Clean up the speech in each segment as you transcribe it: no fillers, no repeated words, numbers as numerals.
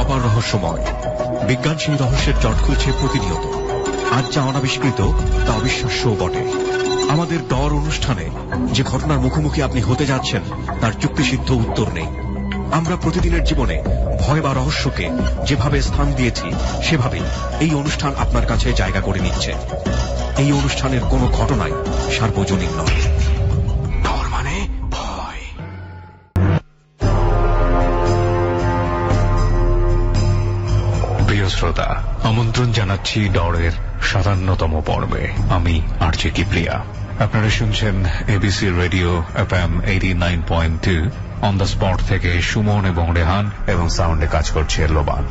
অপার রহস্যময়। বিজ্ঞান সেই রহস্যের জট খুলছে প্রতিনিয়ত। আজ যা অনাবিষ্কৃত তা অবিশ্বাস্যও বটে। আমাদের ডর অনুষ্ঠানে যে ঘটনার মুখোমুখি আপনি হতে যাচ্ছেন তার যুক্তিসিদ্ধ উত্তর নেই। আমরা প্রতিদিনের জীবনে ভয় বা রহস্যকে যেভাবে স্থান দিয়েছি সেভাবেই এই অনুষ্ঠান আপনার কাছে জায়গা করে নিচ্ছে। এই অনুষ্ঠানের কোনো ঘটনাই সার্বজনীন নয়। ডর মানে ভয়। প্রিয় শ্রোতা, আমন্ত্রণ জানাচ্ছি ডরের 57তম পর্বে। আমি আরজে কিপ্রিয়া। আপনারা শুনছেন ABC radio FM 89.2। On the spot থেকে সুমন এবং রেহান এবং সাউন্ডে কাজ করছে লোবান।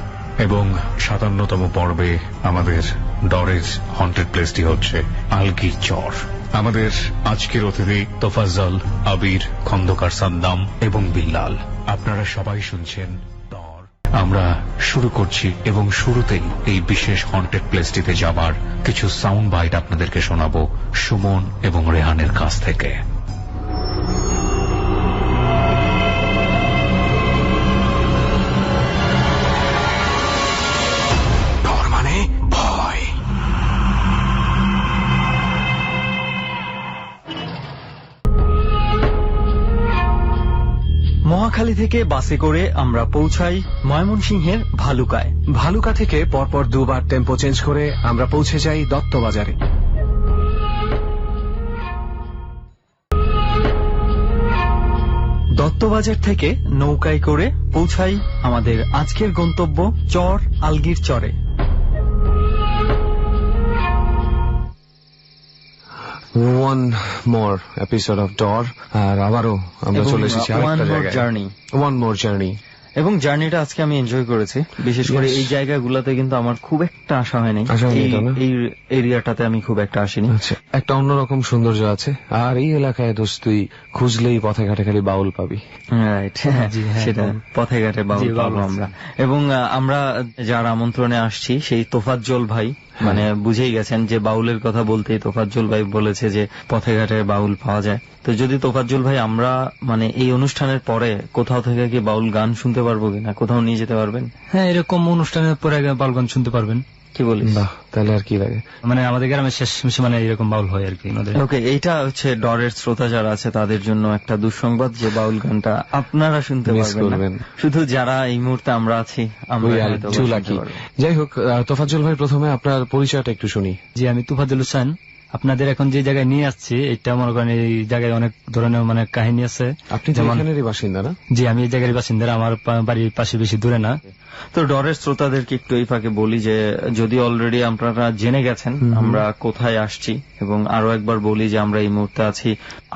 এবং 57তম পর্বে আমাদের ডরের হন্টেড প্লেসটি হচ্ছে আলগির চর। আমাদের আজকের অতিথি তোফাজ্জল, আবির, খন্দকার সাদ্দাম এবং বিল্লাল। আপনারা সবাই শুনছেন ডর। আমরা শুরু করছি এবং শুরুতেই এই বিশেষ হন্টেড প্লেসটিতে যাবার কিছু সাউন্ড বাইট আপনাদেরকে শোনাবো সুমন এবং রেহানের কাছ থেকে। মহাখালী থেকে বাসে করে আমরা পৌঁছাই ময়মনসিংহের ভালুকায়। ভালুকা থেকে পরপর দুবার টেম্পো চেঞ্জ করে আমরা পৌঁছে যাই দত্তবাজারে। দত্তবাজার থেকে নৌকায় করে পৌঁছাই আমাদের আজকের গন্তব্য চর আলগির চরে। ওয়ান মোর এপিসোড অফ ডর। আর আবারও আমরা চলে এসেছি আরেকটা জায়গায়, ওয়ান মোর জার্নি। এবং জার্নিটা আজকে আমি এনজয় করেছি। বিশেষ করে এই জায়গাগুলোতে কিন্তু আমার খুব একটা আশা হয়নি। এই এরিয়াটাতে আমি খুব একটা আসিনি। একটা অন্যরকম সৌন্দর্য আছে। আর এই এলাকায় দোষ তুই খুঁজলেই পথে ঘাটে খালি বাউল পাবি। রাইট, সেটা পথে ঘাটে বাউল পাবো আমরা। এবং আমরা যার আমন্ত্রণে আসছি সেই তোফাজ্জল ভাই, মানে বুঝেই গেছেন যে বাউলের কথা বলতেই তোফাজ্জল ভাই বলেছে যে পথে ঘাটে বাউল পাওয়া যায়। তো যদি তোফাজ্জল ভাই আমরা মানে এই অনুষ্ঠানের পরে কোথাও থেকে কি বাউল গান শুনতে পারবো কিনা, কোথাও নিয়ে যেতে পারবেন? হ্যাঁ, এরকম অনুষ্ঠানের পরে বাউল গান শুনতে পারবেন। কি বলিস? বাহ, তাহলে আর কি লাগে। মানে আমাদের গ্রামে শেষ মানে এরকম বাউল হয় আর কি। ওকে, এইটা হচ্ছে ডরের শ্রোতা যারা আছে তাদের জন্য একটা দুঃসংবাদ যে বাউল গানটা আপনারা শুনতে পারবেন না। শুধু যারা এই মুহূর্তে আমরা আছি আমরা হয়তো শুনতে পারবো। যাই হোক, তোফাজ্জল ভাই প্রথমে আপনার পরিচয়টা একটু শুনি। জি, আমি তোফাজ্জল হোসেন। আপনাদের এখন যে জায়গায় নিয়ে আসছি এটা মনে করেন এই জায়গায় অনেক ধরনের মানে কাহিনী আছে। আপনি এখানেরই বাসিন্দা না? জি, আমি এই জায়গার বাসিন্দা। আমার বাড়ির পাশে বেশি দূরে না। তো ডরের শ্রোতাদেরকে একটু এই ফাঁকে বলি যে যদি অলরেডি আপনারা জেনে গেছেন আমরা কোথায় আসছি, এবং আরো একবার বলি যে আমরা এই মুহূর্তে আছি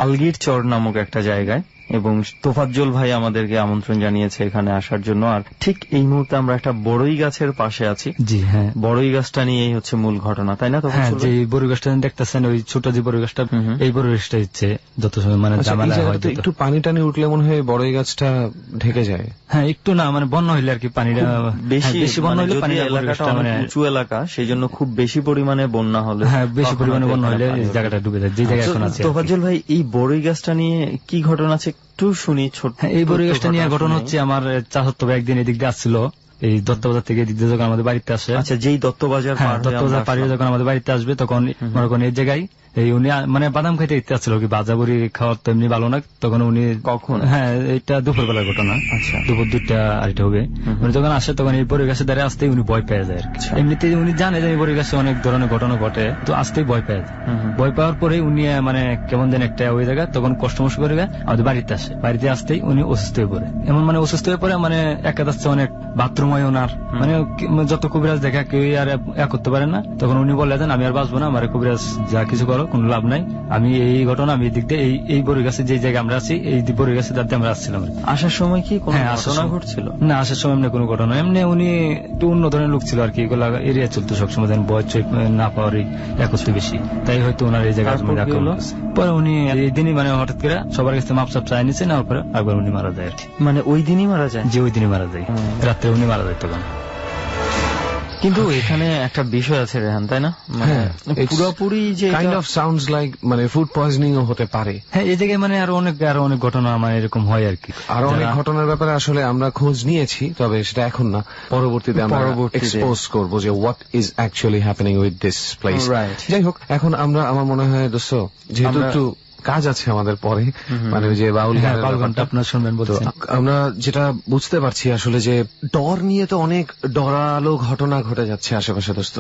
আলগির চর নামক একটা জায়গায়। এবং তোফাজ্জল ভাই আমাদেরকে আমন্ত্রণ জানিয়েছে এখানে আসার জন্য। আর ঠিক এই মুহূর্তে আমরা একটা বড়ই গাছের পাশে আছি। জি হ্যাঁ, বড়ই গাছটা নিয়েই হচ্ছে মূল ঘটনা, তাই না? হ্যাঁ, যে বড়ই গাছটা দেখতেছেন, ওই ছোট যে বড়ই গাছটা, এই বড়ই গাছটা হচ্ছে যত সময় মানে ঝামেলা হয়, একটু পানি টানি উঠলে মনে হয় বড়ই গাছটা ঢেকে যায়। হ্যাঁ, একটু না মানে বন্যা হইলে আর কি পানিটা বেশি বন্যা হইলে পানি এলাকাটা মানে উঁচু এলাকা, সেই জন্য খুব বেশি পরিমাণে বন্যা হলে, হ্যাঁ বেশি পরিমাণে বন্যা হলে এই জায়গাটা ডুবে যায় যে জায়গায় এখন আছে। তোফাজ্জল ভাই, এই বড়ই গাছটা নিয়ে কি ঘটনা আছে একটু শুনি। ছোট এই বড়ই গাছটা নিয়ে ঘটনা হচ্ছে আমার চাচাতো ভাই একদিন এদিক দিয়ে আসছিল, এই দত্তবাজার থেকে এদিক দিয়ে যখন আমাদের বাড়িতে আসে। আচ্ছা, যেই দত্তবাজার পাড়িয়ে যখন আমাদের বাড়িতে আসবে তখন মনে করেন এই জায়গায় এই উনি মানে বাদাম খাইতে ইচ্ছে আসছিল, কি ভাজা বড়ি খাওয়ার তো এমনি ভালো না। তখন উনি কখন? হ্যাঁ, এটা দুপুর বেলার ঘটনা। আচ্ছা, দুপুর 2টা আড়াইটা হবে। উনি যখন আসে তখন এই বড়ই গাছে দাঁড়িয়ে আসতেই উনি ভয় পেয়ে যায় আর কি। এমনিতে উনি জানে যে এই বড়ই গাছে অনেক ধরনের ঘটনা ঘটে, তো আসতেই ভয় পেয়ে যায়। ভয় পাওয়ার পরে উনি মানে কেমন যেন একটা ওই জায়গা তখন কষ্ট মষ্ট করে আমাদের বাড়িতে আসে। বাড়িতে আসতেই উনি অসুস্থ হয়ে পড়ে। এমন মানে অসুস্থ হয়ে পড়ে মানে একা যাচ্ছে, অনেক বাথরুম হয় ওনার, মানে যত কবিরাজ দেখা কেউ আর করতে পারে না। তখন উনি বলে দেন আমি আর বাঁচবো না, আমার কবিরাজ যা কিছু করো কোনো লাভ নাই। আমি এই ঘটনা আমি দিক দিয়ে এই বড়ই গাছে যে জায়গায় আমরা আছি এই বড়ই গাছে যাতে আমরা আসছিলাম। আসার সময় কি কোনো ঘটনা ঘটছিল? না, আসার সময় এমনি কোনো ঘটনা। এমনি উনি একটু অন্য ধরনের লোক ছিল আর কি, এগুলা এরিয়া চলতো সবসময়, যেন বয়স না পাওয়ারই একত্রে বেশি, তাই হয়তো ওনার এই জায়গায় পরে উনি এই দিনই মানে হঠাৎ করে সবার কাছে মাপ চাপ চাই নিচ্ছে, নেওয়ার পরে একবার উনি মারা যায় আর কি। মানে ওই দিনই মারা যায়? যে ওই দিনই মারা যায়, রাত্রে উনি মারা যায় তখন। কিন্তু এখানে একটা বিষয় আছে রেহান, তাই না? পুরোপুরি যে কাইন্ড অফ সাউন্ডস লাইক মানে ফুড পয়জনিং ও হতে পারে। হ্যাঁ, এই জায়গায় মানে আরো অনেক ঘটনা মানে এরকম হয় আর কি। আরো অনেক ঘটনার ব্যাপারে আসলে আমরা খোঁজ নিয়েছি, তবে সেটা এখন না, পরবর্তীতে আমরা এক্সপোজ করবো যে what is actually happening with this place. যাই হোক, এখন আমরা, আমার মনে হয় দোস্ত, যেহেতু একটু কাজ আছে আমাদের পরে, মানে ওই যে বাউল গানটা আপনার শুনবেন বলছেন, আমরা যেটা বুঝতে পারছি আসলে যে ডর নিয়ে তো অনেক ডরালো ঘটনা ঘটে যাচ্ছে আশেপাশে দোস্ত,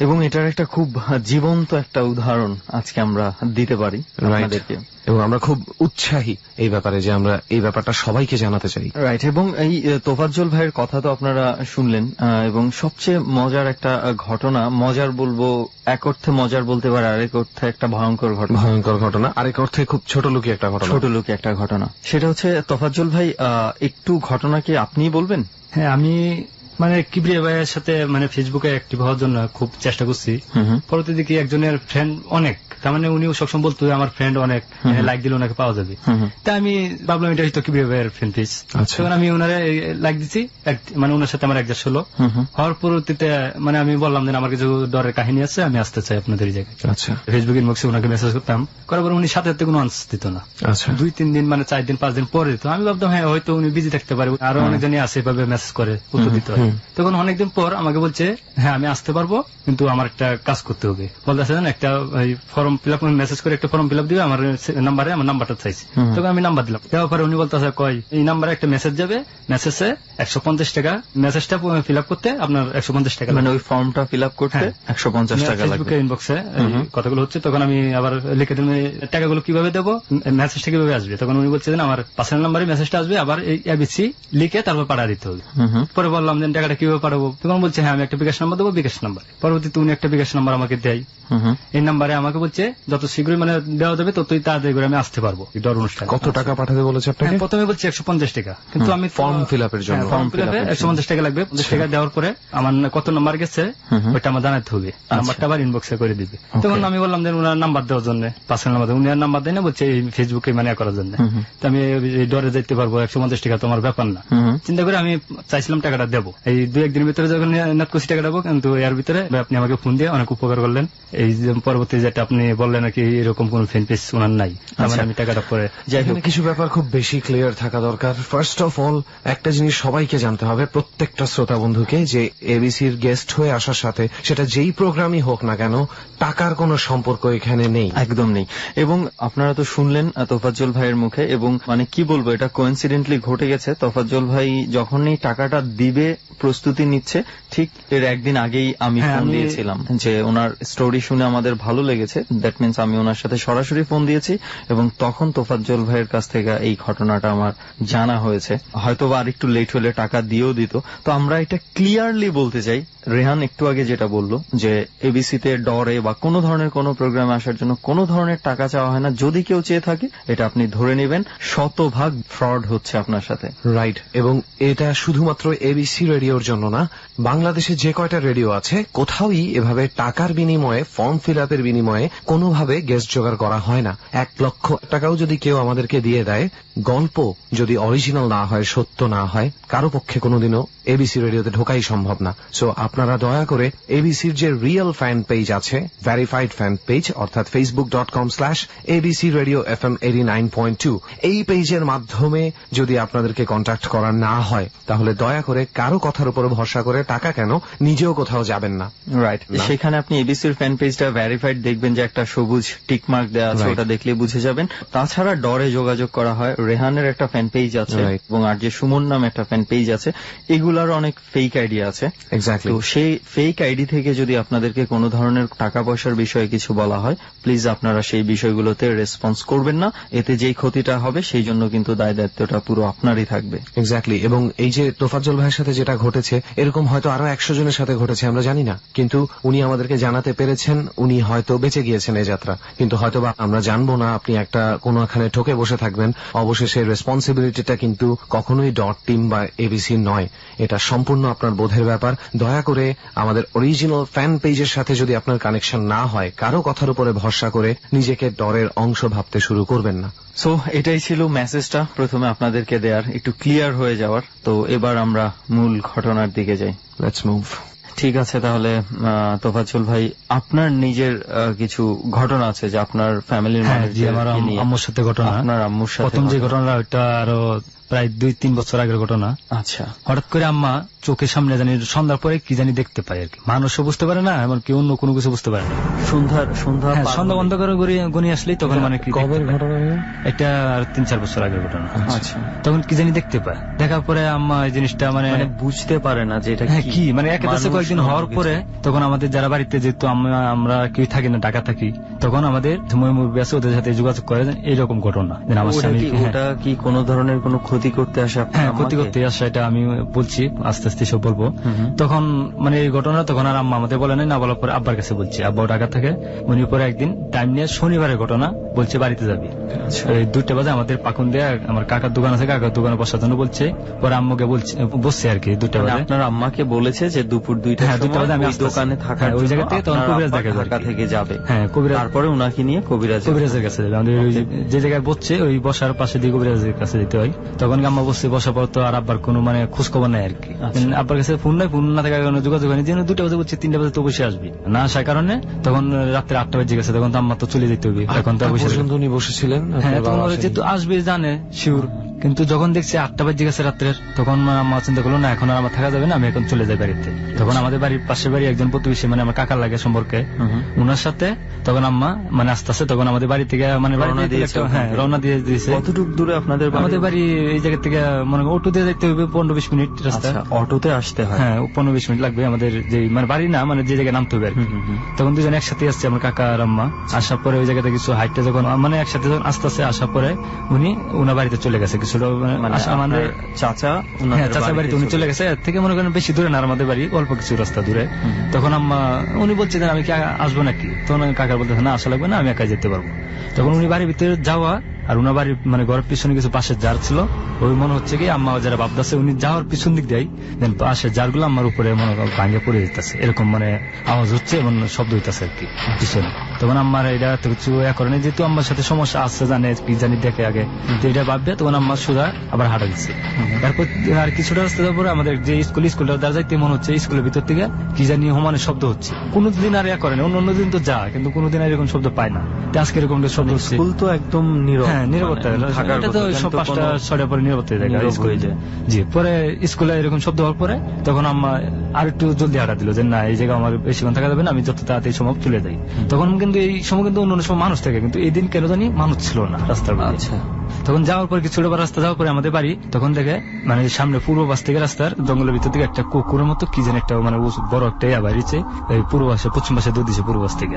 এবং এটার একটা খুব জীবন্ত একটা উদাহরণ আজকে আমরা দিতে পারি আপনাদেরকে, এবং আমরা খুব উৎসাহী এই ব্যাপারে যে আমরা এই ব্যাপারটা সবাইকে জানাতে চাই। রাইট। এবং এই তোফাজ্জল ভাইয়ের কথা তো আপনারা শুনলেন, এবং সবচেয়ে মজার একটা ঘটনা, মজার বলবো, এক অর্থে মজার বলতে পারে, আরেক অর্থে একটা ভয়ঙ্কর ঘটনা, আরেক অর্থে খুব ছোট লোকই একটা ঘটনা, সেটা হচ্ছে তোফাজ্জল ভাই, একটু ঘটনা কি আপনি বলবেন? হ্যাঁ, আমি মানে কিবরিয়া ভাইয়ের সাথে মানে ফেসবুকে অ্যাক্টিভ হওয়ার জন্য খুব চেষ্টা করছি। পরবর্তী দিকে একজনের ফ্রেন্ড অনেক, তার মানে উনিও সবসময় বলতো আমার ফ্রেন্ড অনেক, লাইক দিলে ওনাকে পাওয়া যাবে। তাই আমি ভাবলাম এটা হয়তো কিবরিয়া ভাইয়ের ফ্রেন্ড পেজ। তখন আমি ওনারে লাইক দিচ্ছি, মানে ওনার সাথে আমার একজাস্ট হলো। হওয়ার পরবর্তীতে মানে আমি বললাম যে আমার কিছু ডরের কাহিনী আছে, আমি আসতে চাই আপনাদের এই জায়গায়। ফেসবুক ইনবক্সে ওনাকে মেসেজ করতাম, করার পর উনি সাথে সাথে কোনো আনসার দিত না। 2-3 দিন মানে 4 দিন 5 দিন পরে দিত। আমি ভাবতাম হ্যাঁ হয়তো উনি বিজি থাকতে পারে, আরো অনেকজনই আছে এভাবে মেসেজ করে, উত্তর দিতে হয়। তখন অনেকদিন পর আমাকে বলছে হ্যাঁ আমি আসতে পারবো, কিন্তু আমার একটা কাজ করতে হবে। বলতেছে একটা ফর্ম ফিল আপ, মেসেজ করে একটা ফর্ম ফিল আপ দিবে আমার নাম্বারে, আমার নাম্বারটা চাইছি। তখন আমি নাম্বার দিলাম, দেওয়ার পরে উনি বলতেছে কয় এই নাম্বারে একটা মেসেজ যাবে, মেসেজে 150 টাকা, মেসেজটা ফিল আপ করতে আপনার 150 টাকা, মানে ওই ফর্মটা ফিল আপ করতে 150 টাকা লাগবে। ফেসবুকে ইনবক্সে কথাগুলো হচ্ছে, তখন আমি আবার লিখে দিলাম টাকাগুলো কিভাবে দেবো, মেসেজটা কিভাবে আসবে। তখন উনি বলছে আমার পার্সোনাল নাম্বারে মেসেজটা আসবে, আবার এই এবিসি লিখে তারপর পাঠা দিতে হবে। পরে বললাম যে টাকাটা কিভাবে পাঠাবো, তখন বলছে হ্যাঁ আমি একটা বিকাশ নাম্বার দেবো, বিকাশ নাম্বার। পরবর্তীতে উনি একটা বিকাশ নাম্বার আমাকে দেয়, এই নাম্বারে আমাকে বলছে যত শীঘ্রই মানে দেওয়া যাবে ততই তাড়াতাড়ি করে আমি আসতে পারবো ডর অনুষ্ঠানে। কত টাকা পাঠাতে বলেছে আপনাকে? প্রথমে বলছে 150 টাকা, কিন্তু আমি ফর্ম ফিল আপের জন্য 150 টাকা লাগবে। 50 টাকা দেওয়ার পরে আমার কত নাম্বার গেছে ওইটা আমার জানাতে হবে, নাম্বারটা আবার ইনবক্সে করে দিবে। তখন আমি বললাম যে উনার নাম্বার দেওয়ার জন্য, পার্সোনাল নাম্বার, উনি আর নাম্বার দেয় না, বলছে এই ফেসবুকে মানে করার জন্য। তো আমি ডরে যেতে পারবো, 150 টাকা তোমার ব্যাপার না। চিন্তা করে আমি চাইছিলাম টাকাটা দেবো, এই 2-1 দিনের ভিতরে যখন নেট করছি টাকা দেবো, কিন্তু এর ভিতরে আপনি আমাকে ফোন দিয়ে অনেক উপকার করলেন। এই পরবর্তী যেটা আপনি বললেন নাকি এরকম কোন ফ্রেন্ড পেজ ওনার নাই, আমি টাকাটা পরে যাই হোক, কিছু ব্যাপার খুব বেশি ক্লিয়ার থাকা দরকার। ফার্স্ট অফ অল একটা জিনিস সবাইকে জানতে হবে, প্রত্যেকটা শ্রোতা বন্ধুকে, যে এবিসির গেস্ট হয়ে আসার সাথে সেটা যেই প্রোগ্রামই হোক না কেন টাকার কোনো সম্পর্ক এখানে নেই, একদম নেই। এবং আপনারা তো শুনলেন তোফাজ্জল ভাইয়ের মুখে, এবং মানে কি বলবো, এটা কোইন্সিডেন্টলি ঘটে গেছে। তোফাজ্জল ভাই যখনই টাকাটা দিবে প্রস্তুতি নিচ্ছে, ঠিক এর একদিন আগেই আমি ফোন দিয়েছিলাম, যে ওনার স্টোরি শুনে আমাদের ভালো লেগেছে, দ্যাট মিনস আমি ওনার সাথে সরাসরি ফোন দিয়েছি, এবং তখন তোফাজ্জল ভাইয়ের কাছ থেকে এই ঘটনাটা আমার জানা হয়েছে। হয়তো বা আর একটু লেট হলে টাকা দিয়েও দিত। তো আমরা এটা ক্লিয়ারলি বলতে চাই, রেহান একটু আগে যেটা বললো যে এবিসিতে ডরে বা কোনো ধরনের কোনো প্রোগ্রামে আসার জন্য কোনো ধরনের টাকা চাওয়া হয় না। যদি কেউ চেয়ে থাকে এটা আপনি ধরে নেবেন 100% ফ্রড হচ্ছে আপনার সাথে। রাইট। এবং এটা শুধুমাত্র এবিসি রেডিওর জন্য না, বাংলাদেশে যে কয়টা রেডিও আছে কোথাওই এভাবে টাকার বিনিময়ে, ফর্ম ফিল আপের বিনিময়ে কোনোভাবে গেস্ট জোগাড় করা হয় না। 1 লক্ষ টাকাও যদি কেউ আমাদেরকে দিয়ে দেয়, গল্প যদি অরিজিনাল না হয়, সত্য না হয়, কারো পক্ষে কোনোদিনও এবিসি রেডিওতে ঢোকাই সম্ভব না। সো আপনারা দয়া করে এবিসির যে রিয়েল ফ্যান পেজ আছে, ভেরিফাইড ফ্যান পেজ, অর্থাৎ facebook.com/abcradiofm 89.2, এই পেজের মাধ্যমে যদি আপনাদেরকে কন্ট্যাক্ট করা না হয়, তাহলে দয়া করে কারো কথার উপর ভরসা করে টাকা কেন, নিজেও কোথাও যাবেন না। রাইট। সেখানে আপনি এবিসির ফ্যান পেজটা ভেরিফাইড দেখবেন যে একটা সবুজ টিকমার্ক দেওয়া আছে, ওটা দেখলে বুঝে যাবেন। তাছাড়া ডরে যোগাযোগ করা হয়, রেহানের একটা ফ্যান পেজ আছে এবং আর যে সুমন নামে একটা ফ্যান পেজ আছে, এগুলার অনেক ফেক আইডি আছে। এক্স্যাক্টলি। তো সেই ফেক আইডি থেকে যদি আপনাদেরকে কোনো ধরনের টাকা পয়সার বিষয়ে কিছু বলা হয়, প্লিজ আপনারা সেই বিষয়গুলোতে রেসপন্স করবেন না। এতে যেই ক্ষতিটা হবে সেই জন্য কিন্তু দায় দায়িত্বটা পুরো আপনারই থাকবে। এক্স্যাক্টলি। এবং এই যে তোফাজ্জল ভাইয়ের সাথে যেটা ঘটেছে, এরকম হয়তো আরো 100 জনের সাথে ঘটেছে, আমরা জানি না, কিন্তু উনি আমাদেরকে জানাতে পেরেছেন, উনি হয়তো বেঁচে গিয়েছেন এই যাত্রা, কিন্তু হয়তো বা আমরা জানবো না। আপনি একটা কোনোখানে ঠকে বসে থাকবেন, অবশেষে রেসপন্সিবিলিটিটা কিন্তু কখনোই ডট টিম বা এবিসি নয়, এটা সম্পূর্ণ আপনার বোধের ব্যাপার। দয়া করে আমাদের অরিজিনাল ফ্যান পেজের সাথে যদি আপনার কানেকশন না হয়, কারো কথার উপরে ভরসা করে নিজেকে ডরের অংশ ভাবতে শুরু করবেন না। সো এটাই ছিল মেসেজটা প্রথমে আপনাদেরকে দেওয়ার, একটু ক্লিয়ার হয়ে যাওয়ার। তো এবার আমরা মূল ঘটনার দিকে যাই। Let's move. ঠিক আছে, তাহলে তোফাজ্জল ভাই, আপনার নিজের কিছু ঘটনা আছে যে আপনার ফ্যামিলির হ্যাঁ, জি, আমার আম্মুর সাথে ঘটনা। আপনার আম্মুর সাথে প্রথম যে ঘটনাটা, ওইটা আরো প্রায় 2-3 বছর আগের ঘটনা। আচ্ছা। হঠাৎ করে আম্মা চোখের সামনে জানি সন্ধ্যার পরে কি জানি দেখতে পায় আর কি। মানুষও বুঝতে পারে না, এমনকি অন্য কোনো কিছু বুঝতে পারে না। সন্ধ্যা বন্ধ করে গনি আসলেই তখন মানে কি কবের ঘটনা? এটা 3-4 বছর আগের ঘটনা। আচ্ছা। তখন কি জানি দেখতে পায়, দেখার পরে আম্মা এই জিনিসটা মানে বুঝতে পারে না যে এটা কি, মানে একাদশে কয়েকদিন হওয়ার পরে তখন আমাদের যারা বাড়িতে যেহেতু আমরা কেউ থাকি না, ঢাকা থাকি, তখন আমাদের মুরব্বী আছে, ওদের সাথে যোগাযোগ করে এইরকম ঘটনা। আমার স্বামী ওটা কি কোনো ধরনের কোনো ক্ষতি করতে আসে? হ্যাঁ, ক্ষতি করতে আসে, এটা আমি বলছি, আস্তে আস্তে সব বলবো। তখন মানে এই ঘটনা তখন আর আম্মা আমাদের বলে নাই, না বলার পরে আব্বার কাছে বলছি। আব্বাও ঢাকা থাকে, উনি পরে একদিন টাইম নিয়ে শনিবারের ঘটনা বলছে বাড়িতে যাবি। 2টা বাজে আমাদের পাকুন দিয়ে আমার কাকার দোকান আছে, কাকার দোকানে বসার জন্য বলছে। পরে আম্মুকে বসছে আর কি 2টা বাজে। আপনার আম্মাকে বলেছে যে দুপুর 2টা বাজে আমি দোকানে থাকা, ওই জায়গা থেকে তখন কবিরাজ ঢাকা থেকে যাবে। হ্যাঁ, কবিরাজ। তারপরে উনাকে নিয়ে কবিরাজের কাছে যাবে। আমাদের যে জায়গায় বসছে ওই বসার পাশে দিয়ে কবিরাজের কাছে যেতে হয়। তখন আম্মা বসছে, বসার পর তো আর আব্বার কোনো মানে খোঁজ খবর নাই আর কি। আব্বার কাছে ফোন না থাকার কারণে যোগাযোগ হয়নি। যেন 2টা বাজে বলছে 3টা বাজে তো অবশ্যই আসবি, না আসার কারণে তখন রাত্রে 8টা বাজে গেছে। তখন তো আম্মা তো চলে যেতে হবে, এখন তো উনি বসেছিলেন। হ্যাঁ, তখন যেহেতু আসবে জানে শিওর, কিন্তু যখন দেখছি 8টা বাজে গেছে রাত্রের, তখন আম্মা চিন্তা করলো না, এখন আর আমার থাকা যাবে না, আমি এখন চলে যাই বাড়িতে। তখন আমাদের বাড়ির পাশের বাড়ি একজন প্রতিবেশী, মানে আমার কাকার লাগে সম্পর্কে, উনার সাথে তখন আম্মা মানে আস্তে আস্তে তখন আমাদের বাড়ি থেকে মানে রওনা দিয়ে দিয়েছে। কতটুকু দূরে আপনাদের আমাদের বাড়ি? এই জায়গা থেকে মনে অটো দিয়ে যেতে হবে 15-20 মিনিট রাস্তা। অটোতে আসতে হয়? হ্যাঁ, 15-20 মিনিট লাগবে আমাদের যে মানে বাড়ি না, মানে যে জায়গায় নামতে হবে আর কি। তখন দুজন একসাথে আসছে, আমার কাকা আর আম্মা। আসার পরে ওই জায়গাতে কিছু হাইটটা যখন মানে একসাথে যখন আস্তে আস্তে আসার পরে উনি ওনার বাড়িতে চলে গেছে। কিছুটা আমাদের চাচা বাড়িতে উনি চলে গেছে। এর থেকে মনে করেন বেশি দূরে না আমাদের বাড়ি, অল্প কিছু রাস্তা দূরে। তখন আম্মা উনি বলছে যে আমি কি আসবো নাকি? তখন কাকা বলতে না, আসা লাগবে না, আমি একা যেতে পারবো। তখন উনি বাড়ির ভিতরে যাওয়া আর উনার বাড়ির মানে ঘরের পিছনে কিছু পাশের জার ছিল, ওই মনে হচ্ছে কি আম্মা যারা ভাবতেছে উনি যাওয়ার পিছন দিক দেয়, দেন পাশের জারগুলো আমার উপরে মনে ভাঙে পড়ে যেতেছে, এরকম মানে আওয়াজ হচ্ছে এবং শব্দ হইতেছে আর কি পিছনে। তখন আম্মার এটা তো কিছু করে না, যেহেতু আম্মার সাথে সমস্যা আছে জানে, কি জানি দেখে আগে, তো এটা ভাববে। তখন আম্মার সোজা আবার হাঁটা দিচ্ছে। তারপর আর কিছুটা রাস্তা যাওয়ার পরে আমাদের যে স্কুলটা দ্বারা যাইতে মনে হচ্ছে স্কুলের ভিতর থেকে কি জানি হোমানের শব্দ হচ্ছে। কোনোদিন আর করে না, অন্য দিন তো যা, কিন্তু কোনোদিন এরকম শব্দ পায় না। আজকে এরকম শব্দ হচ্ছে। স্কুল তো একদম নীরব, নিরাপত্তা। এটা তো সব 5টা-6টার পরে নিরাপত্তা জায়গা স্কুলে যায়। জি, পরে স্কুলে এরকম শব্দ হওয়ার পরে তখন আম্মা আর একটু জলদি হাঁটা দিল যে না, এই জায়গা আমার বেশিক্ষণ থাকা যাবে না, আমি যত তাড়াতাড়ি সময় চলে যাই। তখন কিন্তু এই সময় কিন্তু অন্য সময় মানুষ থাকে, কিন্তু এই দিন কেন জানি মানুষ ছিল না রাস্তার মধ্যে। আচ্ছা। তখন যাওয়ার পর কিছুটা রাস্তা যাওয়ার পরে আমাদের বাড়ি, তখন দেখে মানে সামনে পূর্ব পাশ থেকে রাস্তার জঙ্গলের ভিতর থেকে একটা কুকুরের মতো কি যেন একটা মানে বড় একটা বাইরেছে, পূর্ব পাশে পশ্চিম পাশে দুধ দিচ্ছে। পূর্ব পাশ থেকে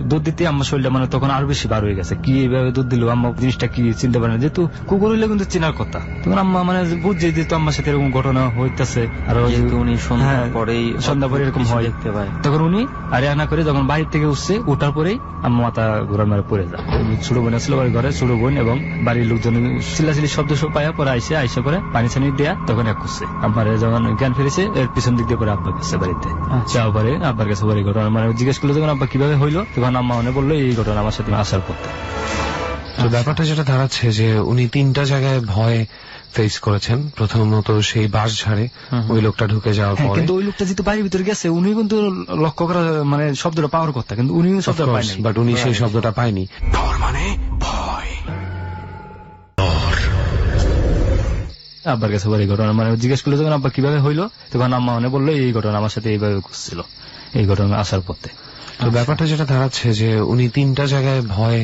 দুধ দিতে আমার শরীরটা মানে তখন আরো বেশি বার হয়ে গেছে। কি এইভাবে দুধ দিল আম্মা জিনিসটা কি চিনতে পারে না, যেহেতু কুকুর হইলে কিন্তু চেনার কথা। তখন আম্মা মানে বুঝছে যেহেতু আম্মার সাথে এরকম ঘটনা হইতেছে, আর উনি সন্ধ্যা পরে এরকম হয় দেখতে পায়। তখন উনি আর না করে যখন বাড়ির থেকে উঠছে, ওঠার পরেই আম্মা মাথা ঘোরার মারে পড়ে যায়। ছোট বোন আসলো ঘরে, ছোট বোন এবং বাড়ির লোকজন চিল্লাচিল্লি শব্দ সব পায়া পরে আইসা করে পানি ছানি দেয়া তখন এক করছে। আব্বার যখন জ্ঞান ফিরেছে এর পিছন দিক দিয়ে পরে আব্বার কাছে বাড়িতে যাওয়া পরে আব্বার কাছে বাড়ি ঘটনা মানে জিজ্ঞেস করলো যখন আব্বা কিভাবে হইলো, তখন আম্মা মনে বললো এই ঘটনা আমার সাথে আসার পথে। তো ব্যাপারটা যেটা দাঁড়াচ্ছে যে উনি 3টা জায়গায় ভয় ফেস করেছেন। প্রথমত সেই বাস ঝাড়ে ওই লোকটা ঢুকে যাওয়ার পরে, কিন্তু ওই লোকটা যেহেতু বাড়ির ভিতরে গেছে উনি কিন্তু লক্ষ্য করা মানে শব্দটা পাওয়ার কথা, কিন্তু উনি শব্দটা পায়নি। বাট উনি সেই শব্দটা পায়নি। মানে ভয়। আব্বার কাছে বাড়ি ঘটনা মানে জিজ্ঞেস করলো যখন আব্বা কিভাবে হইলো, তখন আম্মা মনে বললো এই ঘটনা আমার সাথে এইভাবে ঘটছিল, এই ঘটনা আসার পথে। তো ব্যাপারটা যেটা দাঁড়াচ্ছে যে উনি 3টা জায়গায় ভয়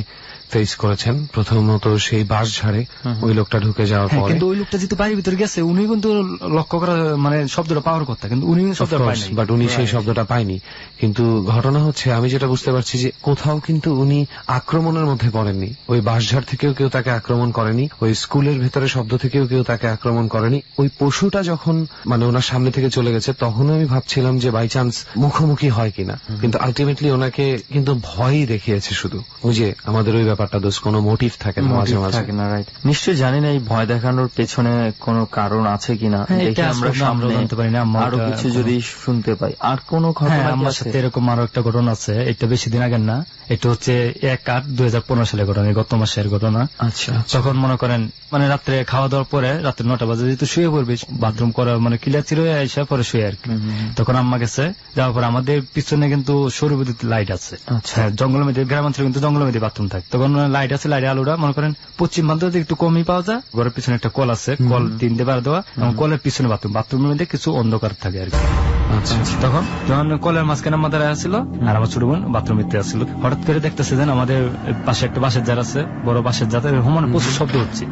ফেস করেছেন। প্রথমত সেই বাস ঝাড়ে ওই লোকটা ঢুকে যাওয়ার পরে, কিন্তু ওই লোকটা যেহেতু বাড়ির ভিতরে গেছে উনি কিন্তু লক্ষ্য করা মানে শব্দটা পাওয়ার কথা, কিন্তু উনি শব্দটা পায়নি। বাট উনি সেই শব্দটা পায়নি। কিন্তু ঘটনা হচ্ছে আমি যেটা বুঝতে পারছি যে কোথাও কিন্তু উনি আক্রমণের মধ্যে পড়েননি। ওই বাসঝাড় থেকেও কেউ তাকে আক্রমণ করেনি, ওই স্কুলের ভেতরে শব্দ থেকেও কেউ তাকে আক্রমণ করেনি। ওই পশুটা যখন মানে ওনার সামনে থেকে চলে গেছে তখন আমি ভাবছিলাম যে বাই চান্স মুখোমুখি হয় কিনা, কিন্তু আলটিমেটলি আলটিমেটলি ওনাকে কিন্তু ভয়ই দেখিয়েছে শুধু। ওই যে আমাদের ওই ব্যাপারটা দোষ, কোনো মোটিভ থাকে না মাঝে মাঝে। থাকে না, রাইট। নিশ্চয়ই জানি না এই ভয় দেখানোর পেছনে কোনো কারণ আছে কিনা, দেখে আমরা সামনে জানতে পারি না। আরো কিছু যদি শুনতে পাই। আর কোন ঘটনা আমার সাথে এরকম আরো একটা ঘটনা আছে, এটা বেশি দিন আগের না, এটা হচ্ছে 1/8/2015 সালের ঘটনা, গত মাসের ঘটনা। আচ্ছা, তখন মনে করেন মানে রাত্রে খাওয়া দাওয়ার পরে রাত্রে 9টা বাজে যেহেতু শুয়ে পড়বি, বাথরুম করা মানে ক্লিয়ার ছিল, এসে পরে শুয়ে আর কি। তখন আম্মা গেছে, যাওয়ার পর আমাদের পিছনে কিন্তু সৌর বিদ্যুৎ লাইট আছে। আচ্ছা, জঙ্গলের মধ্যে, গ্রামাঞ্চলে কিন্তু জঙ্গলের মধ্যে বাথরুম থাকে। তখন লাইট আছে, লাইটের আলোটা মনে করেন পশ্চিম প্রান্ত একটু কমই পাওয়া যায়। ঘরের পিছনে একটা কল আছে, কল 3 বার দেওয়া, এবং কলের পিছনে বাথরুম, বাথরুমের মধ্যে কিছু অন্ধকার থাকে আর কি। তখন যখন কলের মাঝখানে আমাদের আসছিল আর আমার ছোট বোন বাথরুম ভিতরে আসছিল, হঠাৎ করে দেখতেছে যে আমাদের পাশে একটা বাঁশের জার আছে, বড় বাঁশের জার, মানে প্রচুর শব্দ হচ্ছে।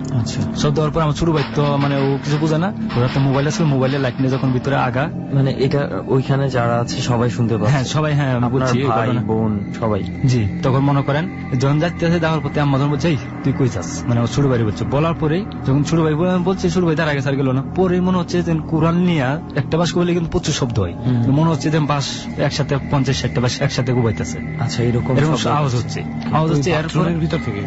শব্দ হওয়ার পর আমার ছোট ভাই তো মানে ও কিছু বোঝে না, ওর একটা মোবাইল আছে, মোবাইলের লাইট নিয়ে যখন ভিতরে আগা, মানে এটা ওইখানে যারা আছে সবাই শুনতে পাচ্ছে? হ্যাঁ সবাই, হ্যাঁ আমি বলছি ভাই বোন সবাই। জি, তখন মনে করেন যখন যাইতে আছে দেওয়ার প্রতি আম্মা যখন বলছে তুই কই যাস, মানে আমার ছোট ভাই বলছে, বলার পরেই যখন ছোট ভাই বলছে, ছোট ভাই তার আগে স্যার গেল না, পরে মনে হচ্ছে যে কোরআন নিয়ে একটা বাস করলে কিন্তু প্রচুর শব্দ হয়, মনে হচ্ছে যে বাস একসাথে 50-60টা বাস একসাথে গুবাইতেছে। আচ্ছা, এরকম আওয়াজ হচ্ছে, আওয়াজ হচ্ছে এর ভিতর থেকে,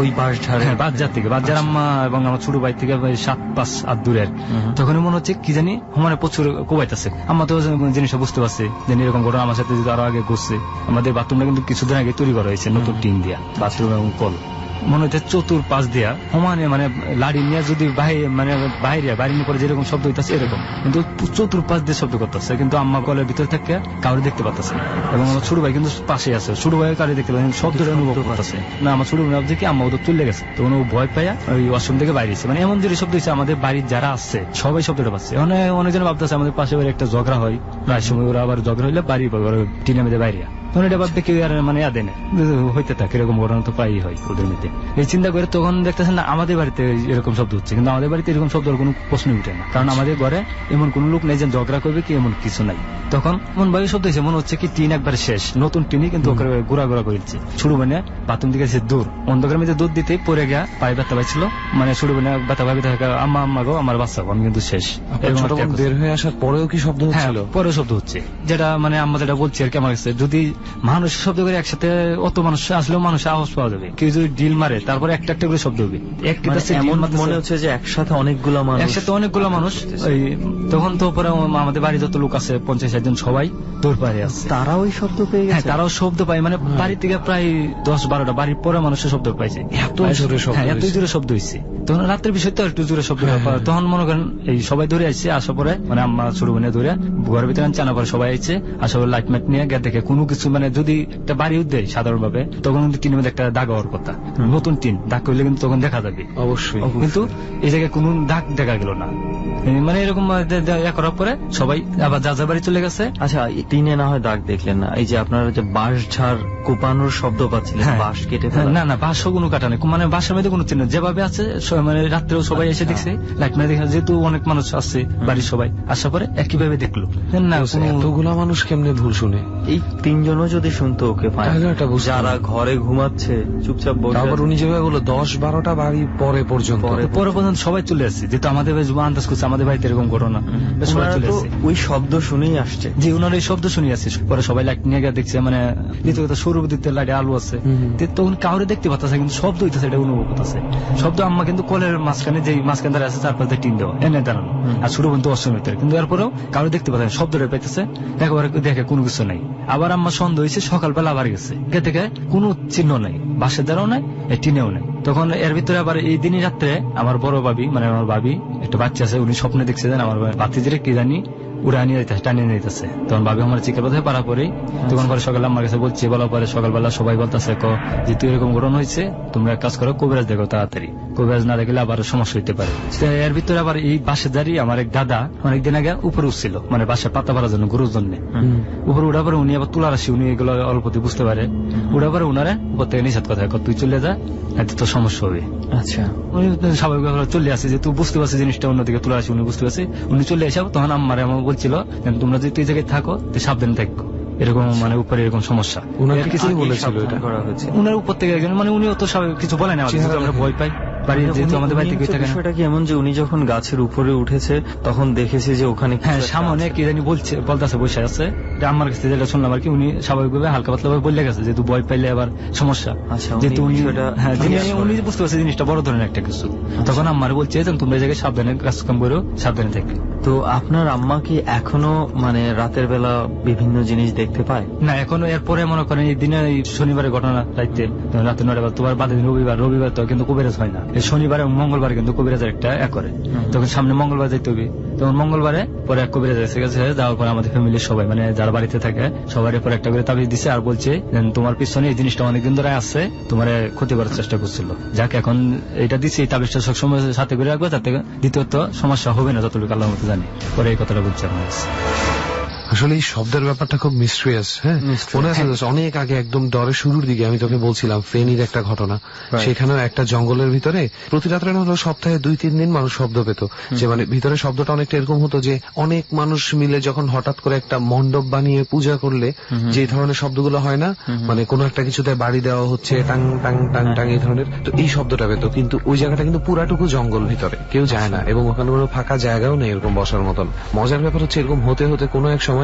ওই বাস ঝাড়ে, বাজার থেকে, বাজার আম্মা এবং আমার ছোট ভাই থেকে 7-5 হাত দূরে আর কি। তখন মনে হচ্ছে কি জানি মানে প্রচুর কোবাইতেছে। আম্মা তো জিনিসটা বুঝতে পারছে যে এরকম ঘটনা আমার সাথে যদি আরো আগে ঘুরছে। আমাদের বাথরুমটা কিন্তু কিছুদিন আগে তৈরি করা হয়েছে, নতুন টিন দিয়া বাথরুম এবং কল। মনে হচ্ছে চতুর্পাশ দিয়া সমানে মানে লাড়ি নিয়ে যদি মানে বাইরে নিয়ে পরে যেরকম শব্দ হইতেছে এরকম, কিন্তু চতুর্পাশ দিয়ে শব্দ করতেছে, কিন্তু আম্মা কলের ভিতরে থেকে কাউরে দেখতে পাচ্ছে না। এবং আমার ছোট ভাই কিন্তু পাশে আছে, ছোট ভাই কাউরে দেখতে পাচ্ছে, শব্দটা অনুভব করতেছে না। আমার ছোট ভাই ভাবছে কি আম্মা ওদের চলে গেছে, তখন ও ভয় পাইয়া ওই ওয়াশরুম থেকে বাইরে এসে, মানে এমন যে শব্দ হয়েছে আমাদের বাড়ির যারা আসছে সবাই শব্দটা পাচ্ছে। অনেকজন ভাবতেছে আমাদের পাশে বাড়ি একটা ঝগড়া হয়, প্রায় সময় ওরা আবার ঝগড়া হইলে বাড়ি টিনের মধ্যে বাইরে, তখন এটা ভাবতে কেউ আর মানে ইয়াদে নেই, হইতে থাকে এরকম ঘটনা তো প্রায়ই হয় ওদের মধ্যে। এই চিন্তা করে তখন দেখতেছেন না আমাদের বাড়িতে এরকম শব্দ হচ্ছে, কিন্তু আমাদের বাড়িতে এরকম শব্দের কোনো প্রশ্নই উঠে না, কারণ আমাদের ঘরে এমন কোন লোক নেই যে ঝগড়া করবে কি, এমন কিছু নাই। তখন মন ভাবে শব্দ হয়েছে, মনে হচ্ছে কি টিন একবারে শেষ, নতুন টিনই কিন্তু ওকে ঘোরা করেছে। ছোট বোনে বাথরুম দিকে দূর, অন্ধকারের মধ্যে দুধ দিতে পড়ে গিয়া পায়ে ব্যথা পাইছিল, মানে ছোট বোনে ব্যথা পাই আম্মা গো আমার বাচ্চা আমি কিন্তু শেষ। বের হয়ে আসার পরেও কি শব্দ হচ্ছিল? পরেও শব্দ হচ্ছে, যেটা মানে আম্মা যেটা বলছি আর কি, আমার কাছে যদি মানুষ শব্দ করে একসাথে অত মানুষ আসলেও মানুষের আওয়াজ পাওয়া যাবে, কেউ যদি ডিল মারে তারপরে একটা একটা করে শব্দ হবে। মনে হচ্ছে যে একসাথে অনেকগুলো মানুষ, তখন তো পরে আমাদের বাড়ি যত লোক আছে 50-60 জন সবাই দৌড় পাড়ে আছে, তারা ওই শব্দ পেয়ে গেছে। তারাও শব্দ পায়, মানে বাড়ি থেকে প্রায় 10-12টা বাড়ির পরে মানুষের শব্দ পাইছে, এত জোরে শব্দ হয়েছে। তখন রাত্রের বিষয় তো একটু জোরে শব্দ, তখন মনে করেন এই সবাই ধরে আসছে, আসার পরে মানে আম্মা ছোট বোনে ধরে ঘরের ভিতরে আনার পরে সবাই আসছে, আসার পরে লাইট মাইট নিয়ে গিয়ে দেখে কোনো কিছু, মানে যদি একটা বাড়ি উদ্দেয় সাধারণ ভাবে তখন কিন্তু টিনের মধ্যে একটা দাগ হওয়ার কথা, নতুন টিন দাগ করলে কিন্তু তখন দেখা যাবে অবশ্যই, কিন্তু এই জায়গায় কোনো দাগ দেখা গেল না, মানে এরকম করার পরে সবাই আবার যা বাড়ি চলে গেছে। আচ্ছা, টিনে না হয় দাগ দেখলেন না, এই যে আপনারা যে বাঁশ ঝাড় কোপানোর শব্দ পাচ্ছিলেন, বাঁশ কেটে না বাঁশও কোনো কাটা নেই, মানে বাঁশের মধ্যে কোনো চিহ্ন যেভাবে আছে, মানে রাত্রেও সবাই এসে দেখছে, লাইট মেরে দেখে, যেহেতু অনেক মানুষ আসছে বাড়ির সবাই আসার পরে একইভাবে দেখলো। না এতগুলা মানুষ কেমনে ভুল শুনে? এই 3 জনও যদি শুনতো ওকে, যারা ঘরে ঘুমাচ্ছে চুপচাপ বসে, আবার উনি যেভাবে বললো 10-12টা বাড়ি পরে পর্যন্ত সবাই চলে আসছে, যেহেতু আমাদের আন্দাজ করছে আমাদের বাড়িতে এরকম ঘটনা, সবাই চলে আসছে, ওই শব্দ শুনেই আসছে, যে ওনার এই শব্দ শুনে আসছে। পরে সবাই লাইট নিয়ে গিয়ে দেখছে, মানে দ্বিতীয় কথা সৌর বিদ্যুতের লাইটে আলো আছে, তখন কাউরে দেখতে পাচ্ছে কিন্তু শব্দ হইতেছে, এটা অনুভব করতেছে শব্দ। আম্মা কিন্তু কলের মাঝখানে যে মাঝখান দ্বারা আছে 4-5 টিন দেওয়া এনে দাঁড়ানো, আর ছোট বোন তো অষ্টম ভিতরে, কিন্তু এরপরেও কাউরে দেখতে পাচ্ছে, শব্দটা পাইতেছে, দেখে কোনো কিছু নাই। আবার আম্মা সন্দেহ হয়েছে, সকালবেলা আবার গেছে, দেখে কোনো চিহ্ন নাই, বাসের দ্বারাও নাই, টিনেও নাই। তখন এর ভিতরে আবার এই দিনই রাত্রে আমার বড় ভাবি, মানে আমার ভাবি একটা বাচ্চা আছে, উনি স্বপ্নে দেখছে যে আমার ভাতিজিরে কি জানি উড়া নিয়ে যাইতেছে, টানিয়ে নিয়ে যেতেছে। তখন ভাবি আমার চিকের কথা পারা পরেই, তখন পরে সকালে আমার কাছে বলছি, বলার পরে সকালবেলা সবাই বলতেছে যে তুই এরকম ঘটনা হয়েছে, তোমরা এক কাজ করো, কবিরাজ দেখো তাড়াতাড়ি, কবিরাজ না দেখলে আবার সমস্যা হইতে পারে। এর ভিতরে আবার এই বাসের দাঁড়ি আমার এক দাদা অনেকদিন আগে উপরে উঠছিল, মানে বাসায় পাতা পাড়ার জন্য, গরুর জন্য উপরে উঠার পরে উনি আবার তুলার আসি, উনি এগুলো অল্পতে বুঝতে পারে, উঠার পরে উনারে উপর থেকে নিষেধ কথা, তুই চলে যা, এতে তো সমস্যা হবে। আচ্ছা, উনি স্বাভাবিকভাবে চলে আসে, যে তুই বুঝতে পারছি জিনিসটা অন্যদিকে তুলে আসি, উনি বুঝতে পারছি, উনি চলে এসে তখন আমার এমন বলছিল তোমরা যদি তুই জায়গায় থাকো তুই সাবধানে থাকো, এরকম মানে উপরে এরকম সমস্যা। উনার কিছুই বলেছিল, করা হয়েছে উনার উপর থেকে, মানে উনিও তো কিছু বলে না, আমরা ভয় পাই। বাড়ি যেহেতু আমাদের বাড়িতে কেউ থাকে না। বিষয়টা কি এমন যে উনি যখন গাছের উপরে উঠেছে তখন দেখেছে যে ওখানে কিছু হ্যাঁ একটা সামনে আছে? কি জানি বলতেছে বসে আছে, যে আমার কাছে যেটা শুনলাম আর কি, উনি স্বাভাবিকভাবে হালকা পাতলা ভাবে বলে গেছে যেহেতু ভয় পাইলে আবার সমস্যা, আচ্ছা, যেহেতু উনি বিষয়টা হ্যাঁ clear করে। উনি বুঝতে পারছে জিনিসটা বড় ধরনের একটা কিছু। তখন আমার বলছে যে তোমরা এই জায়গায় সাবধানে কাজ কাম করো, সাবধানে থাকবে। তো আপনার আম্মা কি এখনো মানে রাতের বেলা বিভিন্ন জিনিস দেখতে পায়? না এখন এরপরে মনে করেন এই দিনে এই শনিবারের ঘটনা রাইতে রাতে 9টা বাজে, তোমার বাদে দিন রবিবার তো কিন্তু কবিরাজ হয় না, এই শনিবার এবং মঙ্গলবার কিন্তু কবিরাজের একটা করে। তখন সামনে মঙ্গলবার যাইতে হবে, তখন মঙ্গলবারে পরে এক কবিরাজ এসে গেছে, যাওয়ার পরে আমাদের ফ্যামিলির সবাই মানে যারা বাড়িতে থাকে সবার পরে একটা করে তাবিজ দিছে আর বলছে যে তোমার পিছনে এই জিনিসটা অনেকদিন ধরে আসছে, তোমার ক্ষতি করার চেষ্টা করছিল, যাকে এখন এটা দিচ্ছে এই তাবিজটা সবসময় সাথে করে রাখবে, যাতে দ্বিতীয়ত সমস্যা হবে না, যতটুকু আল্লাহর মতো জানি। পরে এই কথাটা বলছে আমার কাছে। আসলে এই শব্দের ব্যাপারটা খুব মিস্ট্রিয়াস। হ্যাঁ, মনে আছে অনেক আগে একদম দরের শুরুর দিকে আমি তোকে বলছিলাম ফেনীর একটা ঘটনা, সেখানেও একটা জঙ্গলের ভিতরে প্রতি রাত্রে না হলো সপ্তাহে 2-3 দিন মানুষ শব্দ পেত, যে মানে ভিতরে শব্দটা অনেকটা এরকম হতো যে অনেক মানুষ মিলে যখন হঠাৎ করে একটা মণ্ডপ বানিয়ে পূজা করলে যে ধরনের শব্দগুলো হয় না, মানে কোনো একটা কিছুতে বাড়ি দেওয়া হচ্ছে টাং টাং টাং টাং এই ধরনের, তো এই শব্দটা পেত। কিন্তু ওই জায়গাটা কিন্তু পুরাটুকু জঙ্গল ভিতরে, কেউ যায় না এবং ওখানে কোনো ফাঁকা জায়গাও নেই এরকম বসার মতন। মজার ব্যাপার হচ্ছে এরকম হতে হতে কোনো এক সময়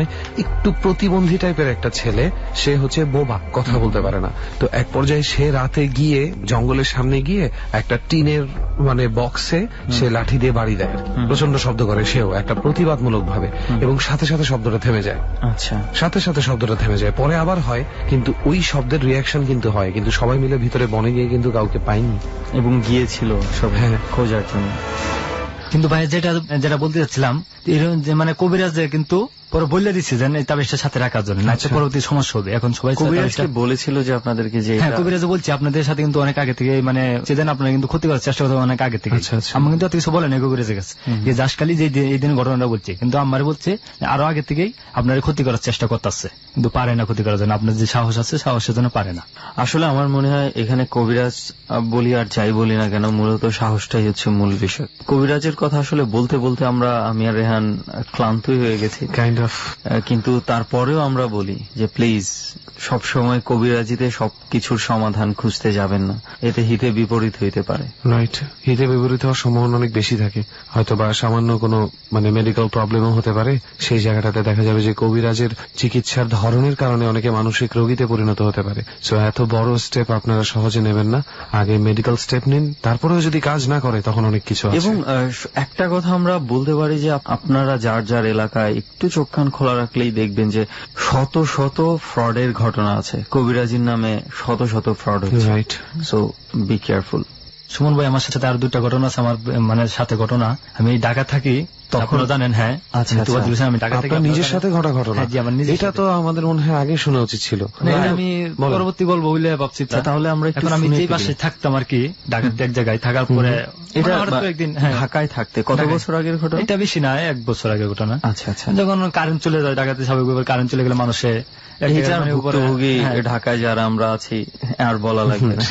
একটু প্রতিবন্ধী টাইপের একটা ছেলে, সে হচ্ছে বোবা, কথা বলতে পারে না, তো এক পর্যায়ে সে রাতে গিয়ে জঙ্গলের সামনে গিয়ে একটা টিনের মানে বক্সে সে লাঠি দিয়ে বাড়ি দেয়, প্রচন্ড শব্দ করে সেও একটা প্রতিবাদমূলক ভাবে, এবং সাথে সাথে শব্দটা থেমে যায়। আচ্ছা, সাথে সাথে শব্দটা থেমে যায়, পরে আবার হয়, কিন্তু ওই শব্দের রিয়াকশন কিন্তু হয়, কিন্তু সবাই মিলে ভিতরে বনে গিয়ে কিন্তু কাউকে পায়নি এবং গিয়েছিল সব হ্যাঁ খোঁজার জন্য। কিন্তু ভাই যেটা বলতে চাচ্ছিলাম, এরকম যে মানে কবিরাজ কিন্তু পরে বলে দিচ্ছে যে এই তাবিজটা সাথে রাখার জন্য, না পরবর্তী সমস্যা হবে। এখন সবাই কবিরাজকে বলেছিল যে আপনাদেরকে যে হ্যাঁ কবিরাজ বলছে আপনাদের সাথে কিন্তু অনেক আগে থেকে মানে সেদিন আপনারা কিন্তু ক্ষতি করার চেষ্টা করতে অনেক আগে থেকে। আমার কিন্তু অত কিছু বলে না কবিরাজের কাছে, যে জাসকালি যে এই দিন ঘটনাটা বলছে, কিন্তু আমার বলছে আরো আগে থেকেই আপনার ক্ষতি করার চেষ্টা করতেছে, কিন্তু পারে না ক্ষতি করার জন্য, আপনার যে সাহস আছে সাহসের জন্য পারে না। আসলে আমার মনে হয় এখানে কবিরাজ বলি আর যাই বলি না কেন, মূলত সাহসটাই হচ্ছে মূল বিষয়। কবিরাজের কথা আসলে বলতে বলতে আমি আর রেহান ক্লান্তই হয়ে গেছি কাইন্ড অফ, কিন্তু তারপরেও আমরা বলি যে প্লিজ সবসময় কবিরাজিতে সবকিছুর সমাধান খুঁজতে যাবেন না, এতে হিতে বিপরীত হইতে পারে। রাইট, হিতে বিপরীত হওয়ার সম্ভাবনা অনেক বেশি থাকে, হয়তো বা সামান্য কোনো মানে মেডিকেল প্রবলেমও হতে পারে, সেই জায়গাটাতে দেখা যাবে যে কবিরাজের চিকিৎসার ধরনের কারণে অনেকে মানসিক রোগীতে পরিণত হতে পারে। সো এত বড় স্টেপ আপনারা সহজে নেবেন না, আগে মেডিকেল স্টেপ নিন, তারপরেও যদি কাজ না করে তখন অনেক কিছু আছে। এবং একটা কথা আমরা বলতে পারি যে আপনারা যার যার এলাকায় একটু চোখ কান খোলা রাখলেই দেখবেন যে শত শত ফ্রডের ঘটনা আছে, কবিরাজির নামে শত শত ফ্রড হচ্ছে। Right, so be careful. Suman ভাই আমার সাথে আর 2টা ঘটনা আছে, আমার মানে সাথে ঘটনা, আমি ঢাকা থাকি তখন জানেন। হ্যাঁ আচ্ছা, আমি ঢাকা থেকে নিজের সাথে ঘটা ঘটনা, এটা তো আমাদের মনে হয় আগে শোনা উচিত ছিল, আমি পরবর্তী বলবো বলে ভাবছি। তাহলে আমরা এখন আমি যে পাশে থাকতাম আর কি ঢাকাতে এক জায়গায় থাকার পরে, এটা একদিন ঢাকায় থাকতে কত বছর আগের ঘটনা? এটা বেশি না, 1 বছর আগের ঘটনা। আচ্ছা আচ্ছা, যখন কারেন্ট চলে যায় ঢাকাতে, স্বাভাবিকভাবে কারেন্ট চলে গেলে মানুষে ভুক্তভোগী ঢাকায় যারা আমরা আছি আর বলা লাগবে না।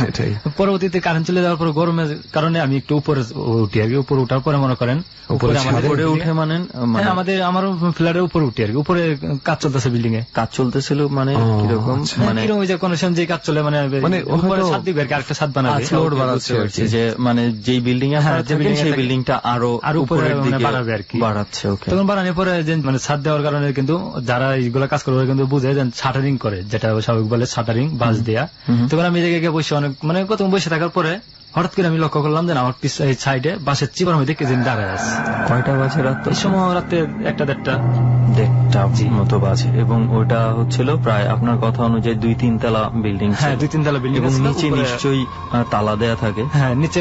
পরবর্তীতে কারেন্ট চলে যাওয়ার পরে গরমের কারণে আমি একটু উপরে উঠি আর কি, উপরে উঠার পরে মনে করেন উপরে আমাদের উঠে মানে আমার ফ্ল্যাটের উপরে উঠি আর কি, উপরে কাজ চলতেছে, বিল্ডিং এ কাজ চলতেছিল, মানে কিরকম মানে যে কোনো যে কাজ চলে মানে উপরে ছাদ দিবে আর কি, আরেকটা ছাদ বানাবে, ফ্লোর বাড়াচ্ছে যে মানে যেই বিল্ডিং এ সেই বিল্ডিংটা আরো উপরে বাড়াবে আর কি, বাড়াচ্ছে। ওকে, তখন বাড়ানোর পরে যে মানে ছাদ দেওয়ার কারণে কিন্তু যারা এইগুলা কাজ করবে কিন্তু বুঝে যে শাটারিং করে, যেটা স্বাভাবিক বলে শাটারিং বাস দেয়া। তখন আমি জায়গায় বসে অনেক মানে প্রথম বসে থাকার পরে হঠাৎ করে আমি লক্ষ্য করলাম যে আমার সাইডে বাসের চিপার মধ্যে কে যেন দাঁড়ায় আছে। কয়টা বাজে রাত? এই সময় রাতে 1টা 1টা মতো বাজে, এবং ওটা হচ্ছিল প্রায় আপনার কথা অনুযায়ী 2-3 তলা বিল্ডিং। হ্যাঁ 2-3 তলা বিল্ডিং, এবং নিচে নিশ্চয়ই তালা দেয়া থাকে। হ্যাঁ নিচে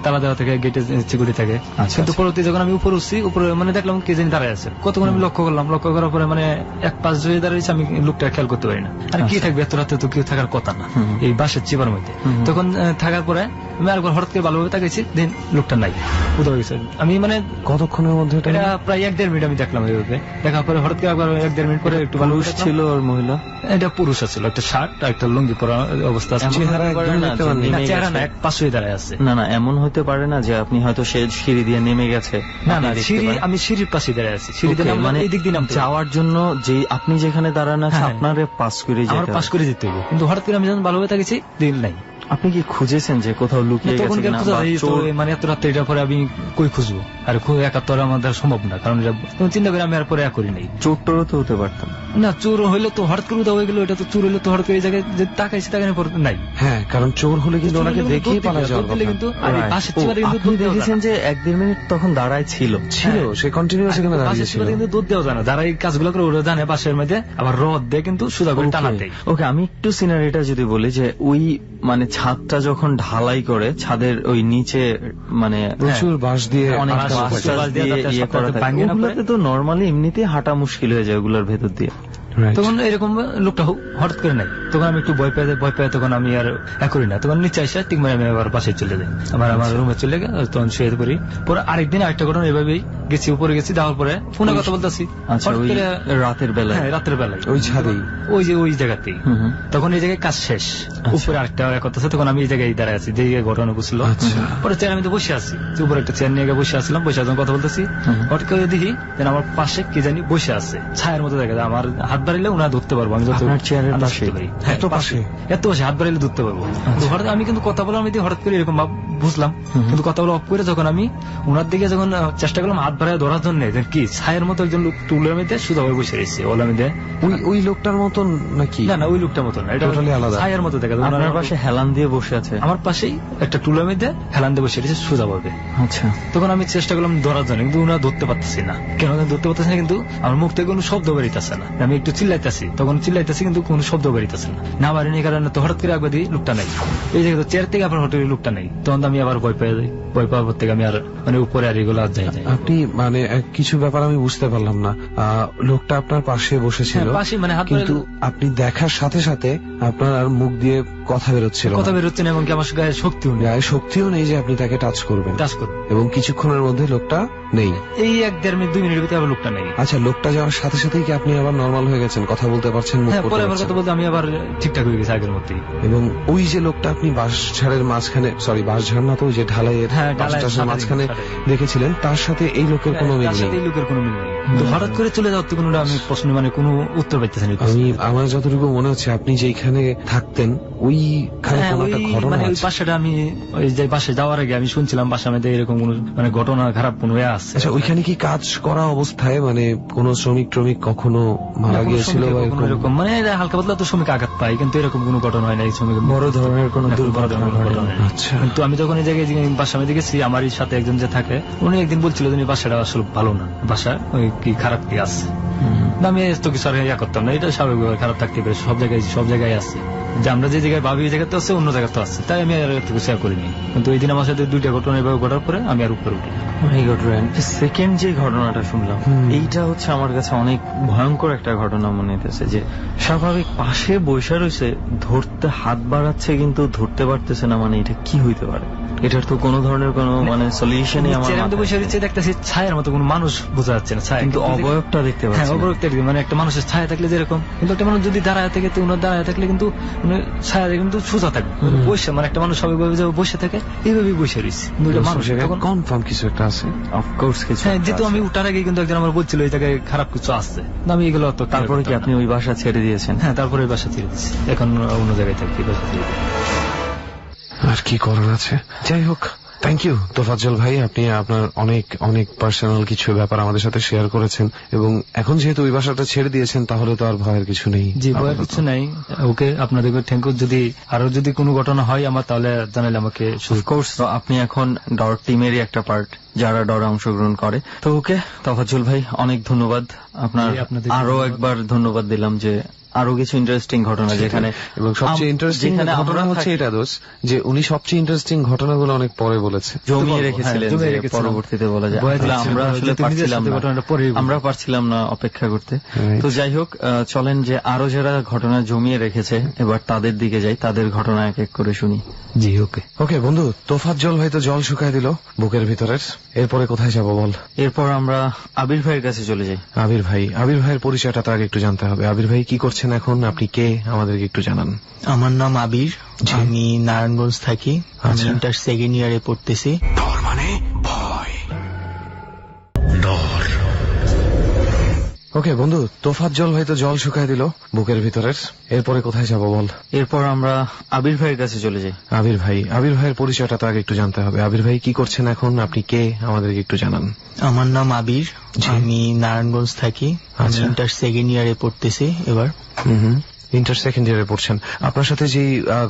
তালা দেওয়া থাকে, গেটে সিকিউরিটি থাকে। কিন্তু পরবর্তী যখন আমি উপরে উঠছি, উপরে মানে দেখলাম কে যেন দাঁড়ায় আছে, কতক্ষণ আমি লক্ষ্য করলাম, লক্ষ্য করার পরে মানে 1 পাশ ধরে দাঁড়িয়েছে, আমি লোকটা খেয়াল করতে পারি না। আর কি থাকবে এত রাতে, তো কেউ থাকার কথা না এই বাসের চিপার মধ্যে। তখন থাকার পরে আমি আরেকবার হঠাৎ করে ভালোভাবে তাকাইছি, দেন লোকটা নাই, উদয় গেছে। আমি মানে কতক্ষণের মধ্যে এটা প্রায় 1-1.5 মিনিট আমি দেখলাম এইভাবে, দেখার পরে হঠাৎ করে আবার 1-1.5 মিনিট পরে একটু ভালো ছিল। আর মহিলা? এটা পুরুষ ছিল, একটা শার্ট আর একটা লুঙ্গি পরা অবস্থা আছে, চেহারা না, এক পাশে দাঁড়ায় আছে। না না, এমন হতে পারে না যে আপনি হয়তো সে সিঁড়ি দিয়ে নেমে গেছে? না না, আমি সিঁড়ির পাশে দাঁড়ায় আছি, সিঁড়ি দিয়ে মানে এই দিক দিয়ে যাওয়ার জন্য যে আপনি যেখানে দাঁড়ান আছে আপনার পাস করে যেতে, আমার পাস করে যেতে হবে। কিন্তু হঠাৎ করে আমি যখন ভালোভাবে তাকিয়েছি, দিন নাই। আপনি কি খুঁজেছেন যে কোথাও লুকিয়ে তখন গেছে কি আর কিনা খোঁজা বা যায়? তো চোর? মানে এত রাত্রে এটার পরে আমি কই খুঁজবো? আর একা তো আর আমাদের সম্ভব না, কারণ এটা চিন্তা করে আমি আর পরে করি নাই। চোর টোরও তো হতে পারতাম। না, চোর হইলে তো হঠাৎ করে উদা হয়ে গেল, এটা তো চোর হইলে তো হঠাৎ করে এই জায়গায় যে তাকাইছে তাকানোর পর নাই। হ্যাঁ, কারণ চোর হলে কিন্তু চোর ওনাকে হলে দেখিয়ে দৌড় পালা দিলে, যাওয়ার দৌড় দিলে কথা। কিন্তু আর এই Right. পাশের ও, চেয়ারে কিন্তু আপনি দৌড় দেওয়া দেখেছেন যায় না। যে 1-1.5 মিনিট তখন দাঁড়ায় ছিল। ছিল, সে কন্টিনিউয়াস এখানে পাশের দাঁড়িয়েছিল। চেয়ারে কিন্তু দৌড় দেওয়া যায় না, যারা এই কাজগুলো করে ওরা জানে পাশের মধ্যে আবার রড দিয়ে কিন্তু সুদা করে টানা দেয়। ওকে, আমি একটু সিনারিটা যদি বলি যে ওই মানে ছাদটা যখন ঢালাই করে ছাদের ওই নিচে মানে প্রচুর বাঁশ দিয়ে অনেক আটকানো বাঁশ থাকে। টাশ দিয়ে যাতে ইয়ে করা যাতে থাকে। ভাঙে না পড়ে। ওগুলোতে তো নর্মালি এমনিতেই হাঁটা মুশকিল হয়ে যায় ওগুলোর ভেতর দিয়ে। Right. তখন এরকম লোকটা হঠাৎ করে নাই, তখন আমি একটু ভয় পেয়ে তখন আমি আর করি না, তখন নিচে আসে ঠিক মানে আমি আবার বাসায় চলে যাই, আমার রুমে চলে গেল, তখন শুয়ে পড়ি। পরে আরেকদিন আরেকটা ঘটনা এভাবেই গেছি, উপরে গেছি, যাওয়ার পরে ফোনে কথা বলতেছি। আচ্ছা, ওই রাতের বেলায়? হ্যাঁ, রাতের বেলায় ওই ছাদেই? ওই যে ওই জায়গাতেই। তখন এই জায়গায় কাজ শেষ, উপরে আরেকটা কথা আছে, তখন আমি এই জায়গায় দাঁড়ায় আছি যে ঘটনা বুঝছিল। পরে চেয়ার আমি তো বসে আছি, উপরে একটা চেয়ার নিয়ে বসে আসলাম, বসে যখন কথা বলতেছি হঠাৎ করে দেখি যেন আমার পাশে কি জানি বসে আছে, ছায়ের মতো দেখা যায়। আমার হাত বাড়িলে ওনারা ধরতে পারবো, আমি যত আপনার চেয়ারের আন্দাজ পাশে? করতে পারি। এত হ্যাঁ, পাশে? এত পাশে, হাত বাড়াইলে ধরতে পারবো। তো হঠাৎ আমি কিন্তু কথা বললাম, আমি হঠাৎ করে এরকম বুঝলাম, কিন্তু কথা বলা অফ করে যখন আমি ওনার দিকে যখন চেষ্টা করলাম হাত বাড়ায় ধরার জন্য, কি ছায়ের মতো একজন লোক টুলের মধ্যে সুদা হয়ে বসে রয়েছে ওলার মধ্যে। ওই লোকটার মতন নাকি? না না, ওই লোকটার মতো না, এটা Totally আলাদা। ছায়ের মতো দেখা যায়। আপনার ওনার পাশে হেলান দিয়ে বসে আছে? আমার পাশেই একটা টুলের মধ্যে হেলান দিয়ে বসে রয়েছে সোজা ভাবে। আচ্ছা, তখন আমি চেষ্টা করলাম ধরার জন্য, কিন্তু ওনারা ধরতে পারতেছি না। কেন ধরতে পারতেছি না? কিন্তু আমার মুখ থেকে কোনো শব্দ বেরিতেছে না। আমি একটু চিল্লাইতেছি, তখন চিল্লাইতেছি কিন্তু কোনো শব্দ বেরিতেছে না। না বাড়িনি কারণে তো হঠাৎ করে একবার দিই লোকটা নাই, এই জায়গায় চেয়ার থেকে আপনার হোটেলের লোকটা নাই। তখন আমি আবার ভয় পেয়ে যাই, ভয় পাওয়ার পর থেকে আমি আর মানে উপরে আর এগুলো আর যাই। আপনি মানে কিছু ব্যাপার আমি বুঝতে পারলাম না। লোকটা আপনার পাশে বসেছিল, হ্যাঁ, পাশে মানে হাত কিন্তু আপনি দেখার সাথে সাথে আপনার আর মুখ দিয়ে কথা বেরোচ্ছিল, কথা বেরোচ্ছে না, এবং কি আমার গায়ে শক্তিও নেই, গায়ে শক্তিও নেই যে আপনি তাকে টাচ করবেন। টাচ করবো। এবং কিছুক্ষণের মধ্যে লোকটা নেই। এই 1-1.5 মিনিট 2 মিনিটের ভিতরে আবার লোকটা নেই। আচ্ছা, লোকটা যাওয়ার সাথে সাথেই কি আপনি আবার নর্মাল হয়ে গেছেন, কথা বলতে পারছেন, মুখ হ্যাঁ, করতে পরে আবার পারছেন? কথা বলতে আমি আবার ঠিকঠাক হয়ে গেছি আগের মতোই। এবং ওই যে লোকটা আপনি বাঁশঝাড়ের মাঝখানে, সরি বাঁশঝাড় না তো, ওই যে ঢালাইয়ের হ্যাঁ, ঢালাইয়ের বাঁশটার মাঝখানে সাথে দেখেছিলেন, তার সাথে এই লোকের কোনো মিল তার নেই? সাথে এই লোকের কোনো মিল নেই। তো হঠাৎ করে চলে যাওয়ার তো কোনো আমি প্রশ্ন মানে কোনো উত্তর পাইতেছি না। আমার যতটুকু মনে হচ্ছে আপনি যেখানে থাকতেন ওইখানে হ্যাঁ, কোনো ওই একটা ঘটনা মানে ওই আছে। বাসাটা আমি ওই যে বাসে যাওয়ার আগে আমি শুনছিলাম বাসার মধ্যে এরকম কোনো মানে ঘটনা খারাপ কোনো আছে। আচ্ছা, ওইখানে কি কাজ করা অবস্থায় মানে কোন শ্রমিক কখনো মারা গিয়েছিল বা এরকম? এরকম মানে হালকা পাতলা তো শ্রমিক আঘাত পাই, কিন্তু এরকম কোনো ঘটনা হয় না। এই শ্রমিক বড় ধরনের কোনো দুর্ঘটনা ঘটনা হয়। আচ্ছা। কিন্তু আমি যখন এই জায়গায় বাসার মধ্যে গেছি, আমার সাথে একজন যে থাকে উনি একদিন বলছিল যে বাসাটা আসলে ভালো না, বাসা ওই কি খারাপ কি আছে। আমি এত কিছু আর ইয়া করতাম না, এটা স্বাভাবিকভাবে খারাপ থাকতে পারে, সব জায়গায় আছে। যে আমরা যে জায়গায় ভাবি এই জায়গাতে আছে, অন্য জায়গাতে আছে, তাই আমি আর এত কিছু করিনি। কিন্তু ওই দিন আমার সাথে 2টা ঘটনা এভাবে ঘটার পরে আমি আর উপরে উঠি। সেকেন্ড যে ঘটনাটা শুনলাম, এইটা হচ্ছে আমার কাছে অনেক ভয়ঙ্কর একটা ঘটনা মনে হইতেছে। যে স্বাভাবিক পাশে বসে রয়েছে, ধরতে হাত বাড়াচ্ছে কিন্তু ধরতে পারতেছে না, মানে এটা কি হইতে পারে? এটার তো কোনো ধরনের কোনো মানে সলিউশনই আমার চেয়ারের মধ্যে বসে রয়েছে, দেখতেছি ছায়ার মতো কোনো মানুষ বোঝা যাচ্ছে না, ছায়া কিন্তু অবয়বটা দেখতে হ্যাঁ, পাচ্ছি। অবয়বটা দেখতে মানে একটা মানুষের ছায়া থাকলে যেরকম, কিন্তু একটা মানুষ যদি দাঁড়ায় থাকে তো উনার দাঁড়ায় থাকলে কিন্তু ছায়া কিন্তু সোজা থাকবে, বসে মানে একটা মানুষ স্বাভাবিকভাবে যে বসে থাকে এইভাবেই বসে রয়েছে, কিন্তু এটা মানুষ কনফার্ম কিছু একটা আছে। অফকোর্স কিছু হ্যাঁ, একটা যেহেতু আছে। আমি উঠার আগে কিন্তু একজন আমার বলছিল এই জায়গায় খারাপ কিছু আসছে, আমি এগুলো তো তারপরে কি আপনি ওই বাসা ছেড়ে দিয়েছেন? হ্যাঁ, তারপরে ওই বাসা ছেড়ে দিচ্ছি, এখন অন্য জায়গায় থাকি, বাসা ছেড়ে দিচ্ছি। আর কি করার আছে। যাই হোক, থ্যাংক ইউ তোফাজ্জল ভাই, আপনি আপনার অনেক অনেক পার্সোনাল কিছু ব্যাপার আমাদের সাথে শেয়ার করেছেন, এবং এখন যেহেতু ওই বাসাটা ছেড়ে দিয়েছেন তাহলে তো আর ভয়ের কিছু নেই। জি, ভয়ের কিছু নাই। ওকে, আপনাদেরকে থ্যাংক ইউ। যদি আরো যদি কোনো ঘটনা হয় আমার, তাহলে জানালে আমাকে। অফকোর্স, আপনি এখন ডর টিমেরই একটা পার্ট, যারা ডরে অংশগ্রহণ করে। তো ওকে তোফাজ্জল ভাই, অনেক ধন্যবাদ আপনার। আপনাদেরকে আরো একবার ধন্যবাদ দিলাম যে আরো কিছু ইন্টারেস্টিং ঘটনা যেখানে, এবং সবচেয়ে ইন্টারেস্টিং ঘটনা হচ্ছে এটা দোষ, যে উনি সবচেয়ে ইন্টারেস্টিং ঘটনাগুলো অনেক পরে বলেছে, জমিয়ে রেখেছিলেন, হ্যাঁ, জমিয়ে যে রেখেছিলাম। পরবর্তীতে বলা যায়। বলা আসলে যাচ্ছে, আমরা বলা আসলে যাচ্ছে, নিজের পারছিলাম সাথে না, ঘটনাটা পরেই বলবো। আমরা পারছিলাম না অপেক্ষা করতে। Right. তো যাই হোক, চলেন যে আরো যারা ঘটনা জমিয়ে রেখেছে এবার তাদের দিকে যাই, তাদের ঘটনা এক এক করে শুনি। জি, ওকে। ওকে বন্ধু, তোফাজ্জল ভাই তো জল শুকায় দিল বুকের ভিতরের, এরপরে কোথায় যাব বল? এরপর আমরা আবির ভাইয়ের কাছে চলে যাই। আবির ভাইয়ের পরিচয়টা তার আগে একটু জানতে হবে। আবির ভাই কি করছেন এখন, আপনি কে, আমাদেরকে একটু জানান। আমার নাম আবির, আমি নারায়ণগঞ্জ থাকি, আমি আচ্ছা। ইন্টার সেকেন্ড ইয়ারে পড়তেছি। ডর মানে ভয়, ডর ওকে বন্ধু, তোফাজ্জল ভাই তো জল শুকায় দিল বুকের ভিতরের। এরপরে কোথায় যাব বল? এরপর আমরা আবির ভাইয়ের কাছে চলে যাই। আবির ভাইয়ের পরিচয়টা তো আগে একটু জানতে হবে। আবির ভাই কি করছেন এখন, আপনি কে, আমাদেরকে একটু জানান। আমার নাম আবির, আমি নারায়ণগঞ্জ থাকি। আমি ইন্টার সেকেন্ড ইয়ারে পড়তেছি এবার। ইন্টার সেকেন্ড ইয়ারে পড়ছেন। আপনার সাথে যে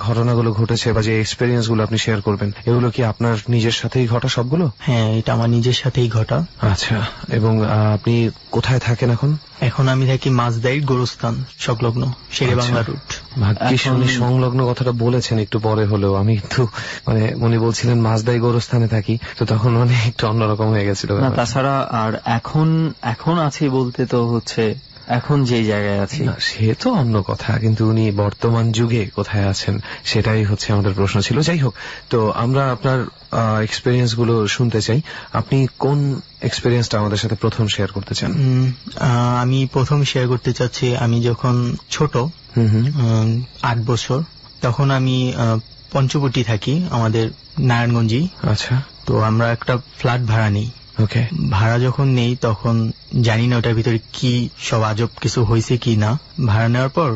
ঘটনাগুলো ঘটেছে বা যে এক্সপেরিয়েন্স গুলো আপনি শেয়ার করবেন, এগুলো কি আপনার নিজের সাথেই ঘটা সবগুলো? হ্যাঁ, এটা আমার নিজের সাথেই ঘটা। আচ্ছা, এবং আপনি কোথায় থাকেন এখন? এখন আমি থাকি মাঝদাইর গোরস্থান সংলগ্ন শেরে বাংলা রুট। ভাগ্যিস উনি সংলগ্ন কথাটা বলেছেন একটু পরে হলেও, আমি একটু মানে উনি বলছিলেন মাঝদাই গোরস্থানে থাকি, তো তখন মানে একটু অন্যরকম হয়ে গেছিল। না, তাছাড়া আর এখন আছি বলতে তো হচ্ছে এখন যে জায়গায় আছি সে তো অন্য কথা, কিন্তু উনি বর্তমান যুগে কোথায় আছেন সেটাই হচ্ছে আমাদের প্রশ্ন ছিল। যাই হোক, তো আমরা আপনার এক্সপেরিয়েন্স গুলো শুনতে চাই। আপনি কোন এক্সপেরিয়েন্সটা আমাদের সাথে প্রথম শেয়ার করতে চান? আমি প্রথম শেয়ার করতে চাচ্ছি, আমি যখন ছোট 8 বছর, তখন আমি পঞ্চবটি থাকি আমাদের নারায়ণগঞ্জে। আচ্ছা, তো আমরা একটা ফ্ল্যাট ভাড়া নিই। ওকে, ভাড়া যখন নেই তখন জানি না ওটার ভিতরে কি সব আজব কিছু হয়েছে কি না। ভাড়া নেওয়ার পর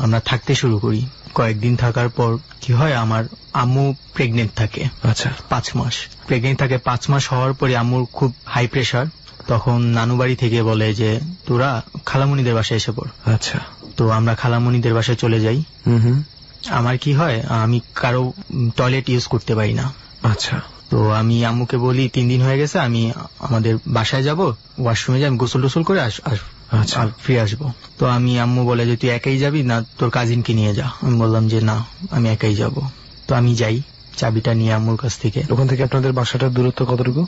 আমরা থাকতে শুরু করি। কয়েকদিন থাকার পর কি হয়, আমার আম্মু প্রেগনেন্ট থাকে। আচ্ছা, 5 মাস প্রেগনেন্ট থাকে। 5 মাস হওয়ার পরে আম্মুর খুব হাই প্রেশার। তখন নানু বাড়ি থেকে বলে যে তোরা খালামণিদের বাসায় এসে পড়। আচ্ছা, তো আমরা খালামণিদের বাসায় চলে যাই। আমার কি হয়, আমি কারো টয়লেট ইউজ করতে পারি না। আচ্ছা, তো আমি আম্মুকে বলি 3 দিন হয়ে গেছে, আমি আমাদের বাসায় যাব, ওয়াশরুমে যাই, গোসল টোসল করে আর ফিরে আসবো। তো আমি আম্মু বলে যে তুই একাই যাবি না তোর কাজিনকে নিয়ে যা। আমি বললাম যে না, আমি একাই যাব। তো আমি যাই চাবিটা নিয়ে আম্মুর কাছ থেকে। ওখান থেকে আপনাদের বাসাটার দূরত্ব কতটুকু?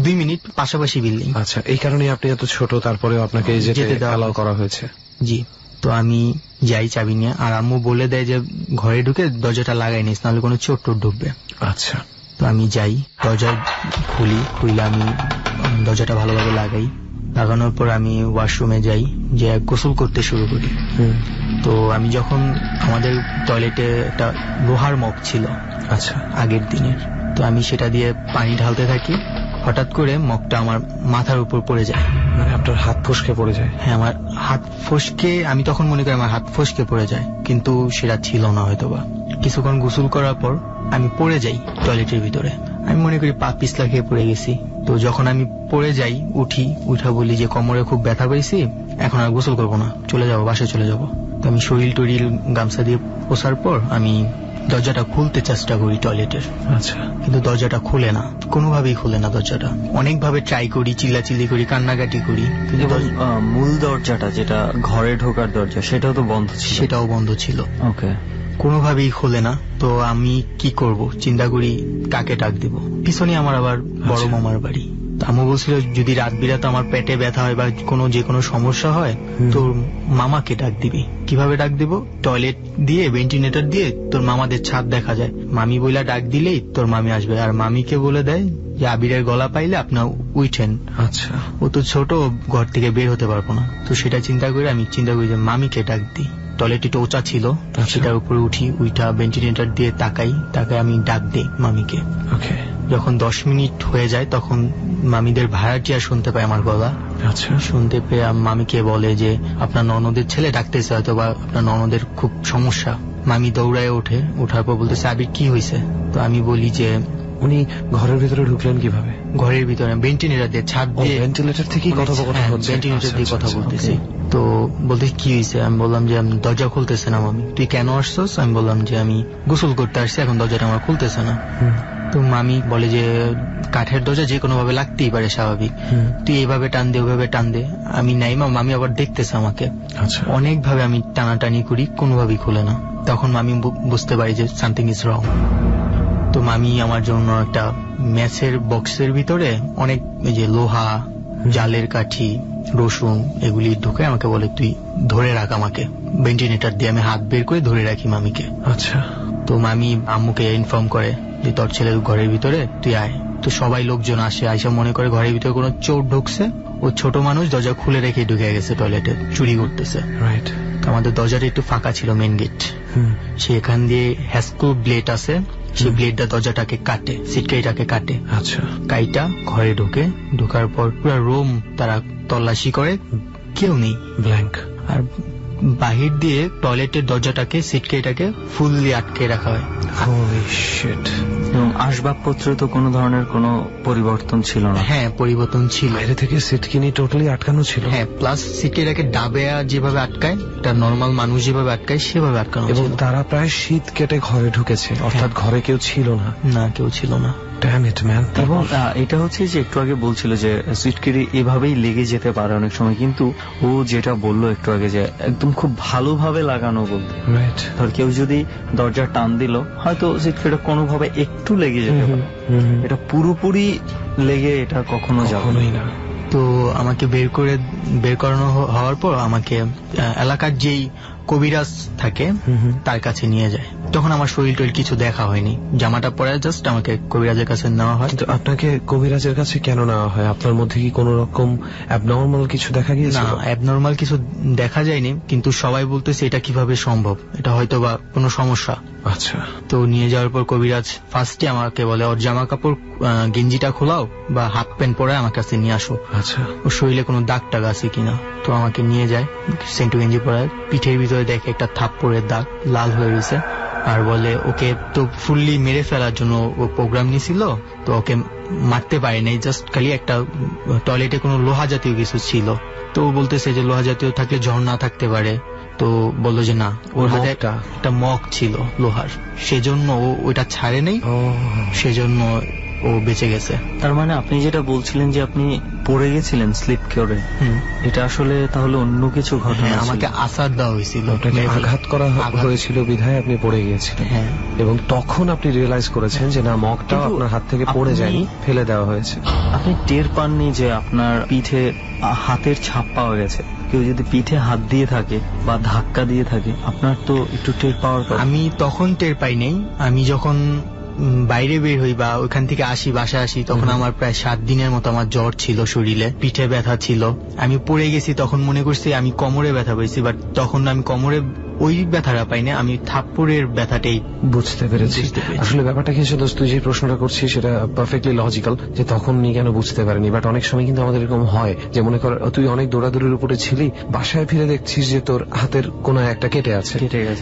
2 মিনিট, পাশাপাশি বিল্ডিং। আচ্ছা, এই কারণে আপনি এত ছোট, তারপরে আপনাকে যেতে অ্যালাউ করা হয়েছে? জি। তো আমি যাই চাবি নিয়ে, আর আম্মু বলে দেয় যে ঘরে ঢুকে দরজাটা লাগাই নিস, নাহলে কোনো চোর টোর ঢুকবে। আচ্ছা, তো আমি যাই, দরজা খুলে আমি দরজাটা ভালোভাবে লাগাই। লাগানোর পর আমি ওয়াশরুমে যাই, যে গোসল করতে শুরু করি। তো আমি যখন আমাদের টয়লেটে একটা লোহার মগ ছিল, আচ্ছা, আগের দিনের, তো আমি সেটা দিয়ে পানি ঢালতে থাকি। হঠাৎ করে মগটা আমার মাথার উপর পড়ে যায়। মানে আপনার হাত ফসকে পড়ে যায়? হ্যাঁ, আমার হাত ফসকে, আমি তখন মনে করি আমার হাত ফসকে পড়ে যায়, কিন্তু সেটা ছিল না হয়তোবা। কিছুক্ষণ গোসল করার পর আমি পড়ে যাই টয়লেটের ভিতরে। আমি মনে করি পা পিছলা খেয়ে পড়ে গেছি। তো যখন আমি পড়ে যাই, উঠা বলি যে কোমরে খুব ব্যথা পাইছি, এখন আর গোসল করবো না, চলে যাবো, বাসায় চলে যাবো। তো আমি শরীর টরিল গামছা দিয়ে পোষার পর আমি দরজাটা খুলতে চেষ্টা করি টয়লেটের। আচ্ছা, কিন্তু দরজাটা খুলে না, কোনোভাবেই খুলে না দরজাটা। অনেকভাবে ট্রাই করি, চিল্লাচিল্লি করি, কান্নাকাটি করি, কিন্তু মূল দরজাটা যেটা ঘরে ঢোকার দরজা সেটাও তো বন্ধ ছিল? সেটাও বন্ধ ছিল। ওকে, কোনোভাবেই খুলে না। তো আমি কি করব, চিন্তা করি কাকে ডাক দিব। পিছনে আমার আবার বড় মামার বাড়ি। আম্মু বলছিল যদি রাত বিরাতে আমার পেটে ব্যথা হয় বা যে কোনো সমস্যা হয়, তোর মামাকে ডাক দিবি। কিভাবে ডাক দিব? টয়লেট দিয়ে ভেন্টিলেটর দিয়ে তোর মামাদের ছাদ দেখা যায়, মামি বইলা ডাক দিলেই তোর মামি আসবে। আর মামিকে বলে দেয় যে আবিরের গলা পাইলে আপনার উঠেন। আচ্ছা, ও তো ছোট, ঘর থেকে বের হতে পারবো না। তো সেটা চিন্তা করে আমি চিন্তা করি যে মামিকে ডাক দিই। টয়লেটে টোচা ছিল, সেটার উপরে উঠা ভেন্টিলেটর দিয়ে তাকাই আমি ডাক দিই মামিকে। ওকে, যখন 10 মিনিট হয়ে যায় তখন মামিদের ভাড়াটিয়া শুনতে পায় আমার গলা। আচ্ছা, শুনতে পেয়ে মামিকে বলে যে আপনার ননদের ছেলে ডাকতেছে, হয়তো বা আপনার ননদের খুব সমস্যা। মামি দৌড়ায় ওঠার পর বলতেছে আবির কি হয়েছে? তো আমি বলি যে উনি ঘরের ভিতরে ঢুকলেন কিভাবে? ঘরের ভিতরে ভেন্টিলেটর দিয়ে, ছাদ দিয়ে, ভেন্টিলেটর থেকেই কথোপকথন হচ্ছে। ভেন্টিলেটর দিয়ে কথা বলতেছি। তো বলতে কি হয়েছে? আমি বললাম যে দরজা খুলতেছে না মামি। তুই কেন আসছস? আমি বললাম যে আমি গোসল করতে আসছি, এখন দরজাটা আমার খুলতেছে না। তো মামি বলে যে কাঠের দরজা যে কোনো ভাবে লাগতেই পারে, স্বাভাবিক, তুই এইভাবে টান দে ওইভাবে টান দে। আমি নাই মা, মামি আবার দেখতেছে আমাকে। আচ্ছা, অনেক ভাবে আমি টানাটানি করি, কোনোভাবেই খুলে না। তখন মামি বুঝতে পারি যে সামথিং ইজ রং। তো মামি আমার জন্য একটা ম্যাচের বক্সের ভিতরে অনেক যে লোহা, জালের কাঠি, রসুন এগুলি ঢুকে আমাকে বলে তুই ধরে রাখ আমাকে। ভেন্টিলেটর দিয়ে আমি হাত বের করে ধরে রাখি মামিকে। আচ্ছা, তো মামি আম্মুকে ইনফর্ম করে যে তোর ছেলে ঘরের ভিতরে, তুই আয়। তো সবাই লোকজন আইসা মনে করে ঘরের ভিতরে কোনো চোর ঢুকছে। ও ছোট মানুষ, দরজা খুলে রেখে ঢুকে গেছে টয়লেটে, চুরি করতেছে। রাইট। আমাদের দরজাটা একটু ফাঁকা ছিল, মেন গেট। সেখান দিয়ে হ্যাস্কো ব্লেড আছে, সেই ব্লেডটা দরজাটাকে কাটে, সিটকাইটাকে কাটে। আচ্ছা, কাইটা ঘরে ঢোকার পর পুরো রুম তারা তল্লাশি করে, কেউ নেই, ব্ল্যাঙ্ক। আর বাহির দিয়ে টয়লেটের দরজাটাকে সিটকেটাকে ফুললি আটকে রাখা হয়। Holy shit! এবং আসবাবপত্রে তো কোনো ধরনের কোনো পরিবর্তন ছিল না। হ্যাঁ, পরিবর্তন ছিল। বাইরে থেকে সিটকিনি টোটালি আটকানো ছিল। হ্যাঁ, প্লাস সিটকেটাকে ডাবে যেভাবে আটকায়, এটা নর্মাল মানুষ যেভাবে আটকায় সেভাবে আটকানো এবং ছিল। তারা প্রায় শীত কেটে ঘরে ঢুকেছে, অর্থাৎ ঘরে কেউ ছিল না। না, কেউ ছিল না। Damn it, man! এবং এটা হচ্ছে যে একটু আগে বলছিল যে সুইটকেরি এভাবেই লেগে যেতে পারে অনেক সময়, কিন্তু ও যেটা বললো একটু আগে যে একদম খুব ভালোভাবে লাগানো বলতে, রাইট। ধর কেউ যদি দরজা টান দিল হয়তো সুইটকেরিটা কোনোভাবে একটু লেগে যেতে পারে, এটা পুরোপুরি লেগে এটা কখনো যাবে কখনোই না। তো আমাকে বের করানো হওয়ার পর আমাকে এলাকার যেই কবিরাজ থাকে তার কাছে নিয়ে যায়। তখন আমার শরীর টরীর কিছু দেখা হয়নি, জামাটা পরে জাস্ট আমাকে কবিরাজের কাছে নেওয়া হয়। কিন্তু আপনাকে কবিরাজের কাছে কেন নেওয়া হয়? আপনার মধ্যে কি কোন রকম অ্যাবনর্মাল কিছু দেখা না, গিয়েছিল? অ্যাবনর্মাল কিছু দেখা যায়নি, কিন্তু সবাই বলতেছে এটা কিভাবে সম্ভব, এটা হয়তো বা কোনো সমস্যা। আচ্ছা। তো নিয়ে যাওয়ার পর কবিরাজ ফার্স্টে আমাকে বলে ওর জামা কাপড় গেঞ্জিটা খোলাও বা হাফ প্যান্ট পরে আমার কাছে নিয়ে আসো, আচ্ছা। ওর শরীরে কোনো দাগ টাগ আছে কিনা। তো আমাকে নিয়ে যায়, সেন্টু গেঞ্জি পরায়, পিঠের ভিতরে দেখে একটা থাপ্পড়ের দাগ লাল হয়ে রয়েছে, আর বলে ওকে তো ফুললি মেরে ফেলার জন্য ও প্রোগ্রাম নিয়েছিল, তো ওকে মারতে পারে নাই, জাস্ট খালি একটা টয়লেটে কোনো লোহা জাতীয় কিছু ছিল। তো ও বলতেছে যে লোহা জাতীয় থাকলে ঝর্ণা থাকতে পারে। তো বললো যে না, ওর হাতে একটা মগ ছিল লোহার, সেজন্য ও ওইটা ছাড়ে নেই, সেজন্য ও বেঁচে গেছে। তার মানে আপনি যেটা বলছিলেন যে আপনি পড়ে গেছিলেন স্লিপ করে, এটা আসলে তাহলে অন্য কিছু ঘটনা? আমাকে আসার দেওয়া হয়েছিল, আপনাকে আঘাত করা হয়েছিল বিধায় আপনি পড়ে গিয়েছিলেন। হ্যাঁ। এবং তখন আপনি রিয়েলাইজ করেছেন যে না, মগটাও আপনার হাত থেকে পড়ে যায়নি, ফেলে দেওয়া হয়েছে। আপনি টের পাননি যে আপনার পিঠে হাতের ছাপ পাওয়া গেছে? কেউ যদি পিঠে হাত দিয়ে থাকে বা ধাক্কা দিয়ে থাকে আপনার তো একটু টের পাওয়ার কথা। আমি তখন টের পাই নাই। আমি যখন বাইরে বের হই বা ওইখান থেকে আসি, বাসায় আসি, তখন আমার প্রায় 7 দিনের মতো আমার জ্বর ছিল, শরীরে পিঠে ব্যথা ছিল। আমি পড়ে গেছি, তখন মনে করছি আমি কোমরে ব্যথা পাইছি, বাট তখন আমি কোমরে ওই ব্যথাটা পাই না, আমি থাপ্পড়ের ব্যথাটাই বুঝতে পেরেছি। আসলে ব্যাপারটা কি ছিল, তুই যে প্রশ্নটা করছিস সেটা পারফেক্টলি লজিক্যাল, যে তখন নি কেন বুঝতে পারেনি। বাট অনেক সময় কিন্তু আমাদের এরকম হয় যে মনে কর তুই অনেক দৌড়াদৌড়ির উপরে ছিলি, বাসায় ফিরে দেখছিস যে তোর হাতের কোনায় একটা কেটে আছে,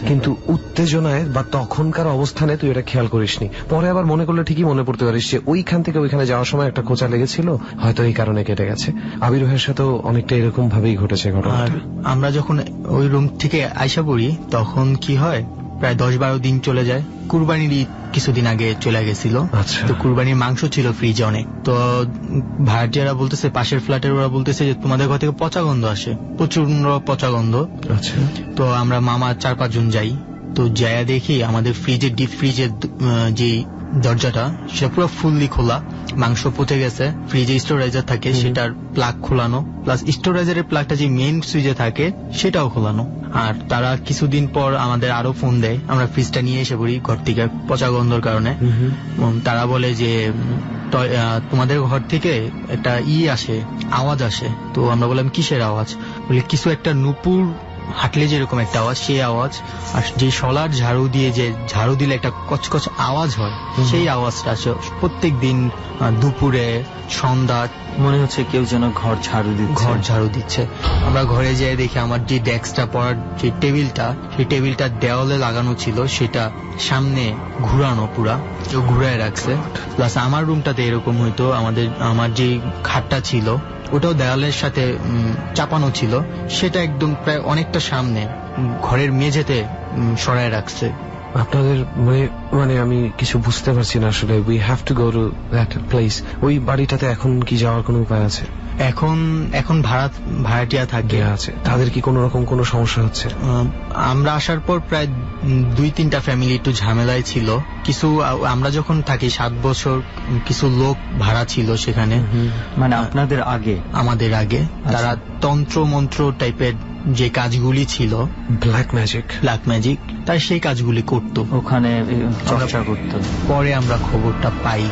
কিন্তু উত্তেজনায় বা তখনকার অবস্থানে তুই এটা খেয়াল করিসনি। পরে আবার মনে করলে ঠিকই মনে পড়তে পারিস যে ওইখান থেকে ওইখানে যাওয়ার সময় একটা খোঁচা লেগেছিল, হয়তো এই কারণে কেটে গেছে। আবির ভাইয়ের সাথেও অনেকটা এরকম ভাবেই ঘটেছে ঘটনাটা। আমরা যখন ওই রুম থেকে আইসা পড়ি তখন কি হয়, প্রায় 10-12 দিন চলে যায়। কুরবানির ঈদ কিছুদিন আগে চলে গেছিল। তো কুরবানির মাংস ছিল ফ্রিজে অনেক। তো ভাড়াটিয়ারা বলতেছে, পাশের ফ্ল্যাটের ওরা বলতেছে যে তোমাদের ঘর থেকে পচা গন্ধ আসে, প্রচন্ড পচা গন্ধ। তো আমরা মামা 4-5 জন যাই। তো যায়া দেখি আমাদের ফ্রিজের ডিপ ফ্রিজের যে দরজাটা সেটা পুরো ফুললি খোলা, মাংস পচে গেছে। ফ্রিজে স্টোরাইজার থাকে, সেটার প্লাগ খোলানো, প্লাস স্টোরাইজারের প্লাগটা যে মেইন সুইচে থাকে সেটাও খোলানো। আর তারা কিছুদিন পর আমাদের আরো ফোন দেয়, আমরা ফ্রিজটা নিয়ে এসে পড়ি ঘর থেকে পচা গন্ধর কারণে। তারা বলে যে তোমাদের ঘর থেকে একটা আসে, আওয়াজ আসে। তো আমরা বললাম কিসের আওয়াজ? বলে কিছু একটা নুপুর হাঁটলে যেরকম একটা আওয়াজ, সেই আওয়াজ। আর যে শলার ঝাড়ু দিয়ে যে ঝাড়ু দিলে একটা কচকচ আওয়াজ হয়, সেই আওয়াজটা আসে প্রত্যেক দিন দুপুরে, সন্ধ্যা। মনে হচ্ছে কেউ যেন ঘর ঝাড়ু দিচ্ছে। আমরা ঘরে যেয়ে দেখি আমার যে ডেস্কটা পড়ার যে টেবিলটা, সেই টেবিলটা দেওয়ালে লাগানো ছিল, সেটা সামনে ঘুরানো, পুরা কেউ ঘুরায় রাখছে। প্লাস আমার রুমটাতে এরকম হইতো, আমার যে খাটটা ছিল ওটাও দেওয়ালের সাথে চাপানো ছিল, সেটা একদম প্রায় অনেকটা সামনে ঘরের মেঝেতে সরায় রাখছে। আপনাদের মানে আমি কিছু বুঝতে পারছি না আসলে। We have to go to that place. ওই বাড়িটাতে এখন কি যাওয়ার কোনো উপায় আছে? এখন ভাড়াটিয়া থাকে আছে, তাদের কি কোনো রকম কোনো সমস্যা হচ্ছে? আমরা আসার পর প্রায় 2-3টা ফ্যামিলি একটু ঝামেলায় ছিল। কিছু আমরা যখন থাকি 7 বছর, কিছু লোক ভাড়া ছিল সেখানে, মানে আপনাদের আগে, আমাদের আগে। তারা তন্ত্র মন্ত্র টাইপের যে কাজগুলি ছিল, ব্ল্যাক ম্যাজিক, তাই সেই কাজগুলি করত, ওখানে চর্চা করত। পরে আমরা খবরটা পাই।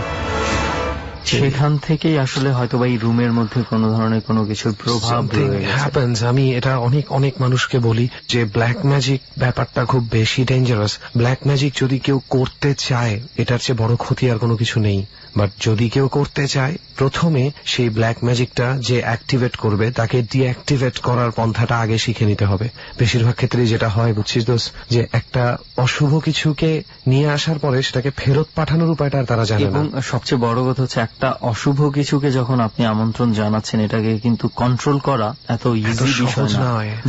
সেখান থেকেই আসলে হয়তো বা এই রুমের মধ্যে কোনো ধরনের কোনো কিছুর প্রভাব রয়ে গেছে। আমি এটা অনেক অনেক মানুষকে বলি যে ব্ল্যাক ম্যাজিক ব্যাপারটা খুব বেশি ডেঞ্জারাস। ব্ল্যাক ম্যাজিক যদি কেউ করতে চায় এটার চেয়ে বড় ক্ষতি আর কোনো কিছু নেই, বাট যদি কেউ করতে চায় প্রথমে সেই ব্ল্যাক ম্যাজিকটা যে অ্যাক্টিভেট করবে তাকে ডিঅ্যাক্টিভেট করার পন্থাটা আগে শিখে নিতে হবে। বেশিরভাগ ক্ষেত্রে যেটা হয় বুঝছিস দোষ, যে একটা অশুভ কিছুকে নিয়ে আসার পরে সেটাকে ফেরত পাঠানোর উপায়টা আর তারা জানে না। এবং সবচেয়ে বড় কথা হচ্ছে একটা অশুভ কিছুকে যখন আপনি আমন্ত্রণ জানাচ্ছেন এটাকে কিন্তু কন্ট্রোল করা এত ইজি বিষয় না।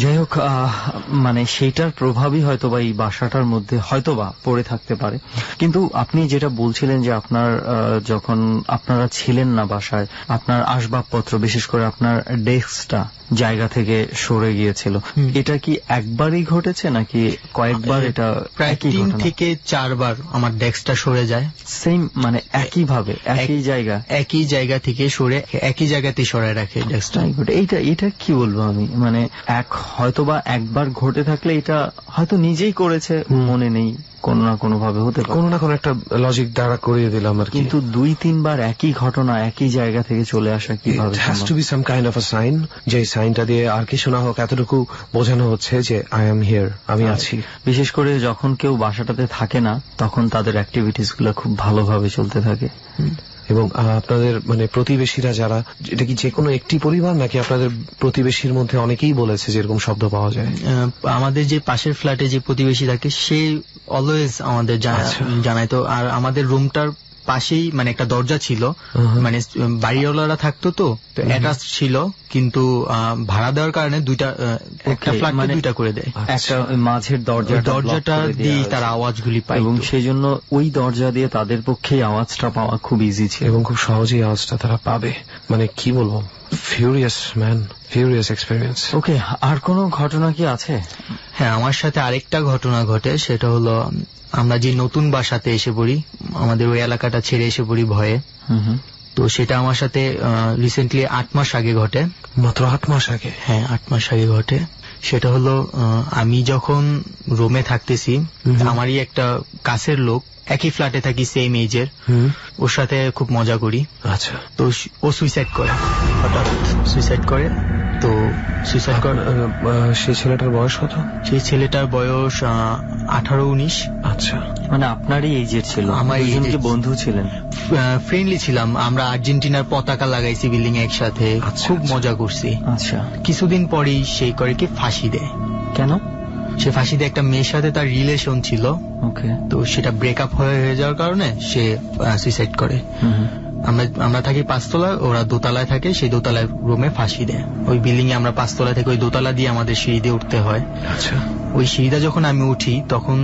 যাই হোক, মানে সেইটার প্রভাবই হয়তো বা এই বাসাটার মধ্যে হয়তো বা পড়ে থাকতে পারে। কিন্তু আপনি যেটা বলছিলেন যে আপনার যখন আপনারা ছিলেন না বাসায়, আপনার আসবাবপত্র বিশেষ করে আপনার ডেস্কটা জায়গা থেকে সরে গিয়েছিল, এটা কি একবারই ঘটেছে নাকি কয়েকবার? এটা প্রায় 3 থেকে 4 বার আমার ডেস্কটা সরে যায়। সেম মানে একই ভাবে একই জায়গা থেকে সরে একই জায়গাতেই সরায় রাখে ডেস্কটা। এটা কি বলবো আমি, মানে হয়তোবা একবার ঘটে থাকলে এটা হয়তো নিজেই করেছে, মনে নেই, কোনো না কোনো ভাবে হতে পারে, কোনো না কোনো একটা লজিক দ্বারা করিয়ে দিলাম আর কিন্তু 2-3 বার একই ঘটনা একই জায়গা থেকে চলে আসা কিভাবে? It has to be some kind of a sign, যে সাইনটা দিয়ে আর কিছু না হোক এতটুকু বোঝানো হচ্ছে যে আই এম হিয়ার, আমি আছি। বিশেষ করে যখন কেউ বাসাটাতে থাকে না তখন তাদের অ্যাক্টিভিটিস গুলো খুব ভালোভাবে চলতে থাকে। এবং আপনাদের মানে প্রতিবেশীরা যারা, এটা কি যে কোনো একটি পরিবার নাকি আপনাদের প্রতিবেশীর মধ্যে অনেকেই বলেছে যে এরকম শব্দ পাওয়া যায়? আমাদের যে পাশের ফ্ল্যাটে যে প্রতিবেশী থাকে সে অলওয়েজ আমাদের জানাইতো। আর আমাদের রুমটার পাশেই মানে একটা দরজা ছিল, মানে বাড়িওয়ালারা থাকতো তো অ্যাটাচ ছিল, কিন্তু ভাড়া দেওয়ার কারণে একটা ফ্ল্যাটে দুইটা করে দেয়। একটা মাঝের দরজাটা দিয়ে তার আওয়াজগুলি পায় এবং সেই জন্য ওই দরজা দিয়ে তাদের পক্ষেই আওয়াজটা পাওয়া খুব ইজি ছিল এবং খুব সহজেই আওয়াজটা তারা পাবে। মানে কি বলবো, ফিউরিয়াস ম্যান, ফিউরিয়াস এক্সপেরিয়েন্স। ওকে, আর কোনো ঘটনা কি আছে? হ্যাঁ, আমার সাথে আরেকটা ঘটনা ঘটে। সেটা হলো আমরা যে নতুন বাসাতে এসে পড়ি, আমাদের ওই এলাকাটা ছেড়ে এসে পড়ি ভয়ে। তো সেটা আমার সাথে রিসেন্টলি 8 মাস আগে ঘটে। মাত্র 8 মাস আগে? হ্যাঁ, 8 মাস আগে ঘটে। সেটা হলো আমি যখন রুমে থাকতেছি, আমারই একটা কাছের লোক, একই ফ্ল্যাটে থাকি, সেম এজের, ওর সাথে খুব মজা করি। আচ্ছা। তো ও সুইসাইড করে, হঠাৎ সুইসাইড করে। তো সুইসাইড করে। সেই ছেলেটার বয়স কত? সেই ছেলেটার বয়স 18-19। আচ্ছা, মানে আপনারই এজের ছিল? আমার দুজনকে বন্ধু ছিলেন? ফ্রেন্ডলি ছিলাম আমরা। আর্জেন্টিনার পতাকা লাগাইছি বিল্ডিং এ একসাথে, খুব মজা করছি। আচ্ছা। কিছুদিন পরেই সেই করে কি ফাঁসি দেয়। কেন? সে ফাঁসি দেয় একটা মেয়ের সাথে তার রিলেশন ছিল। ওকে। তো সেটা ব্রেকআপ হয়ে যাওয়ার কারণে সে সুইসাইড করে। আমরা থাকি 5 তলায়, ওরা 2 তলায় থাকে। সেই 2 তলায় রুমে ফাঁসি দেয়। ওই বিল্ডিং এ আমরা 5 তলা থেকে ওই 2 তলা দিয়ে আমাদের সিঁড়ি দিয়ে উঠতে হয়। আচ্ছা। ওই সিঁড়িটা যখন আমি উঠি তখন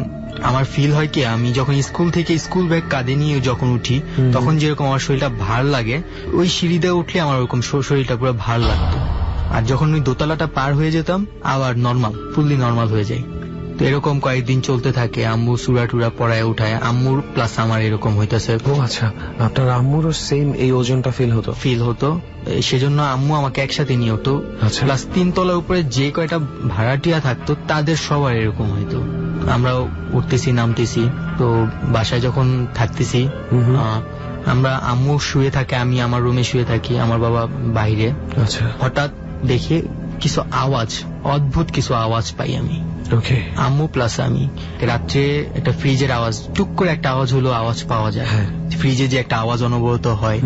আমার ফিল হয় কি, আমি যখন স্কুল থেকে স্কুল ব্যাগ কাঁধে নিয়ে যখন উঠি তখন যেরকম আমার শরীরটা ভার লাগে, ওই সিঁড়িতে উঠলে আমার ওরকম শরীরটা পুরো ভার লাগতো। আর যখন ওই 2 তলাটা পার হয়ে যেতাম আবার নর্মাল, ফুললি নর্মাল হয়ে যায়। তো এরকম কয়েকদিন চলতে থাকে। আম্মু সুরা টুরা পড়ায় উঠায়, আম্মুর প্লাস আমার এরকম হইতেছে। ও আচ্ছা, আপনার আম্মুরও সেম এই ওজনটা ফিল হতো? সেজন্য আম্মু আমাকে একসাথে নিয়ে হতো। প্লাস 3 তলার উপরে যে কয়টা ভাড়াটিয়া থাকতো তাদের সবার এরকম হইতো। আমরাও উঠতেছি নামতেছি। তো বাসায় যখন থাকতেছি, আমরা আম্মু শুয়ে থাকে, আমি আমার রুমে শুয়ে থাকি, আমার বাবা বাইরে। আচ্ছা। হঠাৎ দেখি কিছু আওয়াজ, অদ্ভুত কিছু আওয়াজ পাই আমি। ওকে। আম্মু প্লাস আমি। রাত্রে একটা ফ্রিজের আওয়াজ, টুক করে একটা আওয়াজ হলো, আওয়াজ পাওয়া যায়। ফ্রিজে যে একটা আওয়াজ অনুভূত হয়,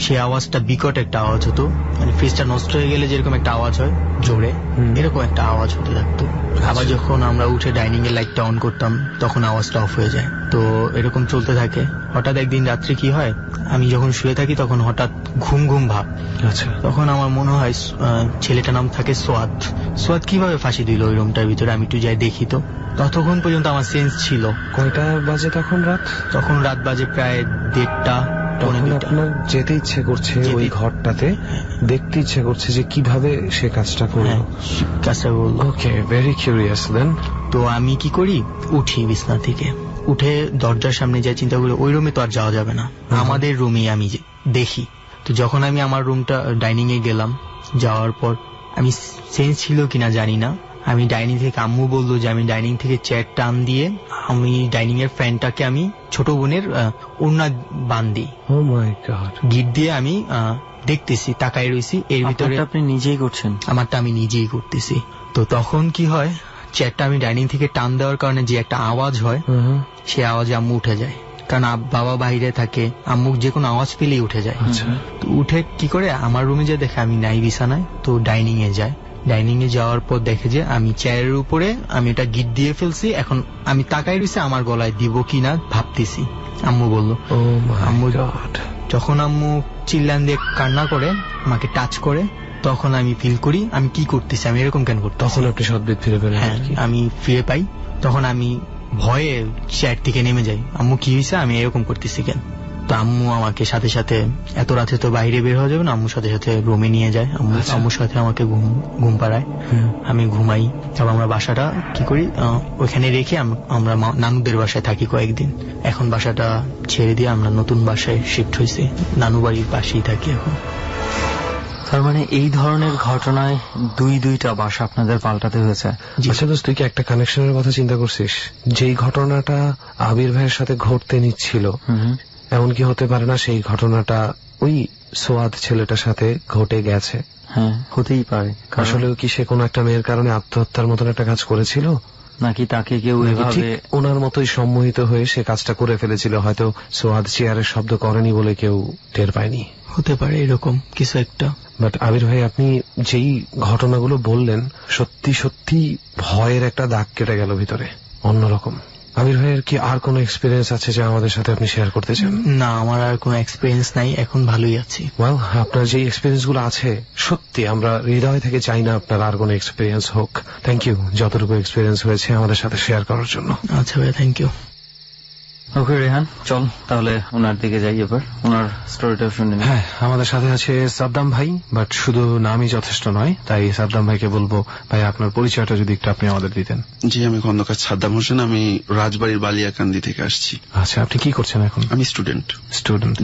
সেই আওয়াজটা বিকট একটা আওয়াজ হতো। মানে ফ্রিজটা নষ্ট হয়ে গেলে যেরকম একটা আওয়াজ হয় জোরে, এরকম একটা আওয়াজ হতে থাকতো। আবার যখন আমরা উঠে ডাইনিং এর লাইটটা অন করতাম তখন আওয়াজটা অফ হয়ে যায়। তো এরকম চলতে থাকে। হঠাৎ একদিন রাত্রে কি হয়, আমি যখন শুয়ে থাকি তখন হঠাৎ ঘুম ঘুম ভাব। আচ্ছা। তখন আমার মনে হয় ছেলেটার নাম থাকে সোয়াদ। সোয়াদ কিভাবে ফাঁসি দিল ওই রুমটার ভিতরে, আমি একটু যাই দেখি। তো ততক্ষণ পর্যন্ত আমার সেন্স ছিল। কয়টা বাজে তখন? তখন রাত বাজে প্রায় 1:30। তখন আপনার যেতে ইচ্ছে করছে ওই ঘরটাতে, দেখতে ইচ্ছে করছে যে কিভাবে সে কাজটা করলো। ওকে, ভেরি কিউরিয়াস দেন। তো আমি কি করি, উঠি বিছনা থেকে, উঠে দরজার সামনে যাই, চিন্তা করি ওই রুমে তো আর যাওয়া যাবে না, আমাদের রুমে আমি দেখি। তো যখন আমি আমার রুমটা ডাইনিং এ গেলাম, যাওয়ার পর আমি সেন্স ছিল কিনা জানি না, আমি ডাইনিং থেকে, আম্মু বললো যে আমি ডাইনিং থেকে চেয়ার টান দিয়ে আমি ডাইনিং এর ফ্যানটাকে আমি ছোট বোনের ওড়না বান্ধি, ও মাই গড, গিট দিয়ে আমি দেখতেছি, তাকাই রয়েছি। এর ভিতরে আপনি নিজেই করছেন? আমারটা আমি নিজেই করতেছি। তো তখন কি হয়, চেয়ারটা আমি ডাইনিং থেকে টান দেওয়ার কারণে যে একটা আওয়াজ হয়, সে আওয়াজে আম্মু উঠে যায়। কারণ বাবা বাইরে থাকে, আম্মু যে কোনো আওয়াজ পেলেই উঠে যায়। তো উঠে কি করে আমার রুমে যে দেখে আমি নাই বিছানায়, তো ডাইনিং এ যায়। ডাইনিং এ যাওয়ার পর দেখে যে আমি চেয়ারের উপরে আমি এটা গিট দিয়ে ফেলছি। এখন আমি তাকাই রয়েছি, আমার গলায় দিব কিনা ভাবতেছি। আম্মু বলল, আম্মু যখন আম্মু চিল্লান দিয়ে কান্না করে আমাকে টাচ করে, তখন আমি ফিল করি আমি কি করতেছি, আমি এরকম কেন করতে। তখন আপনি সদ্বিদ ফিরে পেলেন? হ্যাঁ, আমি ফিরে পাই। তখন আমি ভয়ে চেয়ার থেকে নেমে যাই, আম্মু কি হয়েছে, আমি এরকম করতেছি কেন। তো আম্মু আমাকে সাথে সাথে, এত রাতে তো বাইরে বের হওয়া যাবে না, আম্মুর সাথে সাথে রুমে নিয়ে যায়। আম্মুর সাথে আমাকে ঘুম পাড়ায়, আমি ঘুমাই। তারপর আমরা বাসাটা কি করি, ওইখানে রেখে আমরা নানুদের বাসায় থাকি কয়েকদিন। এখন বাসাটা ছেড়ে দিয়ে আমরা নতুন বাসায় শিফট হয়েছি, নানু বাড়ির পাশেই থাকি এখন। তার মানে এই ধরনের ঘটনায় দুইটা বাসা আপনাদের পাল্টাতে হয়েছে? আচ্ছা দোস্ত, তুই কি একটা কানেকশনের কথা চিন্তা করছিস? যেই ঘটনাটা আবির ভাইয়ের সাথে ঘটতে নিচ্ছিল, এমন কি হতে পারে না সেই ঘটনাটা ওই সোয়াদ ছেলেটার সাথে ঘটে গেছে? হ্যাঁ, হতেই পারে। আসলে কি সে কোনো একটা মেয়ের কারণে আত্মহত্যার মতন একটা কাজ করেছিল, নাকি তাকে কেউ ঠিক ওনার মতোই সম্মোহিত হয়ে সে কাজটা করে ফেলেছিল? হয়তো সোয়াদ চেয়ারের শব্দ করেনি বলে কেউ টের পায়নি, হতে পারে এরকম কিছু একটা। বাট আবির ভাই, আপনি যেই ঘটনাগুলো বললেন, সত্যি সত্যি ভয়ের একটা দাগ কেটে গেল ভিতরে, অন্যরকম। আবির ভাইয়ের কি আর কোনো এক্সপিরিয়েন্স আছে যা আমাদের সাথে আপনি শেয়ার করতে চান? না, আমার আর কোনো এক্সপিরিয়েন্স নাই, এখন ভালোই আছি। ওয়েল, আপনার যে এক্সপিরিয়েন্স গুলো আছে, সত্যি আমরা হৃদয় থেকে চাই না আপনার আর কোনো এক্সপিরিয়েন্স হোক। থ্যাংক ইউ যতটুকু এক্সপিরিয়েন্স হয়েছে আমাদের সাথে শেয়ার করার জন্য। আচ্ছা ভাই, থ্যাংক ইউ। ওকে রেহান, চল তাহলে ওনার দিকে যাই, এবার ওনার স্টোরিটা শুনে। হ্যাঁ, আমাদের সাথে আছে সাদ্দাম ভাই, বাট শুধু নামই যথেষ্ট নয়, তাই সাদ্দাম ভাইকে বলবো, ভাই আপনার পরিচয়টা যদি একটু আপনি আমাদের দিতেন। জি, আমি খন্দকার সাদ্দাম হোসেন, আমি রাজবাড়ির বালিয়াকান্দি থেকে আসছি। আচ্ছা, আপনি কি করছেন এখন? আমি স্টুডেন্ট।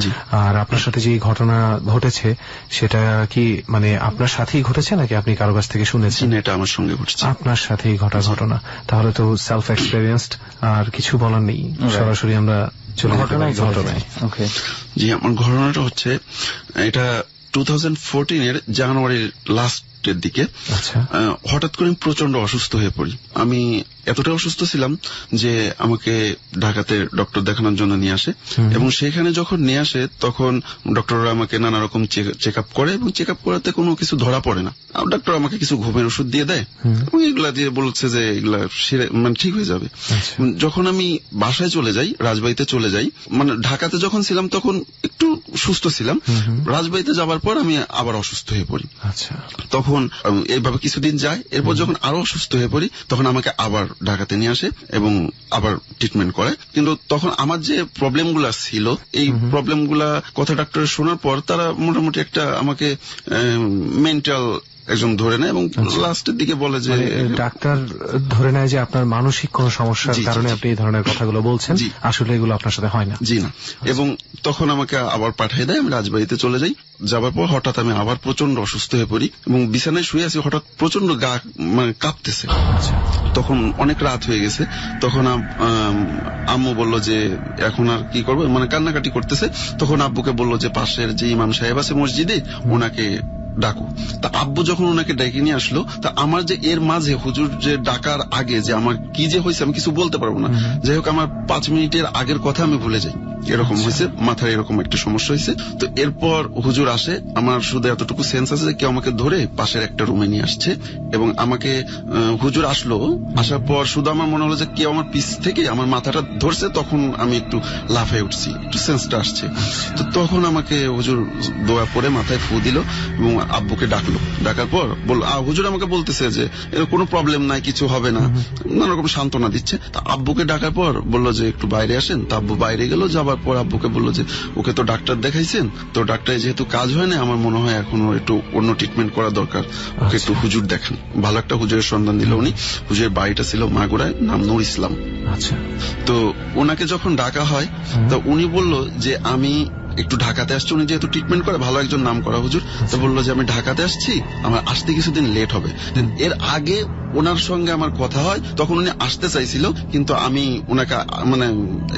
জি। আর আপনার সাথে যে ঘটনা ঘটেছে সেটা কি মানে আপনার সাথেই ঘটেছে নাকি আপনি কারো কাছ থেকে শুনেছেন? এটা আমার সঙ্গে ঘটেছে। আপনার সাথেই ঘটা ঘটনা, তাহলে তো সেলফ এক্সপেরিয়েন্সড, আর কিছু বলার নেই, সরাসরি আমরা চলে ঘটনায়। ওকে। জি, আমার ঘটনাটা হচ্ছে, এটা 2014 জানুয়ারির লাস্টের দিকে। আচ্ছা। হঠাৎ করে প্রচন্ড অসুস্থ হয়ে পড়ি। আমি এতটা অসুস্থ ছিলাম যে আমাকে ঢাকাতে ডক্টর দেখানোর জন্য নিয়ে আসে, এবং সেখানে যখন নিয়ে আসে তখন ডক্টররা আমাকে নানা রকম চেক আপ করে, এবং চেক আপ করাতে কোনো কিছু ধরা পড়ে না। ডক্টর আমাকে কিছু ঘুমের ওষুধ দিয়ে দেয়, এবং এগুলা দিয়ে বলছে যে এগুলা মানে ঠিক হয়ে যাবে। যখন আমি বাসায় চলে যাই, রাজবাড়িতে চলে যাই, মানে ঢাকাতে যখন ছিলাম তখন একটু সুস্থ ছিলাম, রাজবাড়িতে যাবার পর আমি আবার অসুস্থ হয়ে পড়ি। আচ্ছা। তখন এইভাবে কিছুদিন যায়, এরপর যখন আরো অসুস্থ হয়ে পড়ি তখন আমাকে আবার ঢাকাতে নিয়ে আসে এবং আবার ট্রিটমেন্ট করে। কিন্তু তখন আমার যে প্রবলেমগুলা ছিল, এই প্রবলেমগুলা কথা ডাক্তারের শোনার পর তারা মোটামুটি একটা আমাকে মেন্টাল একজন ধরে নেয়, এবং লাস্টের দিকে বলে যে ডাক্তার ধরে নেয় যে আপনার মানসিক কোন সমস্যার কারণে আপনি এই ধরনের কথাগুলো বলছেন, আসলে এগুলো আপনার সাথে হয় না। জি না। এবং তখন আমাকে আবার পাঠিয়ে দেয়, আমি রাজবাড়িতে চলে যাই। যাবার পর হঠাৎ আমি আবার প্রচন্ড অসুস্থ হয়ে পড়ি, এবং বিছানায় শুয়ে আছি, হঠাৎ প্রচন্ড গা মানে কাঁপতেছে। তখন অনেক রাত হয়ে গেছে। তখন আম্মু বলল যে এখন আর কি করবো, মানে কান্নাকাটি করতেছে। তখন আব্বুকে বলল যে পাশের যে ইমাম সাহেব আছে মসজিদে, ওনাকে ডাকু। তা আব্বু যখন ওনাকে ডেকে নিয়ে আসলো, তা আমার যে এর মাঝে হুজুর যে ডাকার আগে যে আমার কি যে হয়েছে আমি কিছু বলতে পারবো না। যাই হোক, আমার 5 মিনিটের আগের কথা আমি ভুলে যাই, এরকম হয়েছে, মাথায় এরকম একটা সমস্যা হয়েছে। তো এরপর হুজুর আসে, আমার শুধু এতটুকু সেন্স আছে যে কেউ আমাকে ধরে পাশের একটা রুমে নিয়ে আসছে, এবং আমাকে হুজুর আসলো। আসার পর শুধু আমার মনে হলো যে কেউ আমার পিছ থেকে আমার মাথাটা ধরছে, তখন আমি একটু লাফায় উঠছি, একটু সেন্সটা আসছে। তো তখন আমাকে হুজুর দোয়া পড়ে মাথায় ফু দিল এবং আব্বুকে ডাকলো। ডাকার পর হুজুর আমাকে বলতেছে যে এর কোনো প্রবলেম নাই, কিছু হবে না, নানা রকম সান্ত্বনা দিচ্ছে। তা আব্বুকে ডাকার পর বললো যে একটু বাইরে আসেন। তা আব্বু বাইরে গেল। যাবার পর আব্বুকে বললো যে ওকে তো ডাক্তার দেখাইছেন, তো ডাক্তারে যেহেতু কাজ হয় না, আমার মনে হয় এখন একটু অন্য ট্রিটমেন্ট করা দরকার, ওকে একটু হুজুর দেখান। ভালো একটা হুজুরের সন্ধান দিল উনি। হুজুরের বাড়িটা ছিল মাগুরায়, নাম নূর ইসলাম। আচ্ছা। তো ওনাকে যখন ডাকা হয়, তো উনি বলল যে আমি একটু ঢাকাতে আসছি, উনি যেহেতু ট্রিটমেন্ট করে ভালো একজন নাম করা হুজুর, তো বললো যে আমি ঢাকাতে আসছি, আমার আসতে কিছুদিন লেট হবে। এর আগে ওনার সঙ্গে আমার কথা হয়, তখন উনি আসতে চাইছিল, কিন্তু আমি ওনাকে মানে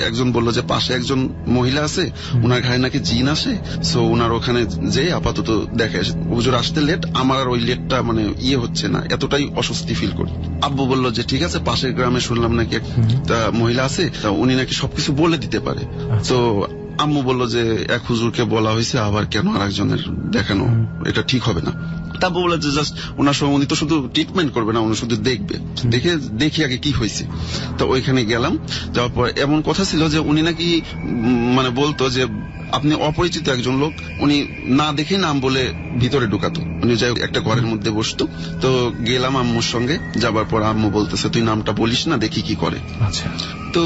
একজন বললো যে পাশে একজন মহিলা আছে, ওনার ঘাড়ে নাকি জিন আসে, সো ওনার ওখানে যে আপাতত দেখে হুজুর আসতে লেট, আমার আর ওই লেটটা মানে হচ্ছে না, এতটাই অস্বস্তি ফিল করি। আব্বু বললো যে ঠিক আছে, পাশের গ্রামে শুনলাম নাকি একটা মহিলা আছে, তা উনি নাকি সবকিছু বলে দিতে পারে। তো আম্মু বললো যে এক হুজুরকে বলা হয়েছে, আবার কেন আর একজনের দেখানো, এটা ঠিক হবে না। তারপর বলে যে জাস্ট ওনার সঙ্গে উনি তো শুধু ট্রিটমেন্ট করবে না, উনি শুধু দেখবে, দেখি আগে কি হয়েছে। তো ওইখানে গেলাম, যাওয়ার পর এমন কথা ছিল যে উনি নাকি মানে বলতো যে আপনি অপরিচিত একজন লোক, উনি না দেখে নাম বলে ভিতরে ঢুকাতো। উনি যাই একটা ঘরের মধ্যে বসতো। তো গেলাম আম্মুর সঙ্গে, যাবার পর আম্মু বলতেছে তুই নামটা বলিস না, দেখি কি করে। আচ্ছা, তো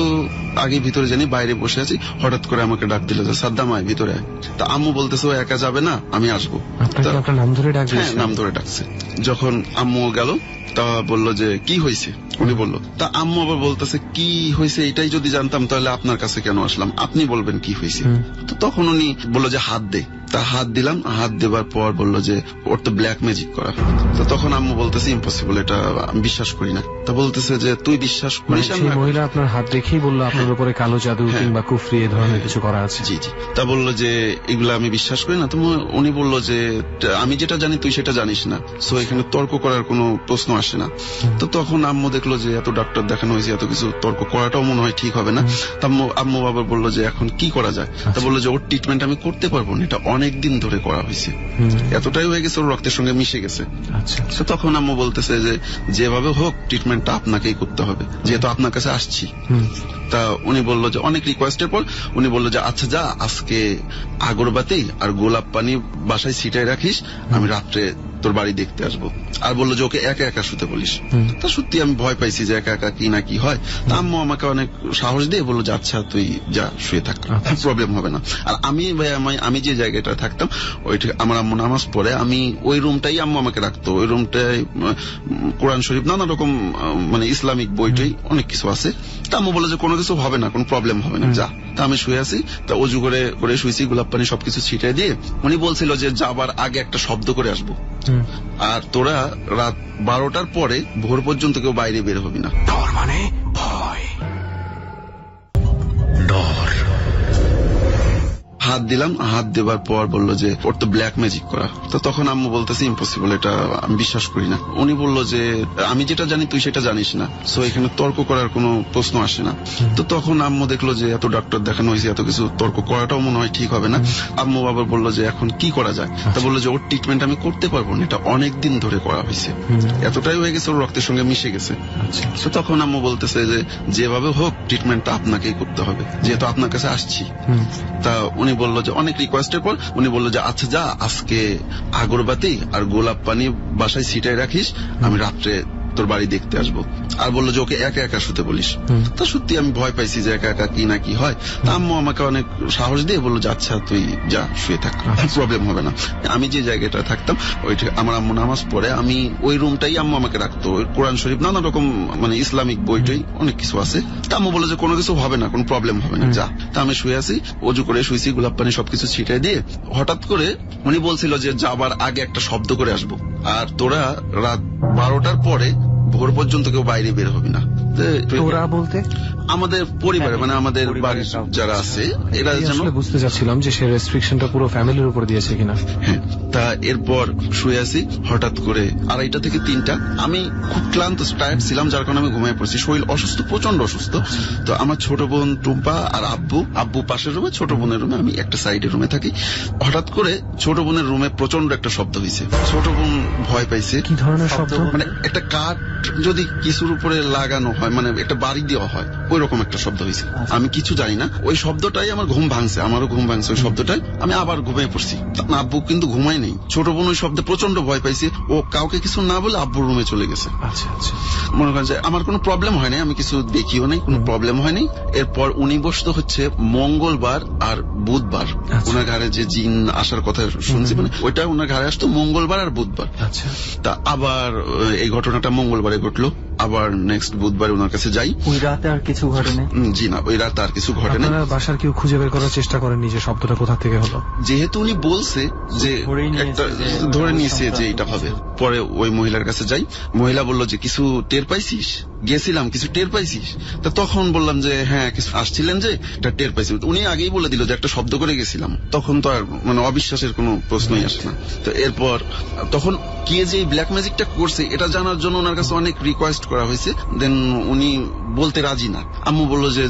আগে ভিতরে জানি, বাইরে বসে আছি, হঠাৎ করে আমাকে ডাক দিল যে সাদ্দাম আয় ভিতরে আয়। তা আম্মু বলতেছে ও একা যাবে না, আমি আসবো। আপনার নাম ধরে ডাক? হ্যাঁ, নাম ধরে ডাকছে। যখন আম্মু গেল, তা বললো যে কি হয়েছে, উনি বললো। তা আম্মু আবার বলতেছে কি হয়েছে এটাই যদি জানতাম তাহলে আপনার কাছে কেন আসলাম, আপনি বলবেন কি হয়েছে। তো তখন উনি বললো যে হাত দে। তা হাত দিলাম, হাত দেবার পর বললো যে ওর তো ব্ল্যাক ম্যাজিক করা। তো তখন আম্মু বলতেছে ইম্পসিবল, এটা আমি বিশ্বাস করি না। তা বলতেছে যে তুই বিশ্বাস করিস? সেই মহিলা আপনার হাত দেখেই বললো আপনার উপরে কালো জাদু কিংবা কুফরি এ ধরনের কিছু করা আছে? জি জি। তা বললো যে এগুলা আমি বিশ্বাস করি না। তো উনি বললো যে আমি যেটা জানি তুই সেটা জানিস না, সো এখানে তর্ক করার কোনো প্রশ্ন আসে না। তো তখন আম্মু দেখলো যে এত ডাক্তার দেখানো হয়েছে, এত কিছু তর্ক করাটাও মনে হয় ঠিক হবে না। আম্মু আবার বললো যে এখন কি করা যায়। তা বললো যে ওর ট্রিটমেন্ট আমি করতে পারবো না, এটা অনেকদিন ধরে করা হয়েছে, এতটাই হয়ে গেছে ওর রক্তের সঙ্গে মিশে গেছে। তো তখন আম্মু বলতেছে যে যেভাবে হোক ট্রিটমেন্টটা আপনাকেই করতে হবে, যেহেতু আপনার কাছে আসছি। তা উনি বললো যে অনেক রিকোয়েস্টের পর উনি বললো যে আচ্ছা যা, আজকে আগরবাতি আর গোলাপ পানি বাসায় ছিটাই রাখিস, আমি রাত্রে তোর বাড়ি দেখতে আসবো। আর বললো যে ওকে একা একা শুতে বলিস। তা সত্যি আমি ভয় পাইছি যে একা একা কি না কি হয়। তা আম্মু আমাকে অনেক সাহস দিয়ে বললো যে আচ্ছা তুই যা, শুয়ে থাক, প্রবলেম হবে না। আর আমি যে জায়গাটা থাকতাম ওইটা আমার আম্মু নামাজ পড়ে, আমি ওই রুমটাই আম্মু আমাকে রাখতো। ওই রুমটাই কোরআন শরীফ, নানা রকম মানে ইসলামিক বইটাই অনেক কিছু আছে। তা আম্মু বলে যে কোনো কিছু হবে না, কোনো প্রবলেম হবে না, যা। তা আমি শুয়ে আছি, তা অজু করে শুয়েছি, গোলাপ পানি সবকিছু ছিটাই দিয়ে উনি বলছিল যে যাবার আগে একটা শব্দ করে আসবো, আর তোরা রাত 12টার পরে ভোর পর্যন্ত কেউ বাইরে বের হবি না। ডর মানে ভয়, ডর। হাত দিলাম, হাত দেবার পর বললো যে ওর তো ব্ল্যাক ম্যাজিক করা। তো তখন আম্মু বলতেছে ইম্পসিবল, এটা আমি বিশ্বাস করি না। উনি বললো যে আমি যেটা জানি তুই সেটা জানিস না, সো এখানে তর্ক করার কোনো প্রশ্ন আসে না। তো তখন আম্মু দেখলো যে এত ডাক্তার দেখানো হয়েছে, এত কিছু তর্ক করাটাও মনে হয় ঠিক হবে না। আম্মু আবার বললো যে এখন কি করা যায়। তা বললো যে ওর ট্রিটমেন্ট আমি করতে পারবো না, এটা অনেকদিন ধরে করা হয়েছে, এতটাই হয়ে গেছে ওর রক্তের সঙ্গে মিশে গেছে। তো তখন আম্মু বলতেছে যে যেভাবে হোক ট্রিটমেন্টটা আপনাকেই করতে হবে, যেহেতু আপনার কাছে আসছি। তা উনি বললো যে অনেক রিকোয়েস্টের পর উনি বললো যে আচ্ছা যা, আজকে আগরবাতি আর গোলাপ পানি বাসায় ছিটাই রাখিস, আমি রাত্রে তোর বাড়ি দেখতে আসবো। আর বললো যে ওকে একা একা শুতে বলিস। তা সত্যি আমি ভয় পাইছি যে একা একা কি না কি হয়। তা আম্মু আমাকে অনেক সাহস দিয়ে বললো যে আচ্ছা তুই যা, শুয়ে থাক, প্রবলেম হবে না। আমি যে জায়গাটা থাকতাম ওইটা আমার আম্মু নামাজ পড়ে, আমি ওই রুমটাই আম্মু আমাকে রাখতো। ওই কোরআন শরীফ, নানা রকম মানে ইসলামিক বইটাই অনেক কিছু আছে। তা আম্মু বলে যে কোনো কিছু হবে না, কোনো প্রবলেম হবে না, যা। তা আমি শুয়ে আছি, অজু করে শুয়েছি, গোলাপ পানি সবকিছু ছিটাই দিয়ে হঠাৎ করে উনি বলছিল যে যাবার আগে একটা শব্দ করে আসবো, আর তোরা রাত 12টার পরে ভোর পর্যন্ত কেউ বাইরে বের হবি না। ওরা বলতে আমাদের পরিবারে, মানে আমাদের বাড়ির যারা আছে এরা যেন। বুঝতে চাচ্ছিলাম যে সে রেস্ট্রিকশনটা পুরো ফ্যামিলির উপর দিয়েছে কিনা। হ্যাঁ। তা এরপর শুয়ে আছি, হঠাৎ করে 2:30 থেকে 3টা, আমি খুব ক্লান্ত, টায়ার্ড ছিলাম, যার কারণে আমি ঘুমিয়ে পড়ছি। শরীর অসুস্থ, প্রচন্ড অসুস্থ। তো আমার ছোট বোন টুম্পা আর আব্বু পাশের রুমে, ছোট বোনের রুমে, আমি একটা সাইডের রুমে থাকি। হঠাৎ করে ছোট বোনের রুমে প্রচন্ড একটা শব্দ হয়েছে। ছোট বোন ভয় পাইছে। কি ধরনের শব্দ? মানে একটা কাঠ যদি কিছুর উপরে লাগানো হয়, মানে একটা বাড়ি দেওয়া হয়, ওই রকম একটা শব্দ হয়েছে। আমি কিছু জানি না, ওই শব্দটাই আমার ঘুম ভাঙছে, আমারও ঘুম ভাঙছে ওই শব্দটাই। আমি আবার ঘুমিয়ে পড়ছি। আব্বু কিন্তু ঘুমাই নেই। ছোট বোন ওই শব্দে প্রচন্ড ভয় পাইছে, ও কাউকে কিছু না বলে আব্বুর রুমে চলে গেছে। আচ্ছা আচ্ছা। মনে করেন যে আমার কোনো প্রবলেম হয়নি, আমি কিছু দেখিও নাই, কোনো প্রবলেম হয়নি। এরপর উনি বসতো হচ্ছে মঙ্গলবার আর বুধবার আচ্ছা। ওনার ঘাড়ে যে জিন আসার কথা শুনছি, মানে ওইটা ওনার ঘাড়ে আসতো মঙ্গলবার আর বুধবার। আচ্ছা, তা আবার এই ঘটনাটা মঙ্গলবারে ঘটলো, আবার নেক্সট বুধবার ওনার কাছে যাই। ওই রাতে আর কিছু ঘটেনি? জি না, ওই রাত আর কিছু ঘটে না। আপনারা বাসার কেউ খুঁজে বের করার চেষ্টা করেননি যে শব্দটা কোথা থেকে হলো? যেহেতু উনি বলছে যে ধরেই নিয়েছে একটা যে- ধরে নিয়েছে যে এটা হবে। পরে ওই মহিলার কাছে যাই, মহিলা বলল যে কিছু টের পাইছিস? গেছিলাম, কিছু টের পাইছিস? তা তখন বললাম যে হ্যাঁ কিছু আসছিলেন যে এটা টের পাইছি। উনি আগেই বলে দিল যে একটা শব্দ করে গেছিলাম। তখন তো আর মানে অবিশ্বাসের কোনো প্রশ্নই আসে না। তো এরপর তখন কে যে ব্ল্যাক ম্যাজিকটা করছে এটা জানার জন্য ওনার কাছে অনেক রিকোয়েস্ট করা হয়েছে, দেন উনি বলতে রাজি না। আম্মু বললো যে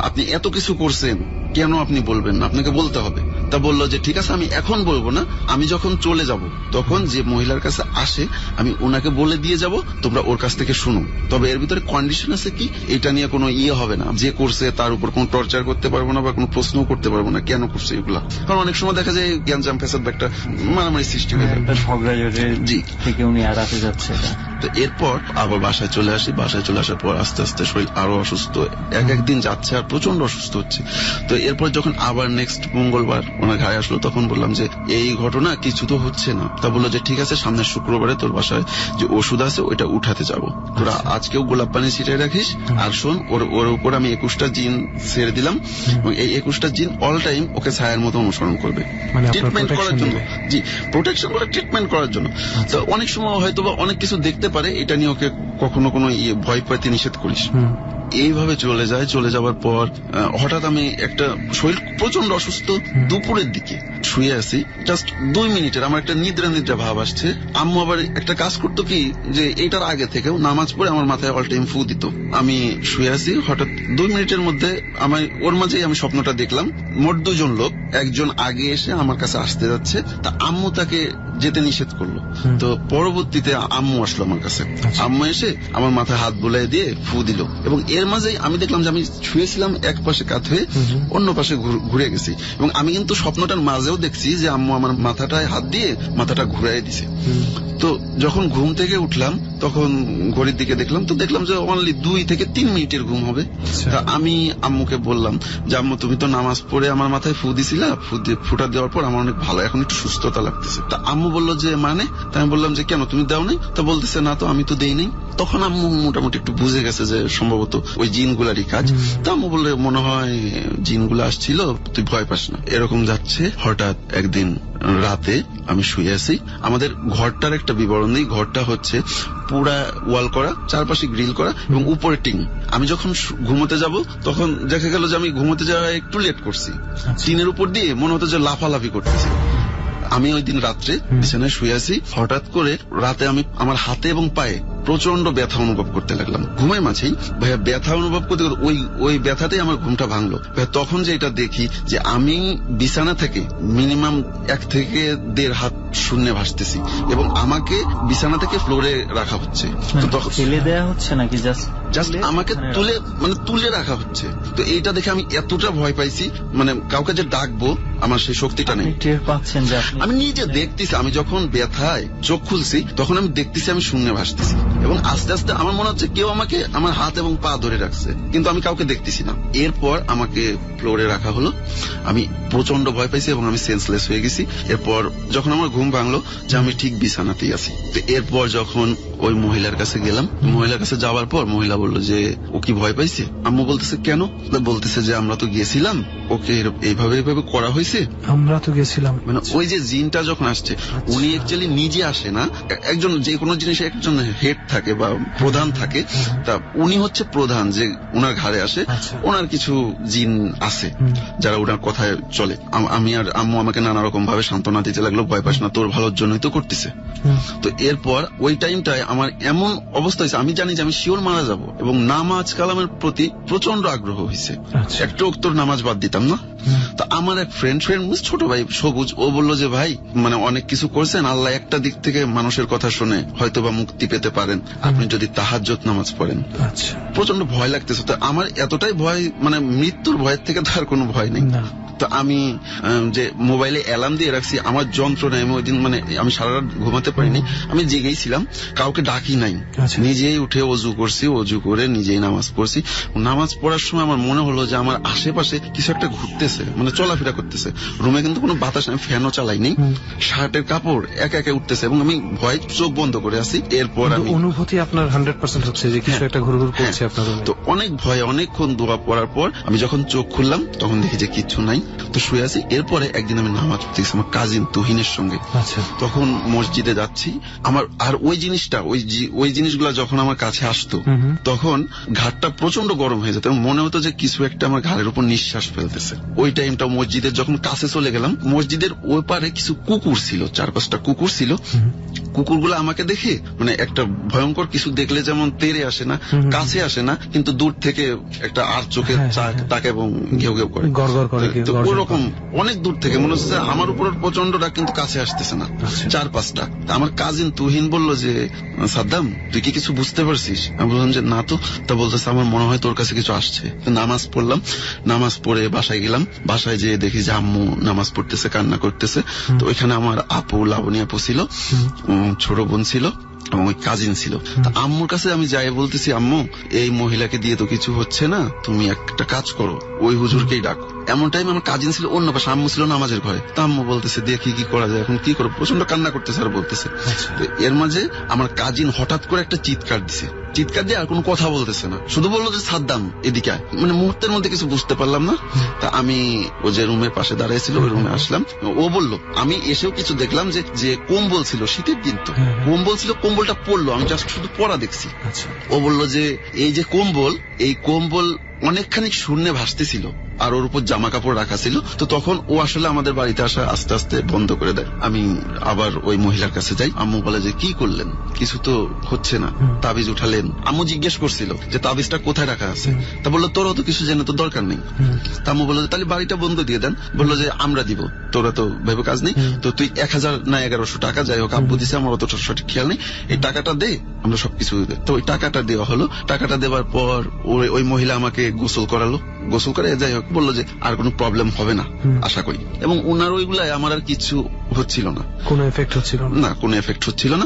আপনি এত কিছু করছেন কেন আপনি বলবেন না, আপনাকে বলতে হবে। তা বললো যে ঠিক আছে আমি এখন বলবো না, আমি যখন চলে যাব তখন যে মহিলার কাছে আসে আমি ওনাকে বলে দিয়ে যাব, তোমরা ওর কাছ থেকে শুনো। তবে এর ভিতরে কন্ডিশন আছে কি, এটা নিয়ে কোনো হবে না, যে করছে তার উপর কোনো টর্চার করতে পারবো না বা কোনো প্রশ্নও করতে পারবো না কেন করছে এগুলা। কারণ অনেক সময় দেখা যায় গ্যাঞ্জাম ফেসাদ বা একটা মারামারি সৃষ্টি হয়ে যায়। একটা ঝগড়া জি। থেকে উনি এড়াতে যাচ্ছে এটা। তো এরপর আবার বাসায় চলে আসি, বাসায় চলে আসার পর আস্তে আস্তে শরীর আরো অসুস্থ, একদিন যাচ্ছে আর প্রচন্ড অসুস্থ হচ্ছে। তো এরপর যখন আবার নেক্সট মঙ্গলবার ওনার ঘাড়ে আসলো তখন বললাম যে এই ঘটনা কিছু তো হচ্ছে না। তা বললো যে ঠিক আছে সামনের শুক্রবারে তোর বাসায় যে ওষুধ আছে ওইটা উঠাতে যাবো, তোরা আজকেও গোলাপ পানি ছিটাই রাখিস। আর শোন ওর উপর আমি 21টা জিন ছেড়ে দিলাম এবং এই 21টা জিন অল টাইম ওকে ছায়ার মতো অনুসরণ করবে, মানে আপনার ট্রিটমেন্ট করার protection জন্য। দেবে? জি, প্রোটেকশন করে ট্রিটমেন্ট করার জন্য। তো অনেক সময় হয়তো বা অনেক কিছু দেখতে পারে, এটা নিয়ে ওকে কখনো কোনো ভয় পাইতে নিষেধ করিস। এইভাবে চলে যায়। চলে যাওয়ার পর হঠাৎ আমি একটা শরীর প্রচন্ড অসুস্থ, দুপুরের দিকে শুয়ে আছি, জাস্ট 2 মিনিটের আমার একটা নিদ্রা নিদ্রা ভাব আসছে। আম্মু আবার একটা কাজ করতো কি যে এটার আগে থেকেও নামাজ পড়ে আমার মাথায় অল টাইম ফু দিত। আমি শুয়ে আছি, হঠাৎ 2 মিনিটের মধ্যে আমার ওর মাঝেই আমি স্বপ্নটা দেখলাম, মোট 2 জন লোক, একজন আগে এসে আমার কাছে আসতে যাচ্ছে, তা আম্মু তাকে যেতে নিষেধ করলো। তো পরবর্তীতে আম্মু আসলো আমার কাছে, আম্মু এসে আমার মাথায় হাত বুলাই দিয়ে ফু দিল এবং এর মাঝেই আমি দেখলাম যে আমি শুয়েছিলাম এক পাশে কাত হয়ে, অন্য পাশে ঘুরে গেছি এবং আমি কিন্তু স্বপ্নটার মাঝেও দেখছি যে আম্মু আমার মাথাটায় হাত দিয়ে মাথাটা ঘুরাই দিছে। তো যখন ঘুম থেকে উঠলাম তখন ঘড়ির দিকে দেখলাম, তো দেখলাম যে অনলি 2 থেকে 3 মিনিটের ঘুম হবে। তা আমি আম্মুকে বললাম যে আম্মু তুমি তো নামাজ পড়ে আমার মাথায় ফু দিছিলা, ফুটা দেওয়ার পর আমার অনেক ভালো, এখন একটু সুস্থতা লাগতেছে। তা আম্মু বললো যে মানে, তা আমি বললাম যে কেন তুমি দাও নাই? তা বলতেছে না তো আমি তো দেই নাই। তখন আম্মু মোটামুটি একটু বুঝে গেছে যে সম্ভবত ওই জিনগুলারই কাজ। তা আম্মু বললে মনে হয় জিনগুলো আসছিল, তুই ভয় পাস না। এরকম যাচ্ছে, হঠাৎ একদিন রাতে আমি শুয়ে আছি, আমাদের ঘরটার একটা বিবরণ নেই, ঘরটা হচ্ছে পুরা ওয়াল করা, চারপাশে গ্রিল করা এবং উপরে টিন। আমি যখন ঘুমোতে যাব তখন দেখা গেল যে আমি ঘুমোতে যাওয়া একটু লেট করছি, টিনের উপর দিয়ে মনে হতো যে লাফালাফি করতেছি। আমি ওই দিন রাত্রে বিছানায় শুয়ে আছি, হঠাৎ করে রাতে আমি আমার হাতে এবং পায়ে প্রচন্ড ব্যথা অনুভব করতে লাগলাম। ঘুমের মাঝেই ভাইয়া ব্যথা অনুভব করতে ওই ব্যথাতেই আমার ঘুমটা ভাঙলো। ভাইয়া তখন যে এটা দেখি যে আমি বিছানা থেকে মিনিমাম 1 থেকে 1.5 হাত শূন্যে ভাসতেছি এবং আমাকে বিছানা থেকে ফ্লোরে রাখা হচ্ছে। তো তখন ফেলে দেয়া হচ্ছে নাকি জাস্ট আমাকে তুলে রাখা হচ্ছে। তো এইটা দেখে আমি এতটা ভয় পাইছি, মানে কাউকে যে ডাকবো আমার সেই শক্তিটা নেই। টের পাচ্ছেন যে আমি নিজে দেখতেছি, আমি যখন ব্যথায় চোখ খুলছি তখন আমি দেখতেছি আমি শূন্যে ভাসতেছি এবং আস্তে আস্তে আমার মনে হচ্ছে কেউ আমাকে আমার হাত এবং পা ধরে রাখছে, কিন্তু আমি কাউকে দেখতেছি না। এরপর আমাকে ফ্লোরে রাখা হলো, আমি প্রচন্ড ভয় পাইছি এবং আমি সেন্সলেস হয়ে গেছি। এরপর যখন আমার ঘুম ভাঙলো যে আমি ঠিক বিছানাতেই আছি, তো এরপর যখন ওই মহিলার কাছে গেলাম, মহিলার কাছে যাওয়ার পর মহিলা বললো যে ও কি ভয় পাইছে? আম্মু বলতেছে কেন? বলতেছে যে আমরা তো গেছিলাম, ওকে এইভাবে করা হয়েছে। আমরা তো গেছিলাম মানে ওই যে জিনটা যখন আসছে উনি অ্যাকচুয়ালি নিজে আসে না, একজন যে কোনো জিনিসে একজন হেড থাকে বা প্রধান থাকে, তা উনি হচ্ছে প্রধান যে ওনার ঘাড়ে আসে। ওনার কিছু জিন আছে যারা ওনার কথায় চলে। আমি আর আম্মু আমাকে নানা রকম ভাবে সান্ত্বনা দিতে লাগলো, ভয় পাস না, তোর ভালোর জন্যই তো করতেছে। তো এরপর ওই টাইমটায় আমার এমন অবস্থা হয়েছে, আমি জানি যে আমি শিওর মারা যাব এবং নামাজ কালামের প্রতি প্রচন্ড আগ্রহ হয়েছে, একটু তোর নামাজ বাদ দিতাম না। তো আমার এক ফ্রেন্ড ছোট ভাই সবুজ, ও বললো যে ভাই মানে অনেক কিছু করছেন, আল্লাহ একটা দিক থেকে মানুষের কথা শুনে হয়তো বা মুক্তি পেতে পারেন আপনি যদি তাহাজ্জুদ নামাজ পড়েন। প্রচন্ড ভয় লাগতেছে। তো আমার এতটাই ভয়, মানে মৃত্যুর ভয়ের থেকে তার কোনো ভয় নেই। তো আমি যে মোবাইলে অ্যালার্ম দিয়ে রাখছি, আমার যন্ত্রণায় আমি ওই দিন মানে আমি সারা রাত ঘুমাতে পারিনি, আমি জেগেই ছিলাম, কাউকে ডাকি নাই, নিজেই উঠে অজু করছি, অজু করে নিজেই নামাজ পড়ছি। নামাজ পড়ার সময় আমার মনে হলো যে আমার আশেপাশে কিছু একটা একটা ঘুরতেছে, মানে চলাফেরা করতেছে রুমে, কিন্তু কোনো বাতাস নাই, ফ্যানও চালাই নেই, শার্টের কাপড় একে একে উঠতেছে এবং আমি ভয় চোখ বন্ধ করে আছি। এরপর আমি অনুভূতি আপনার 100% হচ্ছে যে কিছু একটা ঘুরঘুর করছে আপনার রুমে। তো অনেক ভয়, অনেকক্ষণ দোয়া পড়ার পর আমি যখন চোখ খুললাম তখন দেখি যে কিচ্ছু নাই, তো শুয়ে আছি। এরপরে একদিন আমি নামাজ পড়তেছি আমার কাজিন তুহিনের সঙ্গে। আচ্ছা, তখন মসজিদে যাচ্ছি, আমার আর ওই জিনিসটা ওই জিনিসগুলা যখন আমার কাছে আসতো তখন ঘাটটা প্রচন্ড গরম হয়ে যেত এবং মনে হতো যে কিছু একটা আমার ঘাড়ের উপর নিঃশ্বাস ফেলতেছে। ওই টাইমটা মসজিদের যখন কাছে চলে গেলাম, মসজিদের ওই পারে কিছু কুকুর ছিল, 4-5টা কুকুর ছিল। কুকুরগুলো আমাকে দেখে মানে একটা ভয়ঙ্কর কিছু দেখলে যেমন তেড়ে আসে না, কাছে আসে না, কিন্তু দূর থেকে একটা আর চোখে তাকে এবং ঘেউ ঘেউ করে, গড়গড় করে, তো ওরকম অনেক দূর থেকে মনে হচ্ছে আমার উপর প্রচন্ড ডাক, কিন্তু কাছে আসতেছে না। 4-5টা। আমার কাজিন তুহিন বলল যে সাদ্দাম তুই কি কিছু বুঝতে পারছিস? আমি বললাম যে না তো। তা বলতেছে আমার মনে হয় তোর কাছে কিছু আসছে। নামাজ পড়লাম, নামাজ পড়ে বাসায় গেলাম, বাসায় যেয়ে দেখি যে আম্মু নামাজ পড়তেছে, কান্না করতেছে। তো ওইখানে আমার আপু লাবণী আপু ছিল, ছোট বোন ছিল এবং ওই কাজিন ছিল। আম্মুর কাছে আমি যাই বলতেছি, আম্মু এই মহিলাকে দিয়ে তো কিছু হচ্ছে না, তুমি একটা কাজ করো, ওই হুজুরকেই ডাকো। এমন টাইম আমার কাজিন ছিল অন্য পাশে, আম্মু ছিল নামাজের ঘরে। তা আম্মু বলতেছে দেখি কি করা যায়, এখন কি করবো, প্রচন্ড কান্না করতেছে আর বলতেছে। এর মাঝে আমার কাজিন হঠাৎ করে একটা চিৎকার দিছে, চিৎকার দিয়ে আর কোনো কথা বলতেছে না, শুধু বললো যে সাদ্দাম এদিকে আয়। মানে মুহূর্তের মধ্যে কিছু বুঝতে পারলাম না। তা আমি ও যে রুমের পাশে দাঁড়িয়েছিল ওই রুমে আসলাম। ও বলল, আমি এসেও কিছু দেখলাম যে কম্বল ছিল, শীতের দিন তো কম্বল ছিল, কম্বলটা পড়লো, আমি জাস্ট শুধু পড়া দেখছি। ও বলল যে এই যে কম্বল, এই কম্বল অনেকখানি শূন্যে ভাসতেছিল আর ওর উপর জামা কাপড় রাখা ছিল। তো তখন ও আসলে আমাদের বাড়িতে আসা আস্তে আস্তে বন্ধ করে দেয়। আমি আবার ওই মহিলার কাছে যাই, আম্মু বলে যে কি করলেন, কিছু তো হচ্ছে না, তাবিজ উঠালেন। আম্মু জিজ্ঞেস করছিল যে তাবিজটা কোথায় রাখা আছে, তা বললো তোরা তো কিছু জেনে তো দরকার নেই। তা আম্মু বললো তাহলে বাড়িটা বন্ধ দিয়ে দেন। বললো যে আমরা দিব, তোরা তো ভেবে কাজ নেই, তো তুই 1000 না 1100 টাকা, যাই হোক আব্বু দিছে, আমার অত সঠিক খেয়াল নেই, এই টাকাটা দে, আমরা সবকিছু। তো ওই টাকাটা দেওয়া হলো। টাকাটা দেওয়ার পর ওই মহিলা আমাকে গোসল করালো, গোসল করে যাই হোক বললো যে আর কোনো প্রবলেম হবে না আশা করি। এবং ওনার ওইগুলাই আমার আর কিছু হচ্ছিল না, কোনো এফেক্ট হচ্ছিল না, কোনো এফেক্ট হচ্ছিল না।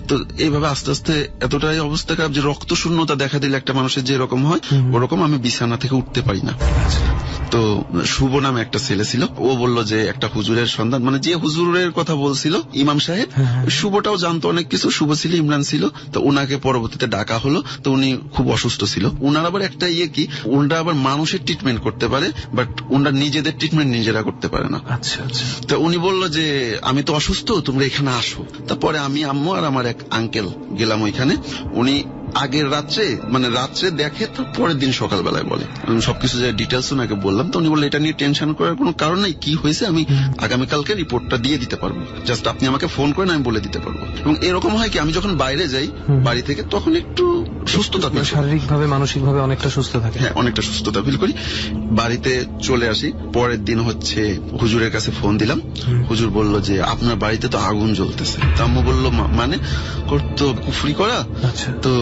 তো এইভাবে আস্তে আস্তে এতটাই অবস্থা খারাপ যে রক্ত শূন্যতা দেখা দিলে একটা মানুষের যেরকম হয় ওরকম আমি বিছানা থেকে উঠতে পারি না। তো শুভ নামে একটা ছেলে ছিল, ও বলল যে একটা হুজুরের সন্ধান, মানে যে হুজুরের কথা বলছিল ইমাম সাহেব, শুভটাও জানতো অনেক কিছু, শুভ ছিল, ইমরান ছিল। তো উনাকে পরবর্তীতে ডাকা হলো। তো উনি খুব অসুস্থ ছিল। উনার আবার একটা কি উনারা আবার মানুষের ট্রিটমেন্ট করতে পারে, বাট উনারা নিজেদের ট্রিটমেন্ট নিজেরা করতে পারে না। আচ্ছা আচ্ছা। তো উনি বলল যে আমি তো অসুস্থ, তোমরা এখানে আসো। তারপরে আমি, আম্মু আর আমার এক আঙ্কেল গেলাম ওইখানে। উনি আগের রাত্রে দেখে, তো পরের দিন সকালবেলায় বলে। আমি সবকিছু যে ডিটেলস ওনাকে বললাম। তো উনি বললেন এটা নিয়ে টেনশন করার কোনো কারণ নেই, কি হয়েছে আমি আগামীকালকে রিপোর্টটা দিয়ে দিতে পারবো, জাস্ট আপনি আমাকে ফোন করেন, আমি বলে দিতে পারবো। এবং এরকম হয় কি আমি যখন বাইরে যাই বাড়ি থেকে তখন একটু সুস্থতা, শারীরিক ভাবে মানসিক ভাবে অনেকটা সুস্থ থাকে। হ্যাঁ, অনেকটা সুস্থতা ফিল করি। বাড়িতে চলে আসি, পরের দিন হচ্ছে হুজুরের কাছে ফোন দিলাম। হুজুর বলল যে আপনার বাড়িতে তো আগুন জ্বলতেছে। আম্মু বললো মানে করতো কুফরি করা, তো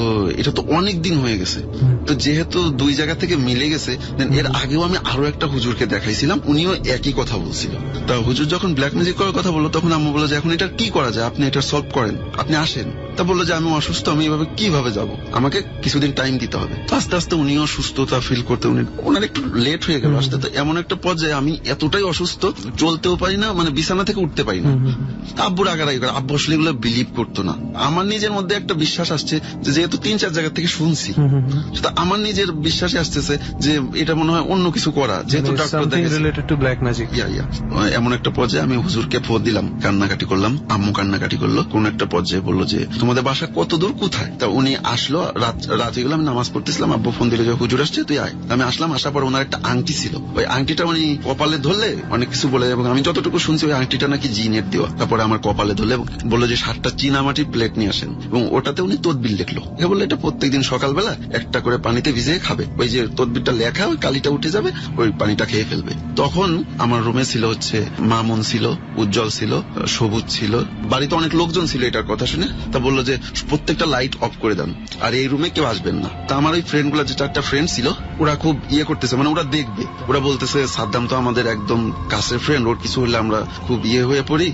এটা তো অনেক দিন হয়ে গেছে। তো যেহেতু দুই জায়গা থেকে মিলে গেছে, এর আগেও আমি আরো একটা হুজুরকে দেখাইছিলাম, উনিও একই কথা বলছিল। তা হুজুর যখন ব্ল্যাক ম্যাজিক করার কথা বললো তখন আম্মু বললো যে এখন এটা কি করা যায়, আপনি এটা সলভ করেন, আপনি আসেন। তা বললো যে আমি অসুস্থ, আমি এভাবে কিভাবে যাব, আমাকে কিছুদিন টাইম দিতে হবে। তো আস্তে আস্তে উনিও সুস্থতা ফিল করতে ওনার একটু লেট হয়ে গেল আসতে। তো এমন একটা পর্যায়ে আমি এতটাই অসুস্থ, চলতেও পারি না, মানে বিছানা থেকে উঠতে পারি না। আব্বুর আগারাই করে, আব্বু আসলে এগুলো বিলিভ করতো না। আমার নিজের মধ্যে একটা বিশ্বাস আসছে যে যেহেতু 3-4 জায়গা থেকে শুনছি, আমার নিজের বিশ্বাসে আসতেছে যে এটা মনে হয় অন্য কিছু করা, যেহেতু এমন একটা পর্যায়ে আমি হুজুরকে ফোন দিলাম, কান্নাকাটি করলাম, আম্মু কান্নাকাটি করলো। কোন একটা পর্যায়ে বললো যে তোমাদের বাসা কত দূর, কোথায়? তা উনি আসলো, রাতে গেলাম, নামাজ পড়তেছিলাম, আব্বু ফোন দিলে যে হুজুর আসছে, তুই আয়। আমি আসলাম, আসার পর ওনার একটা আংটি ছিল, ওই আংটিটা উনি কপালে ধরলে অনেক কিছু বলে, এবং আমি যতটুকু শুনছি ওই আংটিটা নাকি জিনের দেওয়া। তারপরে আমার কপালে ধরলে বললো যে 7টা চীনামাটির প্লেট নিয়ে আসেন, এবং ওটাতে উনি তদবির লিখলো। বললো এটা প্রত্যেকদিন সকালবেলা একটা করে পানিতে ভিজিয়ে খাবে, ওই যে তদবিরটা লেখা, ওই কালিটা উঠে যাবে, ওই পানিটা খেয়ে ফেলবে। তখন আমার রুমে ছিল হচ্ছে মামুন ছিল, উজ্জ্বল ছিল, সবুজ ছিল, বাড়িতে অনেক লোকজন ছিল এটার কথা শুনে। তা বললো যে প্রত্যেকটা লাইট অফ করে দেন, আর এই রুমে কেউ আসবেন না। তা আমার ওই ফ্রেন্ড গুলা, যে 4টা ফ্রেন্ড ছিল, ওরা খুব ইয়ে করতেছে, মানে ওরা দেখবে, ওরা বলতেছে সাদ্দাম তো আমাদের একদম কাছের ফ্রেন্ড, ওর কিছু হলে আমরা খুব ইয়ে হয়ে পড়ি।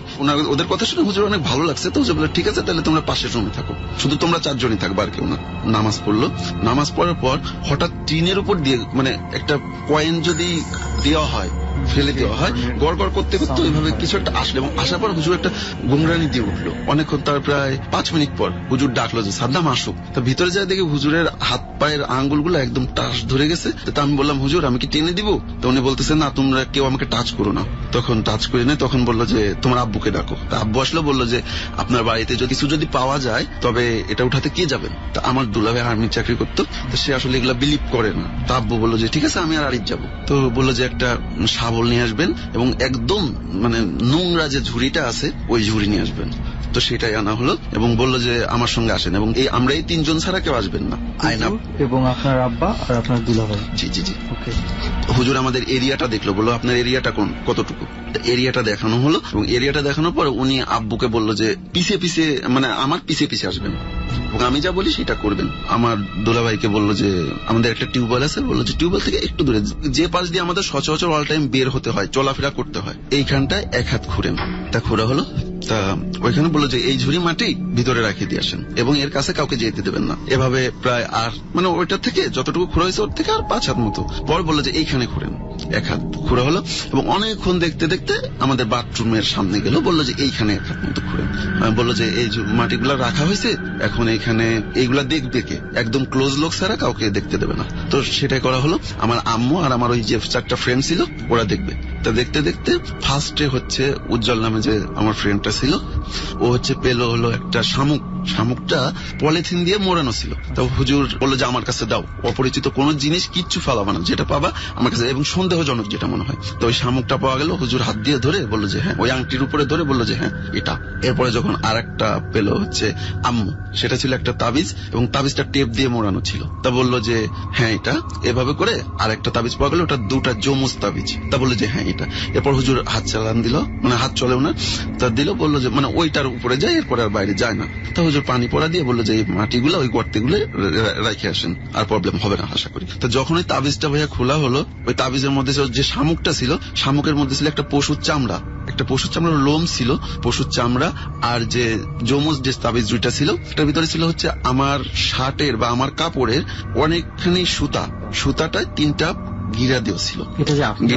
ওদের কথা শুনে হুজুর অনেক ভালো লাগছে, তো হুজুর বলে ঠিক আছে তাহলে তোমরা পাশের রুমে থাকো, শুধু তোমরা 4 জনই থাকবে আর কেউ না। নামাজ পড়লো, নামাজ পড়ার পর হঠাৎ টিনের উপর দিয়ে মানে একটা কয়েন যদি দেওয়া হয়, ফেলে দেওয়া হয়, গড় গড় করতে করতে ওইভাবে কিছু একটা আসলো, এবং আসার পর হুজুর একটা গুমরানি দিয়ে উঠলো। অনেকক্ষণ, তার প্রায় 5 মিনিট পর হুজুর ডাকলো যে সাদ্দাম আসুক। তো ভিতরে যায় দেখি হুজুরের হাত পায়ের আঙ্গুলগুলো একদম টাচ ধরে গেছে। তো আমি বললাম হুজুর আমি কি টেনে দিব? তো উনি বলতেছে না তোমরা কেউ আমাকে টাচ করো না। তখন টাচ করি না, তখন বললো যে তোমার আব্বুকে ডাকো। তা আব্বু আসলো, বললো যে আপনার বাড়িতে যদি কিছু যদি পাওয়া যায় তবে এটা উঠাতে কে যাবেন? তা আমার দুলাভাই আর্মির চাকরি করতো, তো সে আসলে এগুলা বিলিভ করে না। তা আব্বু বললো যে ঠিক আছে আমি আর আরিফ যাবো। তো বললো যে একটা শাবল নিয়ে আসবেন এবং একদম মানে নোংরা যে ঝুড়িটা আছে ওই ঝুড়ি নিয়ে আসবেন। তো সেটাই আনা হলো এবং বললো যে আমার সঙ্গে আসেন, এবং আমরা এই 3 জন ছাড়া কেউ আসবেন না। আয়না এবং আপনার আব্বা আর আপনার দুলাভাই। জি জি জি। ওকে। হুজুর আমাদের এরিয়াটা দেখলো, বললো আপনার এরিয়াটা কতটুকু? এরিয়াটা দেখানো হলো, এবং এরিয়াটা দেখানোর পর উনি আব্বুকে বললো যে পিছে পিছে মানে আমার পিছে পিছে আসবেন এবং আমি যা বলি সেটা করবেন। আমার দুলাভাইকে বললো যে আমাদের একটা টিউবওয়েল আছে, বললো যে টিউবওয়েল থেকে একটু দূরে যে পাশ দিয়ে আমাদের সচরাচর অল টাইম বের হতে হয়, চলাফেরা করতে হয়, এইখানটায় 1 হাত খুঁড়েন। তা খুঁড়া হলো, তা ওইখানে বললো যে এই ঝুড়ি মাটি ভিতরে রাখিয়ে দিয়ে আসেন এবং এর কাছে কাউকে যেতে দেবেন না। এভাবে প্রায় আর মানে ওইটা থেকে যতটুকু খুঁড়া হয়েছে ওর থেকে আর 5 হাত মতো পর বললো যে এইখানে খুঁড়েন। 1 হাত খুঁড়া হলো এবং অনেকক্ষণ দেখতে দেখতে আমাদের বাথরুমের সামনে গেল, বললো যে এইখানে 1 হাত মতো খুঁড়েন। বললো যে এই মাটিগুলা রাখা হয়েছে, এখন এইখানে এইগুলা দেখবে কে, একদম ক্লোজ লোক ছাড়া কাউকে দেখতে দেবে না। তো সেটাই করা হলো। আমার আম্মু আর আমার ওই যে 4টা ফ্রেন্ড ছিল ওরা দেখবে। তা দেখতে দেখতে ফার্স্টে হচ্ছে উজ্জ্বল নামে যে আমার ফ্রেন্ডটা ছিল, ও হচ্ছে পেলো হলো একটা শামুক। শামুকটা পলিথিন দিয়ে মোড়ানো ছিল। তো হুজুর বললো যে আমার কাছে দাও, অপরিচিত কোনো জিনিস কিচ্ছু ফালাবা না, যেটা পাবা আমার কাছে, এবং সন্দেহজনক যেটা মনে হয়। তো ওই শামুকটা পাওয়া গেল, হুজুর হাত দিয়ে ধরে বললো যে হ্যাঁ, ওই আংটির উপরে ধরে বললো যে হ্যাঁ এটা। এরপরে যখন আর একটা পেলো হচ্ছে আম্মু, সেটা ছিল একটা তাবিজ এবং তাবিজটা টেপ দিয়ে মোড়ানো ছিল। তা বললো যে হ্যাঁ এটা। এভাবে করে আর একটা তাবিজ পাওয়া গেল, ওটা 2টা জমুজ তাবিজ। তা বললো যে হ্যাঁ এটা। এরপর হুজুর হাত চালান দিল, মানে হাত চলেও না, তা দিল, বললো যে মানে ওইটার উপরে যায়, এরপরে আর বাইরে যায় না। তা হুজুর পানি পড়া দিয়ে বললো যে এই মাটিগুলো ওই গর্তেগুলো রেখে আসেন, আর প্রবলেম হবে না আশা করি। তো যখন ওই তাবিজটা ভাইয়া খোলা হলো, ওই তাবিজের মধ্যে যে শামুকটা ছিল, শামুকের মধ্যে ছিল একটা পশুর চামড়া, একটা পশুর চামড়ার লোম ছিল, পশুর চামড়া, আর যে জমুজ যে তাবিজ 2টা ছিল এটার ভিতরে ছিল হচ্ছে আমার শার্টের বা আমার কাপড়ের অনেকখানি সুতা, সুতাটায় 3টা গিরা দেওয়া ছিল। এটা যে আপনার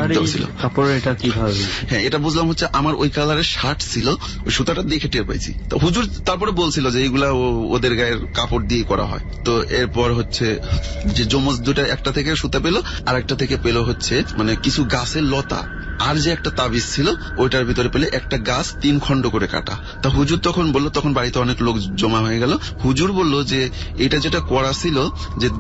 কাপড়ের, এটা কিভাবে? হ্যাঁ এটা বুঝলাম হচ্ছে আমার ওই কালারের শার্ট ছিল, ওই সুতাটা দেখে টের পাইছি। তো হুজুর তারপরে বলছিল যে এইগুলা ওদের গায়ের কাপড় দিয়ে করা হয়। তো এরপর হচ্ছে যে জমজ 2টা, একটা থেকে সুতা পেলো আর একটা থেকে পেলো হচ্ছে মানে কিছু গাছের লতা, আর যে একটা তাবিজ ছিল ওইটার ভিতরে পেলে একটা গাছ 3 খণ্ড করে কাটা। তা হুজুর তখন বললো, তখন বাড়িতে অনেক লোক জমা হয়ে গেল, হুজুর বললো যে এটা যেটা করা ছিল,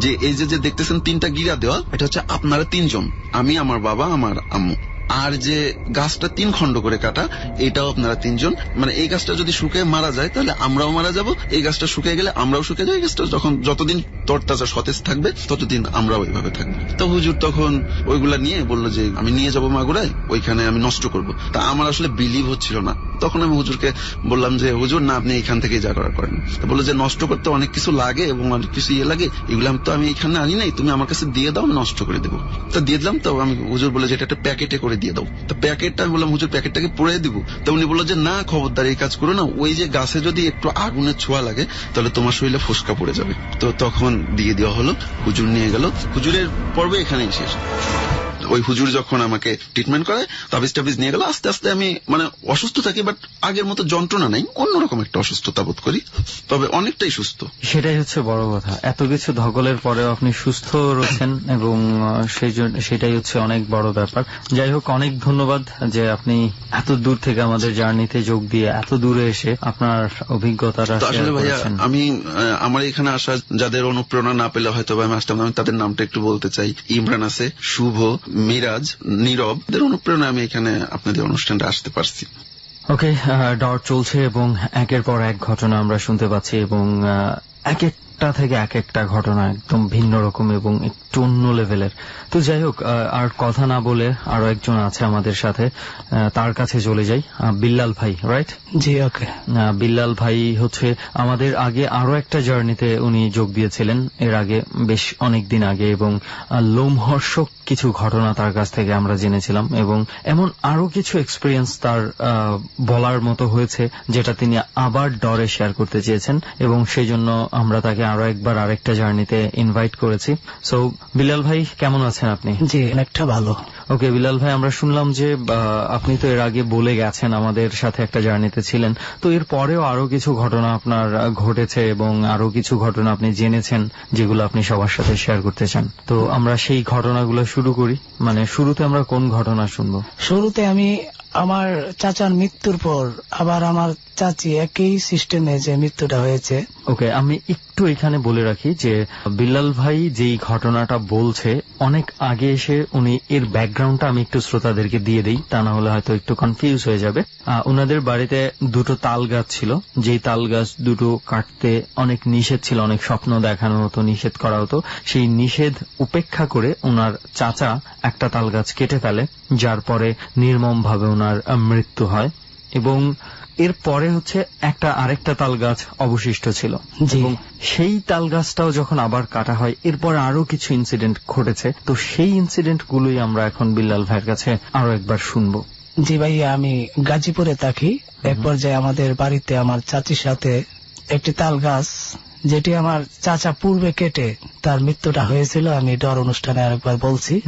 যে এই যে দেখতেছেন 3টা গিরা দেওয়া, এটা হচ্ছে আপনারা 3 জন, আমি, আমার বাবা, আমার আম্মু, আর যে গাছটা 3 খণ্ড করে কাটা এটাও আপনারা 3 জন। মানে এই গাছটা যদি শুকিয়ে মারা যায় তাহলে আমরাও মারা যাব, এই গাছটা শুকিয়ে গেলে আমরাও শুকিয়ে যাই, এই গাছটা যতদিন তরতাজা সতেজ থাকবে ততদিন আমরাও ওইভাবে থাকবো। তো হুজুর তখন ওইগুলা নিয়ে বললো যে আমি নিয়ে যাবো মাগুরায়, ওইখানে আমি নষ্ট করব। তা আমার আসলে বিলিভ হচ্ছিল না। তখন আমি হুজুরকে বললাম যে হুজুর না, আপনি এখান থেকে যা করার করেন। বললো যে নষ্ট করতে অনেক কিছু লাগে এবং অনেক কিছু লাগে, এগুলো তো আমি এখানে আনি নাই, তুমি আমার কাছে দিয়ে দাও, আমি নষ্ট করে দেবো। তো দিয়ে দিলাম। তো আমি হুজুর বলে যে এটা একটা প্যাকেটে করে দিয়ে দাও। তো প্যাকেটটা আমি বললাম হুজুর প্যাকেটটাকে পুড়িয়ে দিব। তো উনি বললো যে না খবরদার এই কাজ করো না, ওই যে গাছে যদি একটু আগুনের ছোঁয়া লাগে তাহলে তোমার শরীরে ফোসকা পড়ে যাবে। তো তখন দিয়ে দেওয়া হলো, হুজুর নিয়ে গেল। হুজুরের পর্ব এখানেই শেষ। ওই হুজুর যখন আমাকে ট্রিটমেন্ট করে তাবিজ টাবিজ নিয়ে গেল, আস্তে আস্তে আমি মানে অসুস্থ থাকি, বাট আগের মতো যন্ত্রণা নাই, অন্যরকম একটা অসুস্থতা বোধ করি, তবে অনেকটাই সুস্থ। সেটাই হচ্ছে বড় কথা, এত কিছু ধকলের পরেও আপনি সুস্থ রয়েছেন এবং সেটাই হচ্ছে অনেক বড় ব্যাপার। যাই হোক, অনেক ধন্যবাদ যে আপনি এত দূর থেকে আমাদের জার্নিতে যোগ দিয়ে এত দূরে এসে আপনার অভিজ্ঞতাটা আসলে ভাইয়া আমি আমার এখানে আসা যাদের অনুপ্রেরণা না পেলে হয়তো আমি আসতাম, আমি তাদের নামটা একটু বলতে চাই। ইমরান আছে, শুভ, মিরাজ, নীরব, এদের অনুপ্রেরণা আমি এখানে আপনাদের অনুষ্ঠানটা আসতে পারছি। ওকে, ডট চলছে এবং একের পর এক ঘটনা আমরা শুনতে পাচ্ছি এবং এক একটা একটা থেকে এক একটা ঘটনা একদম ভিন্ন রকম এবং একটু অন্য লেভেলের। তো যাই হোক, আর কথা না বলে আরো একজন আছে আমাদের সাথে, তার কাছে চলে যাই। বিল্লাল ভাই, রাইট? জি, ওকে। বিল্লাল ভাই হচ্ছে আমাদের আগে আরো একটা জার্নিতে উনি যোগ দিয়েছিলেন এর আগে, বেশ অনেক দিন আগে, এবং লোমহর্ষক কিছু ঘটনা তার কাছ থেকে আমরা জেনেছিলাম, এবং এমন আরো কিছু এক্সপিরিয়েন্স তার বলার মতো হয়েছে যেটা তিনি আবার ডরে শেয়ার করতে চেয়েছেন, এবং সেই জন্য আমরা তাকে আরো একবার আরেকটা জার্নিতে ইনভাইট করেছি। সো বিলাল ভাই, কেমন আছেন আপনি? জি, অনেকটা ভালো। ওকে বিলাল ভাই, আমরা শুনলাম যে আপনি তো এর আগে বলে গেছেন আমাদের সাথে একটা জার্নিতে ছিলেন, তো এর পরেও আরো কিছু ঘটনা আপনার ঘটেছে এবং আরো কিছু ঘটনা আপনি জেনেছেন যেগুলো আপনি সবার সাথে শেয়ার করতে চান। তো আমরা সেই ঘটনাগুলো শুরু করি। মানে শুরুতে আমরা কোন ঘটনা শুনবো? শুরুতে আমি আমার চাচার মৃত্যুর পর আবার আমার চাচি একই সিস্টেমে যে মৃত্যুটা হয়েছে। ওকে, আমি একটু এখানে বলে রাখি যে বিল্লাল ভাই যেই ঘটনাটা বলছে অনেক আগে এসে উনি এর ব্যাকগ্রাউন্ডটা আমি একটু শ্রোতাদেরকে দিয়ে দিই, তা না হলে হয়তো একটু কনফিউজ হয়ে যাবে। ওনাদের বাড়িতে দুটো তাল গাছ ছিল, যেই তাল গাছ দুটো কাটতে অনেক নিষেধ ছিল, অনেক স্বপ্ন দেখানো হতো, নিষেধ করা হতো। সেই নিষেধ উপেক্ষা করে ওনার চাচা একটা তাল গাছ কেটে ফেলে, যার পরে নির্মম ভাবে ওনার মৃত্যু হয়, এবং এরপরে হচ্ছে আরেকটা তাল গাছ অবশিষ্ট ছিল, এবং সেই তাল গাছটাও যখন আবার কাটা হয় এরপর আরো কিছু ইনসিডেন্ট ঘটেছে। তো সেই ইনসিডেন্ট গুলোই আমরা এখন বিল্লাল ভাইয়ের কাছে আরো একবার শুনবো। জি ভাইয়া, আমি গাজীপুরে থাকি। এক পর্যায়ে আমাদের বাড়িতে আমার চাচির সাথে একটি তাল গাছ, যেটি আমার চাচা পূর্বে কেটে তার মৃত্যুটা হয়েছিল, আমি ডর অনুষ্ঠানে আরেকবার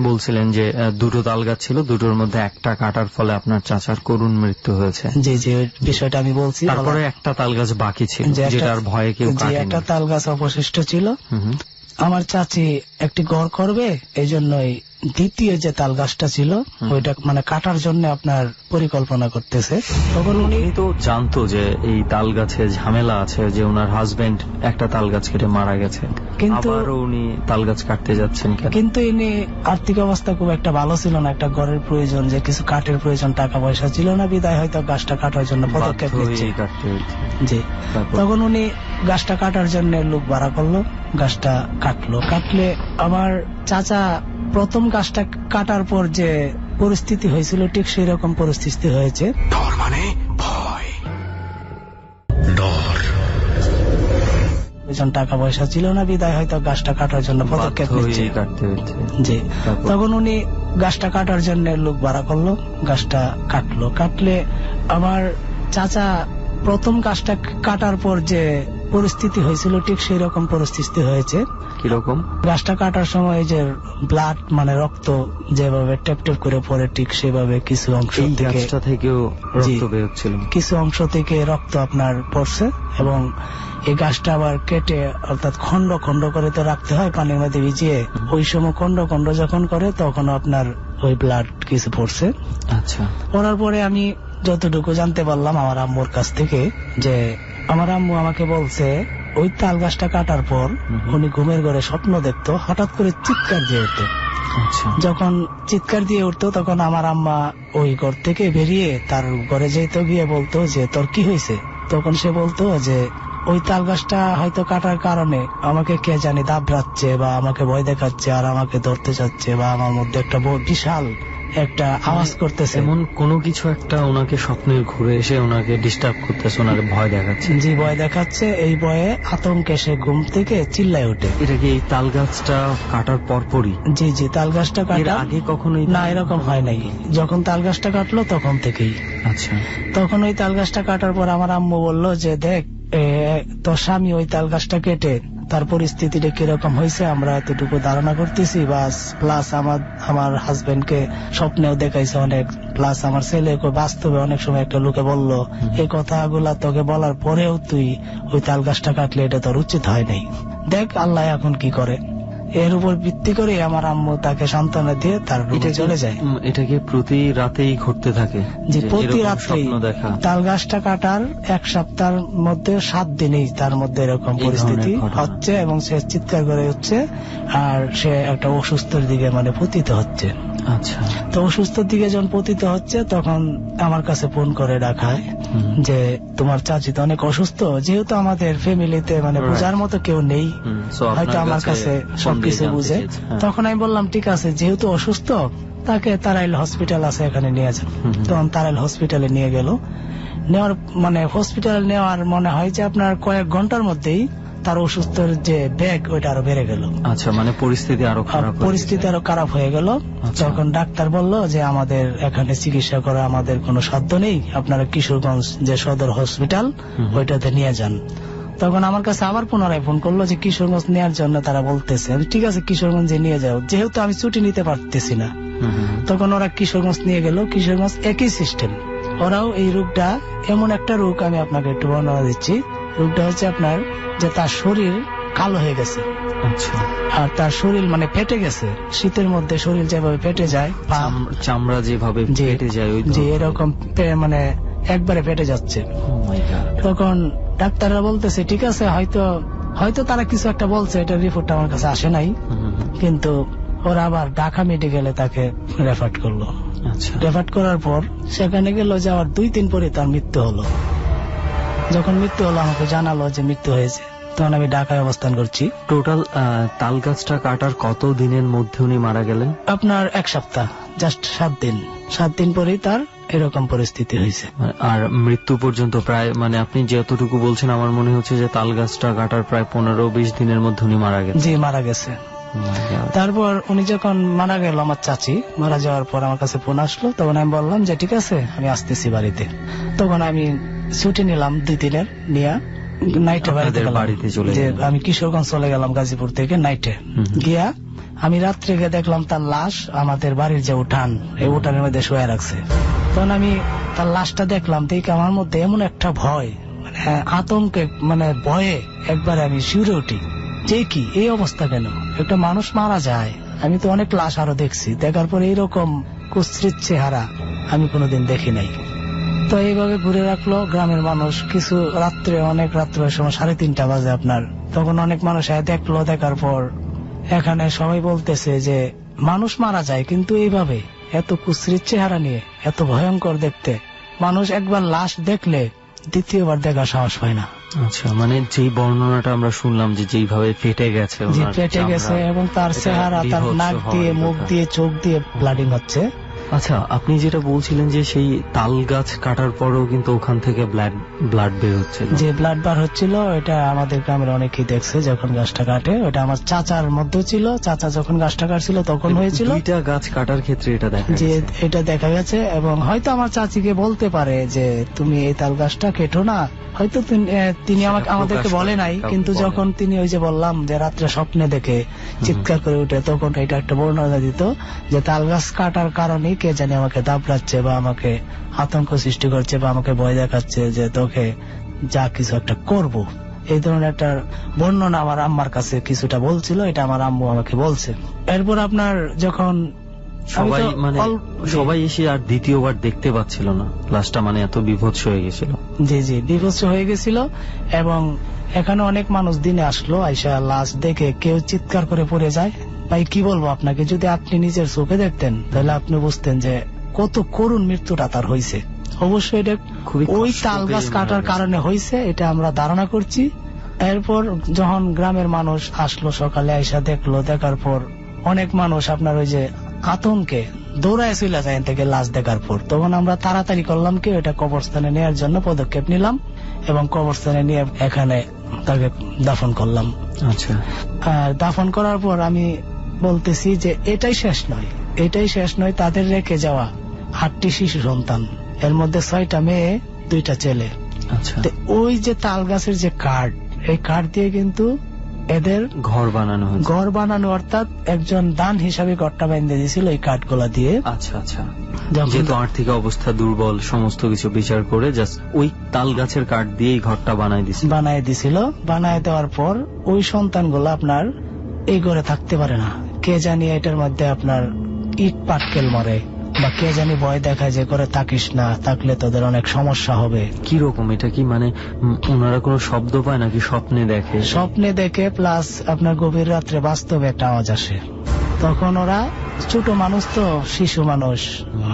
বলছিলেন যে দুটো তাল গাছ ছিল, দুটোর মধ্যে একটা কাটার ফলে আপনার চাচার করুণ মৃত্যু হয়েছে। জি জি, বিষয়টা আমি বলছি। তারপরে একটা তাল গাছ বাকি ছিল, যেটার ভয়ে কেউ কাটেনি। একটা তাল গাছ অবশিষ্ট ছিল। আমার চাচি একটি ঘর করবে, এই জন্যই দ্বিতীয় যে তাল গাছটা ছিল ওইটা মানে কাটার জন্য আপনার পরিকল্পনা করতেছে। তখন উনি তো জানতো যে এই তাল গাছে ঝামেলা আছে, যে ওনার হাজবেন্ড একটা তাল গাছ কেটে মারা গেছে, কিন্তু উনি তাল গাছ কাটতে যাচ্ছেন। কিন্তু ইনি আর্থিক অবস্থা খুব একটা ভালো ছিল না, একটা ঘরের প্রয়োজন, যে কিছু কাঠের প্রয়োজন, টাকা পয়সা ছিল না, বিদায় হয়তো গাছটা কাটার জন্য পদক্ষেপ নিচ্ছে। জি, তখন উনি গাছটা কাটার জন্য লোক ভাড়া করলো, গাছটা কাটলে আমার চাচা প্রথম গাছটা কাটার পর যে পরিস্থিতি হয়েছিল ঠিক সেই রকম পরিস্থিতি হয়েছে। ডর মানে ভয়, ডর। টাকা পয়সা ছিল না, বিদায় হয়তো গাছটা কাটার জন্য পদক্ষেপ নিচ্ছে। জি, তখন উনি গাছটা কাটার জন্য লোক ভাড়া করলো, গাছটা কাটলে আমার চাচা প্রথম গাছটা কাটার পর যে পরিস্থিতি হয়েছিল ঠিক সেই রকম পরিস্থিতি হয়েছে। কিরকম? গাছটা কাটার সময় যে ব্লাড মানে রক্ত যেভাবে টেপ টেপ করে পড়ে ঠিক সেভাবে কিছু অংশ থেকেও রক্ত বের হচ্ছিল, কিছু অংশ থেকে রক্ত আপনার পড়ছে, এবং এই গাছটা আবার কেটে অর্থাৎ খন্ড খন্ড করে তো রাখতে হয় পানির মধ্যে ভিজিয়ে, ওই সময় খন্ড খন্ড যখন করে তখন আপনার ওই ব্লাড কিছু পড়ছে। আচ্ছা, পড়ার পরে আমি যতটুকু জানতে পারলাম আমার আম্মুর কাছ থেকে, যে আমার আম্মু আমাকে বলছে ওই তাল গাছটা কাটার পর উনি ঘুমের ঘরে স্বপ্ন দেখতো, হঠাৎ করে চিৎকার দিয়ে উঠতো। যখন চিৎকার দিয়ে উঠতো তখন আমার আম্মা ওই ঘর থেকে বেরিয়ে তার ঘরে যেত, গিয়ে বলতো যে তোর কি হয়েছে। তখন সে বলতো যে ওই তাল গাছটা হয়তো কাটার কারণে আমাকে কে জানি দাবড়াচ্ছে বা আমাকে ভয় দেখাচ্ছে আর আমাকে ধরতে চাচ্ছে, বা আমার মধ্যে একটা বিশাল একটা আওয়াজ করতেছে, এমন কোনো কিছু একটা ওনাকে স্বপ্নে ঘুরে এসে ওনাকে ডিস্টার্ব করতেছে, ওনাকে ভয় দেখাচ্ছে। জি, ভয় দেখাচ্ছে। এই ভয়ে আতঙ্কে সে ঘুম থেকে চিল্লায় ওঠে। এটা কি এই তাল গাছটা কাটার পরপরই? জি জি, তাল গাছটা কাটার আগে কখনোই না এরকম হয় নাই, যখন তাল গাছটা কাটলো তখন থেকেই। আচ্ছা, তখন ওই তাল গাছটা কাটার পর আমার আম্মু বললো যে দেখ তোর স্বামী ওই তাল গাছটা কেটে তার পরিস্থিতিটা কিরকম হয়েছে আমরা এতটুকু ধারণা করতেছি, বাস প্লাস আমার হাজবেন্ডকে স্বপ্নেও দেখাইছে অনেক, প্লাস আমার ছেলেকে বাস্তবে অনেক সময় একটা লোকে বললো, এই কথাগুলা তোকে বলার পরেও তুই ওই তাল গাছটা কাটলে এটা তোর উচিত হয় নাই, দেখ আল্লাহ এখন কি করে। এর উপর ভিত্তি করে আমার আম্মু তাকে সান্ত্বনা দিয়ে তার রুমে চলে যায়। এটা কি প্রতি রাতেই ঘটতে থাকে? যে প্রতি রাতেই তাল গাছটা কাটার এক সপ্তাহের মধ্যে 7 দিনেই তার মধ্যে এরকম পরিস্থিতি হচ্ছে, এবং সে চিৎকার করে হচ্ছে আর সে একটা অসুস্থের দিকে মানে পতিত হচ্ছে। আচ্ছা, তো অসুস্থর দিকে যখন পতিত হচ্ছে তখন আমার কাছে ফোন করে ডাকায় যে তোমার চাচি তো অনেক অসুস্থ, যেহেতু আমাদের ফ্যামিলিতে মানে বোঝার মতো কেউ নেই, হয়তো আমার কাছে সবকিছু বুঝে। তখন আমি বললাম ঠিক আছে, যেহেতু অসুস্থ তাকে তারাইল হসপিটাল আছে এখানে নিয়ে যান। তখন তারাইল হসপিটালে নিয়ে গেল। নেওয়ার মানে হসপিটালে নেওয়ার মনে হয় যে আপনার কয়েক ঘন্টার মধ্যেই তার অসুস্থর যে ব্যাগ ওইটা আরো বেড়ে গেল। আচ্ছা, মানে পরিস্থিতি আরো খারাপ হয়ে গেল। তখন ডাক্তার বলল যে আমাদের এখানে চিকিৎসা করা আমাদের কোনো সাধ্য নেই, আপনারা কিশোরগঞ্জ যে সদর হসপিটাল ওইটাতে নিয়ে যান। তখন আমার কাছে আবার পুনরায় ফোন করলো যে কিশোরগঞ্জ নেওয়ার জন্য তারা বলতেছে, ঠিক আছে কিশোরগঞ্জে নিয়ে যাও, যেহেতু আমি ছুটি নিতে পারতেছি না। তখন ওরা কিশোরগঞ্জ নিয়ে গেল। কিশোরগঞ্জ একই সিস্টেম, ওরাও এই রোগটা এমন একটা রোগ, আমি আপনাকে একটু বর্ণনা দিচ্ছি। রোগটা হচ্ছে আপনার যে তার শরীর কালো হয়ে গেছে, আর তার শরীর মানে ফেটে গেছে। শীতের মধ্যে শরীর যেভাবে ফেটে যায়, চামড়া যেভাবে ফেটে যায়, যে এরকম মানে একবারে ফেটে যাচ্ছে। তখন ডাক্তাররা বলতেছে ঠিক আছে, হয়তো তারা কিছু একটা বলছে, এটা রিপোর্টটা আমার কাছে আসে নাই, কিন্তু ওরা আবার ঢাকা মেডিকেলে তাকে রেফার করলো। রেফার করার পর সেখানে গেল, যাওয়ার 2 দিন পরে তার মৃত্যু হলো। যখন মৃত্যু হলো আমাকে জানালো যে মৃত্যু হয়েছে, তখন আমি ঢাকায় অবস্থান করছি। টোটাল তাল গাছটা কাটার কত দিনের মধ্যে উনি মারা গেলেন? আপনার 1 সপ্তাহ, জাস্ট 7 দিন। 7 দিন পরেই তার এরকম পরিস্থিতি হয়েছে। আর মৃত্যু পর্যন্ত প্রায় মানে আপনি যতটুকু বলছেন আমার মনে হচ্ছে যে তাল গাছটা কাটার প্রায় 15-20 দিনের মধ্যে উনি মারা গেছেন। জি, মারা গেছে। তারপর উনি যখন মারা গেল, আমার চাচি মারা যাওয়ার পর আমার কাছে ফোন আসলো। তখন আমি বললাম যে ঠিক আছে আমি আসতেছি বাড়িতে। তখন আমি ছুটি নিলাম 2 দিনের, নিয়ে নাইটে বাড়িতে চলে আমি কিশোরগঞ্জ চলে গেলাম গাজীপুর থেকে। নাইটে গিয়া আমি রাত্রে গিয়ে দেখলাম তার লাশ আমাদের বাড়ির যে উঠান, এই উঠানের মধ্যে শুয়ে রাখছে। তখন আমি তার লাশটা দেখলাম, দেখে আমার মধ্যে এমন একটা ভয়, মানে আতঙ্কে, মানে ভয়ে একবারে আমি শিউরে উঠি যে কি এই অবস্থা, কেন একটা মানুষ মারা যায়? আমি তো অনেক লাশ আরো দেখছি, দেখার পরে এইরকম কুৎসিত চেহারা আমি কোনোদিন দেখি নাই। তো এইভাবে ঘুরে রাখলো গ্রামের মানুষ। কিছু রাত্রে, অনেক রাত্রের সময় 3:30 বাজে আপনার, তখন অনেক মানুষ দেখলো। দেখার পর এখানে সবাই বলতেছে যে মানুষ মারা যায়, কিন্তু এইভাবে এত কুৎসিত চেহারা নিয়ে, এত ভয়ঙ্কর দেখতে, মানুষ একবার লাশ দেখলে দ্বিতীয়বার দেখার সাহস পায় না। আচ্ছা, মানে যেই বর্ণনাটা আমরা শুনলাম যে যেইভাবে ফেটে গেছে, ফেটে গেছে, এবং তার চেহারা, তার নাক দিয়ে, মুখ দিয়ে, চোখ দিয়ে ব্লাডিং হচ্ছে। আচ্ছা, আপনি যেটা বলছিলেন যে সেই তাল গাছ কাটার পরেও কিন্তু ওখান থেকে ব্লাড বের হচ্ছে, যে ব্লাড বার হচ্ছিল, এটা আমাদের গ্রামের অনেকেই দেখছে যখন গাছটা কাটে। ওটা আমার চাচার মধ্যে ছিল, চাচা যখন গাছটা কাটছিল তখন হয়েছিল। 2টা গাছ কাটার ক্ষেত্রে এটা দেখা গেছে, এটা দেখা গেছে। এবং হয়তো আমার চাচিকে বলতে পারে যে তুমি এই তাল গাছটা কেটো না, হয়তো তিনি আমাদেরকে বলে নাই, কিন্তু যখন তিনি ওই যে বললাম যে রাত্রে স্বপ্নে দেখে চিৎকার করে উঠে, তখন এটা একটা বর্ণনা দিত যে তাল গাছ কাটার কারণে কে জানি আমাকে দাবড়াচ্ছে, বা আমাকে আতঙ্ক সৃষ্টি করছে, বা আমাকে ভয় দেখাচ্ছে যে তোকে যা কিছু একটা করব। এই ধরনের একটা বর্ণনা আমার আম্মার কাছে কিছুটা বলছিল, এটা আমার আম্মু আমাকে বলছে। এরপর আপনার যখন সবাই এসে আর দ্বিতীয়বার দেখতে পাচ্ছিল না লাশটা, মানে এত বিভৎস হয়ে গেছিল। জি, বিভৎস হয়ে গেছিল। এবং এখানে অনেক মানুষ দিনে আসলো, আইসা লাশ দেখে কেউ চিৎকার করে পড়ে যায়। ভাই কি বলবো আপনাকে, যদি আপনি নিজের চোখে দেখতেন তাহলে আপনি বুঝতেন যে কত করুণ মৃত্যুটা তার হয়েছে। অবশ্যই এটা ওই তাল গাছ কাটার কারণে হয়েছে, এটা আমরা ধারণা করছি। এরপর যখন গ্রামের মানুষ আসলো সকালে, আইসা দেখলো, দেখার পর অনেক মানুষ আপনার ওই যে আতঙ্কে দৌড়ায় চলে যায় থেকে লাশ দেখার পর। তখন আমরা তাড়াতাড়ি করলাম কি, ওটা কবরস্থানে নেওয়ার জন্য পদক্ষেপ নিলাম, এবং কবরস্থানে নিয়ে এখানে তাকে দাফন করলাম। আচ্ছা, আর দাফন করার পর আমি বলতেছি যে এটাই শেষ নয়, তাদের রেখে যাওয়া 8টি শিশু সন্তান, এর মধ্যে 6টা মেয়ে, 2টা ছেলে। আচ্ছা, ওই যে তাল গাছের যে কাঠ, এই কাঠ দিয়ে কিন্তু এদের ঘর বানানো, অর্থাৎ একজন দান হিসাবে ঘরটা বেঁধে দিয়েছিল এই কাঠগুলা দিয়ে। আচ্ছা, যেহেতু আর্থিক অবস্থা দুর্বল, সমস্ত কিছু বিচার করে জাস্ট ওই তাল গাছের কাঠ দিয়েই ঘরটা বানায় দিছিল। বানায় দেওয়ার পর ওই সন্তানগুলো আপনার এই ঘরে থাকতে পারে না, কে জানি এটার মধ্যে আপনার ইট পাটকেল মরে, বা কে জানি ভয় দেখায় যে করে থাকিস না, থাকলে তোদের অনেক সমস্যা হবে। কি রকম এটা? কি মানে ওনারা কোনো শব্দ পায় নাকি স্বপ্নে দেখে? স্বপ্নে দেখে, প্লাস আপনার গভীর রাত্রে বাস্তবে একটা আওয়াজ আসে। তখন ওরা ছোট মানুষ তো, শিশু মানুষ,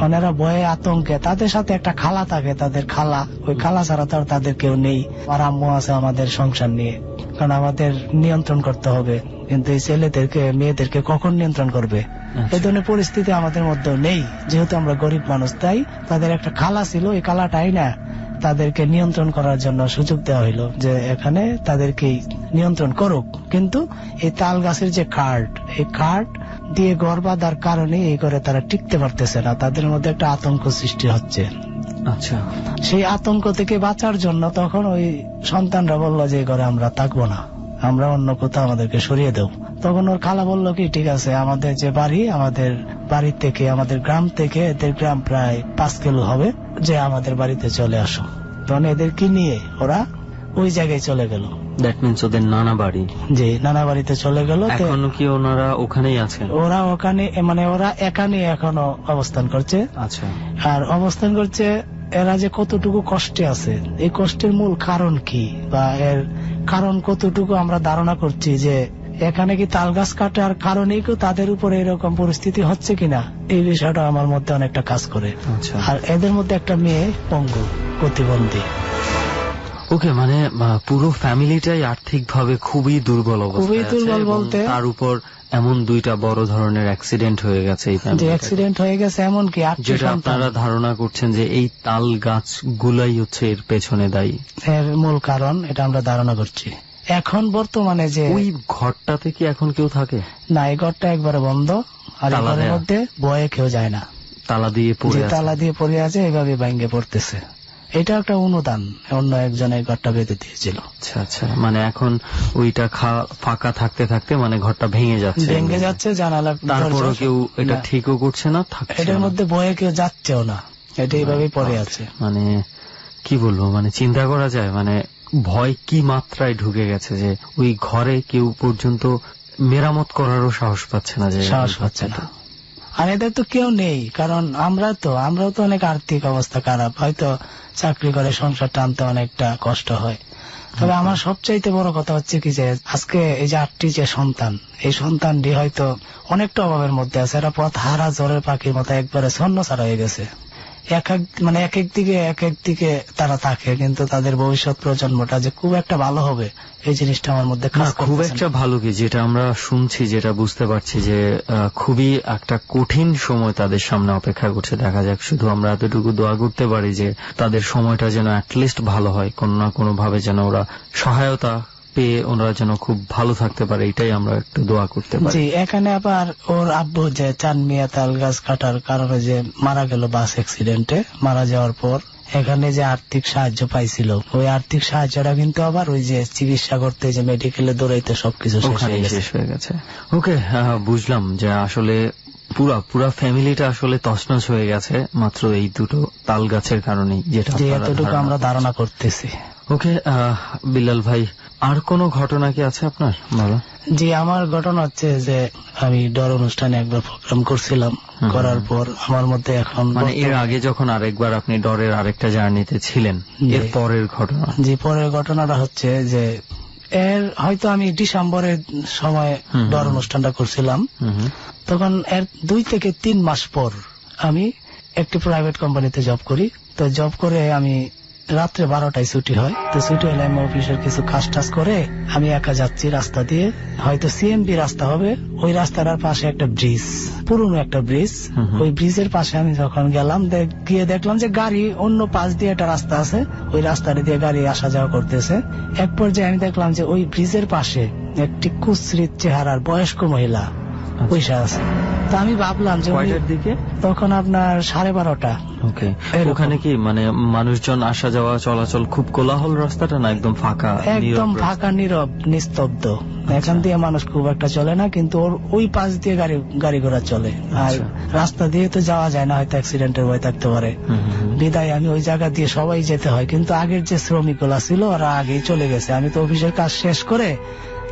ওনারা ভয়ে আতঙ্কে, তাদের সাথে একটা খালা থাকে, তাদের খালা, ওই খালা ছাড়া তো আর তাদের কেউ নেই। আর আম্মু আছে আমাদের সংসার নিয়ে, কারণ আমাদের নিয়ন্ত্রণ করতে হবে, কিন্তু এই ছেলেদেরকে মেয়েদেরকে কখন নিয়ন্ত্রণ করবে, এই ধরনের পরিস্থিতি আমাদের মধ্যে নেই, যেহেতু আমরা গরিব মানুষ। তাই তাদের একটা খালা ছিল, এই খালাটাই না তাদেরকে নিয়ন্ত্রণ করার জন্য সুযোগ দেওয়া হইলো যে এখানে তাদেরকে নিয়ন্ত্রণ করুক। কিন্তু এই তাল গাছের যে কাঠ, এই কাঠ দিয়ে ঘর বাঁধার কারণে এই করে তারা টিকতে পারতেছে না, তাদের মধ্যে একটা আতঙ্ক সৃষ্টি হচ্ছে। আচ্ছা, সেই আতঙ্ক থেকে বাঁচার জন্য তখন ওই সন্তানরা বললো যে ঘরে আমরা থাকবো না, আমরা অন্য কোথাও আমাদেরকে সরিয়ে দেব। তখন ওর খালা বললো কি ঠিক আছে, আমাদের যে বাড়ি, আমাদের বাড়ি থেকে, আমাদের গ্রাম থেকে, এদের গ্রাম প্রায় 5 কিলো হবে, যে আমাদের বাড়িতে চলে আসো। তখন এদেরকে নিয়ে ওরা ওই জায়গায় চলে গেল। দ্যাট মিনস ওদের নানা বাড়ি। জি, নানা বাড়িতে চলে গেল। এখনো কি ওনারা ওখানেই আছেন? ওরা ওখানে, মানে ওরা এখানে এখনো অবস্থান করছে। আচ্ছা, আর অবস্থান করছে, এরা যে কতটুকু কষ্টে আছে, এই কষ্টের মূল কারণ কি বা এর কারণ কতটুকু আমরা ধারণা করছি যে এখানে কি তাল গাছ কাটার কারণেই কি তাদের উপরে এরকম পরিস্থিতি হচ্ছে কিনা, এই বিষয়টা আমার মধ্যে অনেকটা কাজ করে। আর এদের মধ্যে একটা মেয়ে পঙ্গু, প্রতিবন্ধী। ওকে, মানে পুরো ফ্যামিলিটাই আর্থিক ভাবে খুবই দুর্বল অবস্থায়, খুবই দুর্বল বলতে, তার উপর এমন 2টা বড় ধরনের অ্যাক্সিডেন্ট হয়ে গেছে। যে অ্যাক্সিডেন্ট হয়ে গেছে, এমন কি যেটা আপনারা ধারণা করছেন যে এই তাল গাছগুলাই হচ্ছে এর পেছনে দায়ী, এর মূল কারণ, এটা আমরা ধারণা করছি। এখন বর্তমানে যে ওই ঘরটাতে কি এখন কেউ থাকে না, এই ঘরটা একবারে বন্ধ, আর এই ঘরের মধ্যে ভয়ে কেউ যায় না, তালা দিয়ে পড়ে আছে, এইভাবে ভেঙে পড়তেছে। এটা একটা অনুদান, অন্য একজন এই ঘরটা বেঁধে দিয়েছিল। আচ্ছা আচ্ছা, মানে এখন ওইটা ফাঁকা থাকতে থাকতে মানে ঘরটা ভেঙে যাচ্ছে, জানালা, তারপরও কেউ এটা ঠিকও করছে না, এটার মধ্যে ভয়ে কেউ যাচ্ছেও না, এটা এইভাবেই পড়ে আছে। মানে কি বলবো, মানে চিন্তা করা যায়, মানে ভয় কি মাত্রায় ঢুকে গেছে যে ওই ঘরে কেউ পর্যন্ত মেরামত করারও সাহস পাচ্ছে না, আর এদের তো কেউ নেই, কারণ আমরাও তো অনেক আর্থিক অবস্থা খারাপ, হয়তো চাকরি করে সংসার টানতে অনেকটা কষ্ট হয়। তবে আমার সবচাইতে বড় কথা হচ্ছে কি যে আজকে এই যে 8টি যে সন্তান, এই সন্তানটি হয়তো অনেকটা অভাবের মধ্যে আছে, এরা পথ হারা ঝড়ের পাখির মতো একবারে ছন্নছাড়া হয়ে গেছে। এক এক দিকে তারা থাকে, কিন্তু তাদের ভবিষ্যৎ প্রজন্মটা যে খুব একটা ভালো হবে, এই জিনিসটা আমার মধ্যে খুব একটা ভালো কি, যেটা আমরা শুনছি, যেটা বুঝতে পারছি যে খুবই একটা কঠিন সময় তাদের সামনে অপেক্ষা করছে। দেখা যাক, শুধু আমরা এতটুকু দোয়া করতে পারি যে তাদের সময়টা যেন অ্যাটলিস্ট ভালো হয়, কোনো না কোনো ভাবে যেন ওরা সহায়তা পেয়ে ওনারা যেন খুব ভালো থাকতে পারে, এটাই আমরা একটু দোয়া করতে পারি। জি, এখানে আবার ওর আব্বু যে চান মিয়া তাল গাছ কাটার কারণে যে মারা গেল বাস অ্যাক্সিডেন্টে, মারা যাওয়ার পর এখানে যে আর্থিক সাহায্য পাইছিল, ওই আর্থিক সাহায্যটা কিন্তু আবার ওই যে চিকিৎসা করতে, যে মেডিকেলে দৌড়াইতে সবকিছু শেষ হয়ে গেছে। ওকে, বুঝলাম যে আসলে পুরা ফ্যামিলিটা আসলে তছনছ হয়ে গেছে মাত্র এই 2টো তাল গাছের কারণেই, যেটা এতটুকু আমরা ধারণা করতেছি। ওকে, বিল্লাল ভাই, আর কোনো ঘটনা কি আছে আপনার? বলো। জি, আমার ঘটনা হচ্ছে যে আমি ডর অনুষ্ঠানে একবার প্রোগ্রাম করছিলাম, করার পর আমার মধ্যে এখন, মানে এর আগে যখন আরেকবার আপনি ডরের আরেকটা জার্নিতে ছিলেন, এর পরের ঘটনা? জি, পরের ঘটনাটা হচ্ছে যে এর হয়তো আমি ডিসেম্বরের সময় ডর অনুষ্ঠানটা করছিলাম, তখন এর 2 থেকে 3 মাস পর আমি একটি প্রাইভেট কোম্পানিতে জব করি। তো জব করে আমি রাত্রে 12টায় ছুটি হয়, তো ছুটি হলে আমি অফিসের কিছু কাজ টাজ করে আমি একা যাচ্ছি রাস্তা দিয়ে, হয়তো সিএমবি রাস্তা হবে, ওই রাস্তাটার পাশে একটা ব্রিজ, পুরনো একটা ব্রিজ, ওই ব্রিজের পাশে আমি যখন গেলাম, গিয়ে দেখলাম যে গাড়ি অন্য পাশ দিয়ে একটা রাস্তা আছে, ওই রাস্তাটা দিয়ে গাড়ি আসা যাওয়া করতেছে। এক পর্যায়ে আমি দেখলাম যে ওই ব্রিজের পাশে একটি কুৎসিত চেহারার বয়স্ক মহিলা বসে আছে। তো আমি ভাবলাম যে দিকে তখন আপনার 12:30। ওকে, ওখানে কি মানে মানুষজন আসা যাওয়া চলাচল খুব কোলাহল রাস্তাটা, না একদম ফাঁকা? একদম ফাঁকা, নীরব, নিস্তব্ধ। এখান দিয়ে মানুষ খুব একটা চলে না, কিন্তু ওর ওই পাশ দিয়ে গাড়ি ঘোড়া চলে, আর রাস্তা দিয়ে তো যাওয়া যায় না, হয়তো অ্যাক্সিডেন্টের ভয় থাকতে পারে, বিদায় আমি ওই জায়গা দিয়ে সবাই যেতে হয়। কিন্তু আগের যে শ্রমিকগুলা ছিল ওরা আগেই চলে গেছে, আমি তো অফিসের কাজ শেষ করে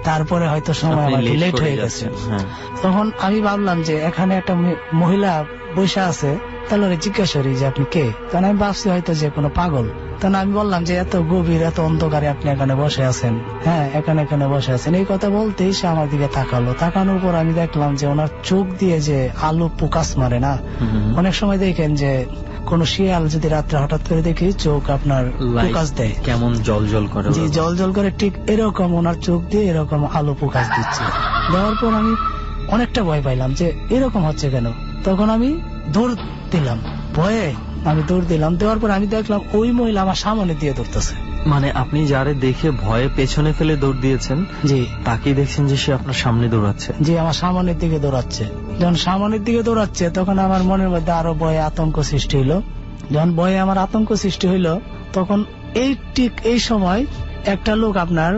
তারপরে হয়তো সময় আমার লেট হয়ে গেছে। তখন আমি ভাবলাম যে এখানে একটা মহিলা বসে আছে, তাহলে ওরে জিজ্ঞাসা করি যে আপনি কে, তখন আমি ভাবছি হয়তো যে কোনো পাগল। তখন আমি বললাম যে এত গভীর এত অন্ধকারে আপনি এখানে বসে আছেন, হ্যাঁ এখানে বসে আছেন। এই কথা বলতেই সে আমার দিকে তাকালো। তাকানোর পর আমি দেখলাম যে ওনার চোখ দিয়ে যে আলো পোকাস মারে না, অনেক সময় দেখেন যে কোন শিয়াল যদি রাত্রে হঠাৎ করে দেখি চোখ আপনার পোকাস দেয়, কেমন জল জল করে, জি জল জল করে, ঠিক এরকম ওনার চোখ দিয়ে এরকম আলো পোকাস দিচ্ছে। দেওয়ার পর আমি অনেকটা ভয় পাইলাম যে এরকম হচ্ছে কেন। তখন আমি দৌড় দিলাম, ভয়ে আমি দৌড় দিলাম। দেওয়ার পর আমি দেখলাম ওই মহিলা আমার সামনে দিয়ে দৌড়তেছে। মানে আপনি যারে দেখে ভয়ে পেছনে ফেলে দৌড় দিয়েছেন, জি তাকে দেখছেন যে সে আপনার সামনে দৌড়াচ্ছে? জি, আমার সামনের দিকে দৌড়াচ্ছে। যখন সামনের দিকে দৌড়াচ্ছে তখন আমার মনের মধ্যে আরো ভয়ে আতঙ্ক সৃষ্টি হইলো। যখন ভয়ে আমার আতঙ্ক সৃষ্টি হইলো তখন ঠিক এই সময় একটা লোক আপনার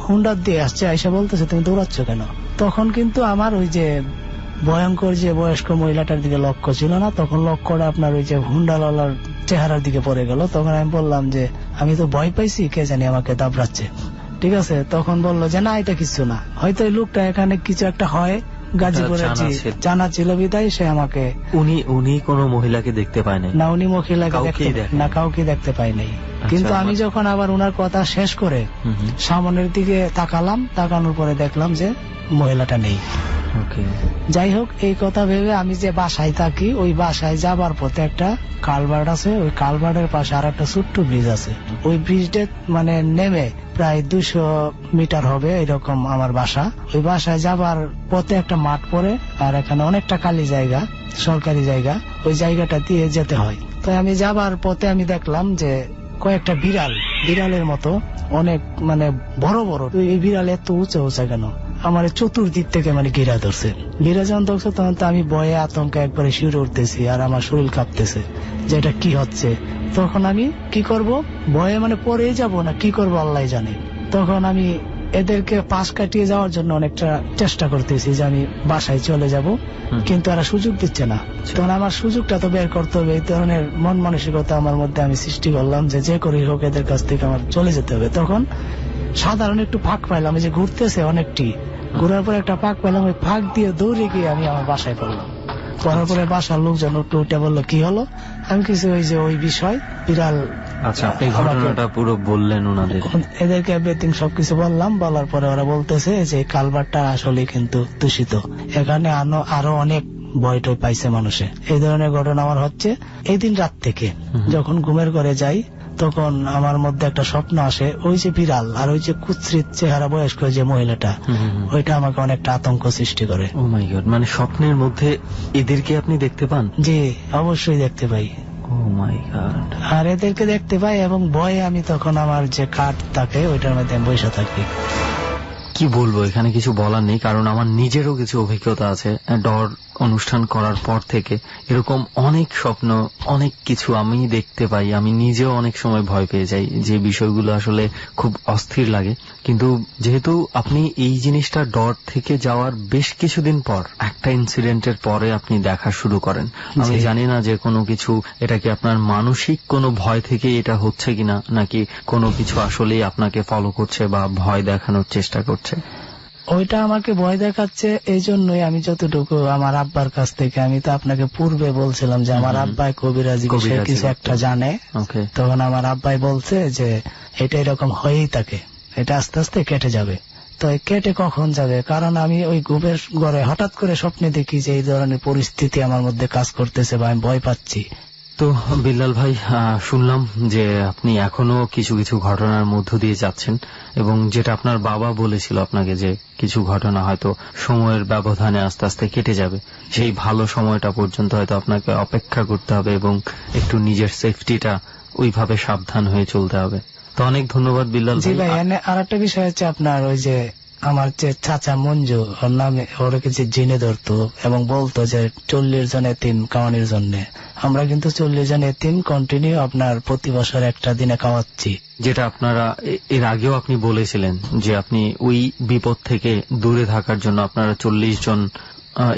হুন্ডার দিয়ে আসছে, আইসা বলতেছে তুমি দৌড়াচ্ছ কেন। তখন কিন্তু আমার ওই যে ভয়ঙ্কর যে বয়স্ক মহিলাটার দিকে লক্ষ্য ছিল না, তখন লক্ষ্যটা আপনার ওই যে হুন্ডালার চেহারার দিকে পড়ে গেল। তখন আমি বললাম যে আমি তো ভয় পাইছি, কে জানি আমাকে দাবড়াচ্ছে। ঠিক আছে, তখন বললো যে না এটা কিছু না, হয়তো এই লোকটা এখানে কিছু একটা হয় গাজীপুরের জানা ছিল বিদায় সে আমাকে। উনি কোন মহিলাকে দেখতে পায় নাই? না, উনি মহিলাকে না কাউকে দেখতে পাই নাই। কিন্তু আমি যখন আবার ওনার কথা শেষ করে সামনের দিকে তাকালাম, তাকানোর পরে দেখলাম যে মহিলাটা নেই। যাই হোক, এই কথা ভেবে আমি যে বাসায় থাকি ওই বাসায় যাবার পথে একটা কালভার্ট আছে, ওই কালভার্টের পাশে আর একটা ছোট্ট ব্রিজ আছে। ওই ব্রিজটা মানে নেমে প্রায় 200 মিটার হবে এরকম আমার বাসা। ওই বাসায় যাবার পথে একটা মাঠ পড়ে, আর এখানে অনেকটা খালি জায়গা, সরকারি জায়গা, ওই জায়গাটা দিয়ে যেতে হয়। তো আমি যাবার পথে আমি দেখলাম যে কয়েকটা বিড়ালের মতো অনেক মানে বড় বড়। এই বিড়াল এত উঁচা উঁচা কেন, আমার চতুর্দিক থেকে মানে ঘেরা ধরছে। ঘেরা যখন ধরছে তখন তো আমি ভয়ে আতঙ্কে একবারে শিউরে উঠতেছি, আর আমার শরীর কাঁপতেছে যে এটা কি হচ্ছে। তখন আমি কি করব, ভয়ে মানে পড়ে যাব না কি করব আল্লাহ জানে। তখন আমি এদেরকে পাশ কাটিয়ে যাওয়ার জন্য অনেকটা চেষ্টা করতেছি যে আমি বাসায় চলে যাব, কিন্তু এরা সুযোগ দিচ্ছে না। তখন আমার সুযোগটা তো বের করতে হবে। এই ধরনের মন মানসিকতা আমার মধ্যে আমি সৃষ্টি করলাম যে যে করেই হোক এদের কাছ থেকে আমার চলে যেতে হবে। তখন সাধারণ একটু ফাঁক পাইলাম, যে ঘুরতেছে অনেকটি, ঘুরার পর একটা ফাঁক পেলাম, ওই ফাঁক দিয়ে দৌড়ে গিয়ে আমি আমার বাসায় পড়লাম। পড়ার পরে বাসার লোকজন উঠে বললো কি হলো, আমি কিছু ওই যে ওই বিষয় বিড়াল। আচ্ছা, আপনি ঘটনাটা পুরো বললেন ওনাদের? এদেরকে এভরিথিং সবকিছু বললাম। বলার পরে ওরা বলতেছে যে কালভারটা আসলে কিন্তু দূষিত, এখানে আরো অনেক ভয় টয় পাইছে মানুষে। এই ধরনের ঘটনা আমার হচ্ছে এই দিন রাত থেকে। যখন ঘুমের ঘরে যাই তখন আমার মধ্যে একটা স্বপ্ন আসে, ওই যে বিড়াল আর ওই যে কুৎসিত চেহারা বয়স্ক যে মহিলাটা, ওইটা আমাকে অনেকটা আতঙ্ক সৃষ্টি করে। ও মাই গড, মানে স্বপ্নের মধ্যে এদেরকে আপনি দেখতে পান? জি, অবশ্যই দেখতে পাই। ও মাই গড। আর এদেরকে দেখতে পাই এবং ভয়ে আমি তখন আমার যে কাঠ থাকে ওইটার মধ্যে আমি বসে থাকি। কি বলবো, এখানে কিছু বলার নেই, কারণ আমার নিজেরও কিছু অভিজ্ঞতা আছে। ডর অনুষ্ঠান করার পর থেকে এরকম অনেক স্বপ্ন, অনেক কিছু আমি দেখতে পাই। আমি নিজেও অনেক সময় ভয় পেয়ে যাই, যে বিষয়গুলো আসলে খুব অস্থির লাগে। কিন্তু যেহেতু আপনি এই জিনিসটা ডর থেকে যাওয়ার বেশ কিছুদিন পর, একটা ইনসিডেন্টের পরে আপনি দেখা শুরু করেন, আমি জানি না যে কোনো কিছু, এটা কি আপনার মানসিক কোনো ভয় থেকে এটা হচ্ছে কিনা, নাকি কোনো কিছু আসলেই আপনাকে ফলো করছে বা ভয় দেখানোর চেষ্টা করছে? ওইটা আমাকে ভয় দেখাচ্ছে এই জন্যই আমি যতটুকু আমার আব্বার কাছ থেকে, আমি তো আপনাকে পূর্বে বলছিলাম যে আমার আব্বাই কবিরাজি কিছু একটা জানে। তখন আমার আব্বাই বলছে যে এটা এরকম হয়েই থাকে, এটা আস্তে আস্তে কেটে যাবে। তো কেটে কখন যাবে, কারণ আমি ওই ঘুমের ঘরে হঠাৎ করে স্বপ্নে দেখি যে এই ধরনের পরিস্থিতি আমার মধ্যে কাজ করতেছে বা আমি ভয় পাচ্ছি। তো বিল্লাল ভাই, শুনলাম যে আপনি এখনো কিছু কিছু ঘটনার মধ্য দিয়ে যাচ্ছেন, এবং যেটা আপনার বাবা বলেছিল আপনাকে যে কিছু ঘটনা হয়তো সময়ের ব্যবধানে আস্তে আস্তে কেটে যাবে, সেই ভালো সময়টা পর্যন্ত হয়তো আপনাকে অপেক্ষা করতে হবে এবং একটু নিজের সেফটিটা ওইভাবে সাবধান হয়ে চলতে হবে। তো অনেক ধন্যবাদ বিল্লাল ভাই। আর একটা বিষয় হচ্ছে আপনার ওই যে আমার যে চাচা মঞ্জু, ওর নামে ওরকে যে জিনে ধরতো এবং বলতো যে 40 জন এতিম খাওয়ানোর জন্য, আমরা কিন্তু 40 জন এতিম কন্টিনিউ আপনার প্রতি বছর একটা দিনে খাওয়াচ্ছি। যেটা আপনারা এর আগেও আপনি বলেছিলেন যে আপনি ওই বিপদ থেকে দূরে থাকার জন্য আপনারা 40 জন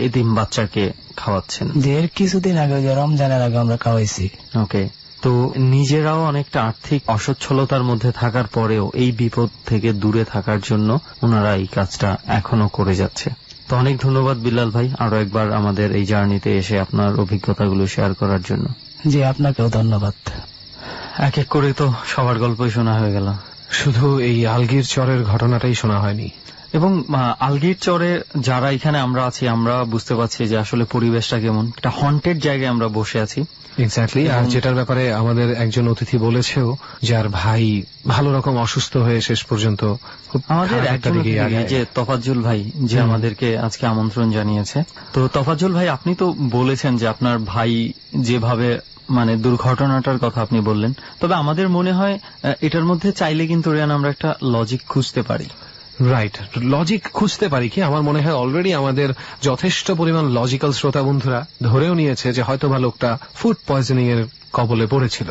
এতিম বাচ্চাকে খাওয়াচ্ছেন। যে এর কিছুদিন আগে, যে রমজানের আগে আমরা খাওয়াইছি। ওকে, তো নিজেরাও অনেকটা আর্থিক অসচ্ছলতার মধ্যে থাকার পরেও এই বিপদ থেকে দূরে থাকার জন্য ওনারা এই কাজটা এখনো করে যাচ্ছে। তো অনেক ধন্যবাদ বিল্লাল ভাই আরো একবার আমাদের এই জার্নিতে এসে আপনার অভিজ্ঞতাগুলো শেয়ার করার জন্য। জি, আপনাকেও ধন্যবাদ। এক এক করে তো সবার গল্পই শোনা হয়ে গেল, শুধু এই আলগির চরের ঘটনাটাই শোনা হয়নি। এবং আলগির চরে যারা এখানে আমরা আছি আমরা বুঝতে পারছি যে আসলে পরিবেশটা কেমন, একটা হন্টেড জায়গায় আমরা বসে আছি। এক্স্যাক্টলি। আর যেটার ব্যাপারে আমাদের একজন অতিথি বলেছেও, যার ভাই ভালো রকম অসুস্থ হয়ে শেষ পর্যন্ত আমাদের একজন যে তোফাজ্জল ভাই যে আমাদেরকে আজকে আমন্ত্রণ জানিয়েছে। তো তোফাজ্জল ভাই, আপনি তো বলেছেন যে আপনার ভাই যেভাবে মানে দুর্ঘটনাটার কথা আপনি বললেন, তবে আমাদের মনে হয় এটার মধ্যে চাইলে কিন্তু রিয়ান আমরা একটা লজিক খুঁজতে পারি। রাইট, লজিক খুঁজতে পারি কি? আমার মনে হয় অলরেডি আমাদের যথেষ্ট পরিমাণ লজিক্যাল শ্রোতা বন্ধুরা ধরেও নিয়েছে যে হয়তোবা লোকটা ফুড পয়জনিং এর কবলে পড়েছিল,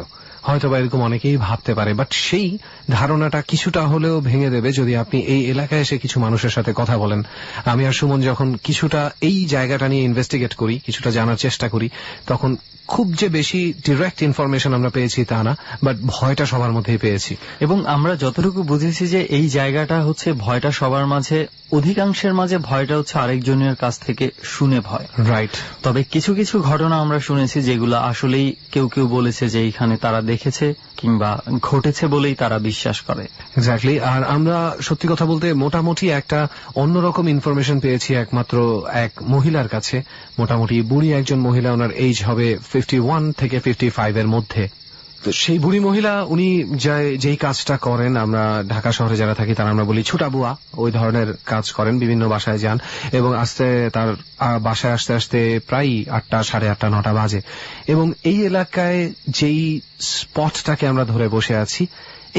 হয়তোবা এরকম অনেকেই ভাবতে পারে। বাট সেই ধারণাটা কিছুটা হলেও ভেঙে দেবে যদি আপনি এই এলাকায় এসে কিছু মানুষের সাথে কথা বলেন। আমি আর সুমন যখন কিছুটা এই জায়গাটা নিয়ে ইনভেস্টিগেট করি, কিছুটা জানার চেষ্টা করি, তখন খুব যে বেশি ডিরেক্ট ইনফরমেশন আমরা পেয়েছি তা না, বাট ভয়টা সবার মধ্যেই পেয়েছি। এবং আমরা যতটুকু বুঝেছি যে এই জায়গাটা হচ্ছে ভয়টা সবার মাঝে, অধিকাংশের মাঝে ভয়টা হচ্ছে আরেকজনের কাছ থেকে শুনে ভয়। রাইট। তবে কিছু কিছু ঘটনা আমরা শুনেছি যেগুলো আসলেই কেউ কেউ বলেছে যে এইখানে তারা দেখেছে কিংবা ঘটেছে বলেই তারা বিশ্বাস করে। এক্স্যাক্টলি। আর আমরা সত্যি কথা বলতে মোটামুটি একটা অন্যরকম ইনফরমেশন পেয়েছি একমাত্র এক মহিলার কাছে। মোটামুটি বুড়ি একজন মহিলা, ওনার এজ হবে 51 থেকে 55 এর মধ্যে। তো সেই বুড়ি মহিলা উনি যেই কাজটা করেন, আমরা ঢাকা শহরে যারা থাকি তারা আমরা বলি ছুটা বুয়া, ওই ধরনের কাজ করেন, বিভিন্ন বাসায় যান এবং তার বাসায় আসতে আসতে প্রায় 8টা, 8:30, 9টা বাজে। এবং এই এলাকায় যেই স্পটটাকে আমরা ধরে বসে আছি,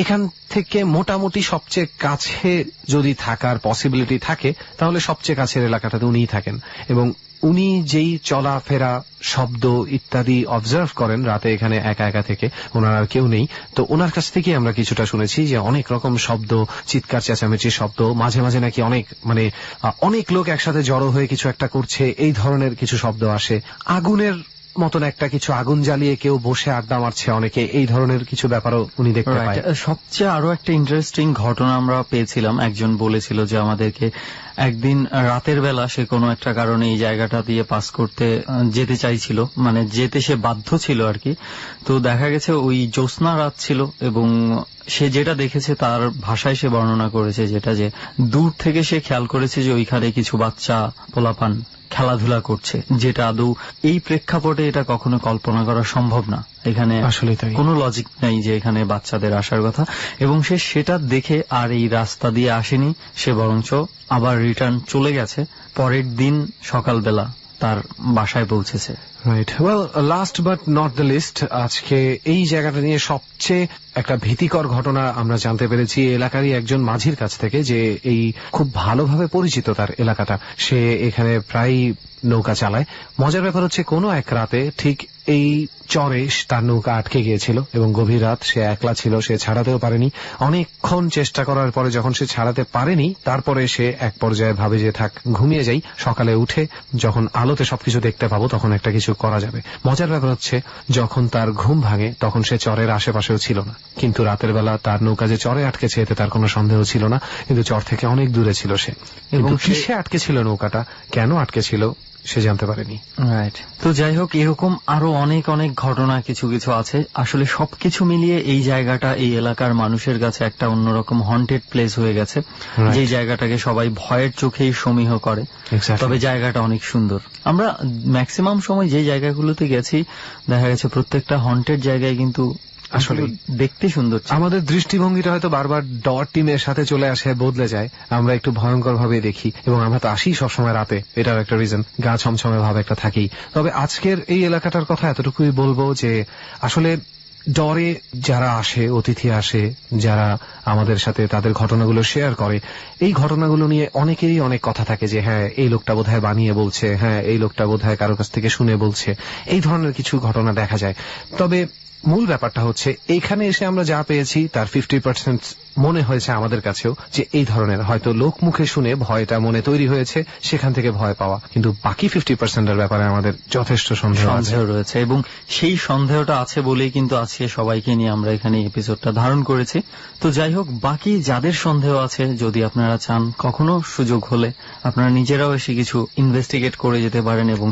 এখান থেকে মোটামুটি সবচেয়ে কাছে যদি থাকার পসিবিলিটি থাকে তাহলে সবচেয়ে কাছের এলাকাটাতে উনিই থাকেন। এবং উনি যেই চলাফেরা, শব্দ ইত্যাদি অবজার্ভ করেন রাতে এখানে একা একা থেকে, ওনার আর কেউ নেই, তো ওনার কাছ থেকে আমরা কিছুটা শুনেছি যে অনেক রকম শব্দ, চিৎকার চেঁচামেচির শব্দ, মাঝে মাঝে নাকি অনেক লোক একসাথে জড়ো হয়ে কিছু একটা করছে, এই ধরনের কিছু শব্দ আসে। আগুনের মতন একটা কিছু, আগুন জ্বালিয়ে কেউ বসে আড্ডা মারছে অনেকে, এই ধরনের কিছু ব্যাপারও উনি দেখতে পায়। সবচেয়ে আরো একটা ইন্টারেস্টিং ঘটনা আমরা পেয়েছিলাম, একজন বলেছিল যে আমাদেরকে একদিন রাতের বেলা সে কোনো একটা কারণে এই জায়গাটা দিয়ে পাস করতে যেতে চাইছিল, মানে যেতে সে বাধ্য ছিল আর কি। তো দেখা গেছে ওই জ্যোৎস্না রাত ছিল এবং সে যেটা দেখেছে তার ভাষায় সে বর্ণনা করেছে যেটা, যে দূর থেকে সে খেয়াল করেছে যে ওইখানে কিছু বাচ্চা পোলাপান খেলাধুলা করছে, যেটা আদৌ এই প্রেক্ষাপটে এটা কখনো কল্পনা করা সম্ভব না। এখানে আসলে কোনো লজিক নাই যে এখানে বাচ্চাদের আসার কথা। এবং সে সেটা দেখে আর এই রাস্তা দিয়ে আসেনি, সে বরঞ্চ আবার রিটার্ন চলে গেছে, পরের দিন সকালবেলা তার বাসায় পৌঁছেছে। Right. Well, last but not the least, আজকে এই জায়গাটা নিয়ে সবচেয়ে একটা ভীতিকর ঘটনা আমরা জানতে পেরেছি এলাকারই একজন মাঝির কাছ থেকে, যে এই খুব ভালোভাবে পরিচিত তার এলাকাটা, সে এখানে প্রায় নৌকা চালায়। মজার ব্যাপার হচ্ছে কোনো এক রাতে ঠিক এই চরে তার নৌকা আটকে গিয়েছিল এবং গভীর রাত, সে একলা ছিল, সে ছাড়াতেও পারেনি। অনেকক্ষণ চেষ্টা করার পরে যখন সে ছাড়াতে পারেনি, তারপরে সে এক পর্যায়ে ভাবে যে থাক ঘুমিয়ে যাই, সকালে উঠে যখন আলোতে সবকিছু দেখতে পাবো তখন একটা কিছু করা যাবে। মজার ব্যাপার হচ্ছে যখন তার ঘুম ভাঙে তখন সে চরের আশেপাশেও ছিল না, কিন্তু রাতের বেলা তার নৌকা যে চরে আটকেছে এতে তার কোনো সন্দেহ ছিল না, কিন্তু চর থেকে অনেক দূরে ছিল সে। এবং কিসে আটকে ছিল নৌকাটা, কেন আটকে ছিল সে জানতে পারেনি। রাইট। তো যাই হোক, এরকম আরো অনেক অনেক ঘটনা কিছু কিছু আছে। আসলে সবকিছু মিলিয়ে এই জায়গাটা এই এলাকার মানুষের কাছে একটা অন্যরকম হন্টেড প্লেস হয়ে গেছে, যে জায়গাটাকে সবাই ভয়ের চোখেই সমীহ করে। তবে জায়গাটা অনেক সুন্দর। আমরা ম্যাক্সিমাম সময় যে জায়গাগুলোতে গেছি দেখা গেছে প্রত্যেকটা হন্টেড জায়গায় কিন্তু আসলে দেখতে সুন্দর। আমাদের দৃষ্টিভঙ্গিটা হয়তো বারবার ডট টিমের সাথে চলে আসে, বদলে যায়, আমরা একটু ভয়ঙ্কর ভাবে দেখি এবং আমরা তো আসি সবসময় রাতে, এটাও একটা রিজন, গা ছমছমে ভাবে একটা থাকি। তবে আজকের এই এলাকাটার কথা এতটুকুই বলবো যে আসলে ডরে যারা আসে, অতিথি আসে, যারা আমাদের সাথে তাদের ঘটনাগুলো শেয়ার করে, এই ঘটনাগুলো নিয়ে অনেকেরই অনেক কথা থাকে যে হ্যাঁ এই লোকটা বোধহয় বানিয়ে বলছে, হ্যাঁ এই লোকটা বোধহয় কারো কাছ থেকে শুনে বলছে, এই ধরনের কিছু ঘটনা দেখা যায়। তবে মূল ব্যাপারটা হচ্ছে এখানে এসে আমরা যা পেয়েছি তার 50% মনে হয়েছে আমাদের কাছেও যে এই ধরনের হয়তো লোক মুখে শুনে ভয়টা মনে তৈরি হয়েছে, সেখান থেকে ভয় পাওয়া, কিন্তু বাকি 50% এর ব্যাপারে আমাদের যথেষ্ট সন্দেহ রয়েছে এবং সেই সন্দেহটা আছে বলেই কিন্তু আজকে সবাইকে নিয়ে আমরা এখানে এপিসোডটা ধারণ করেছি। তো যাই হোক, বাকি যাদের সন্দেহ আছে, যদি আপনারা চান কখনো সুযোগ হলে আপনারা নিজেরাও এসে কিছু ইনভেস্টিগেট করে যেতে পারেন এবং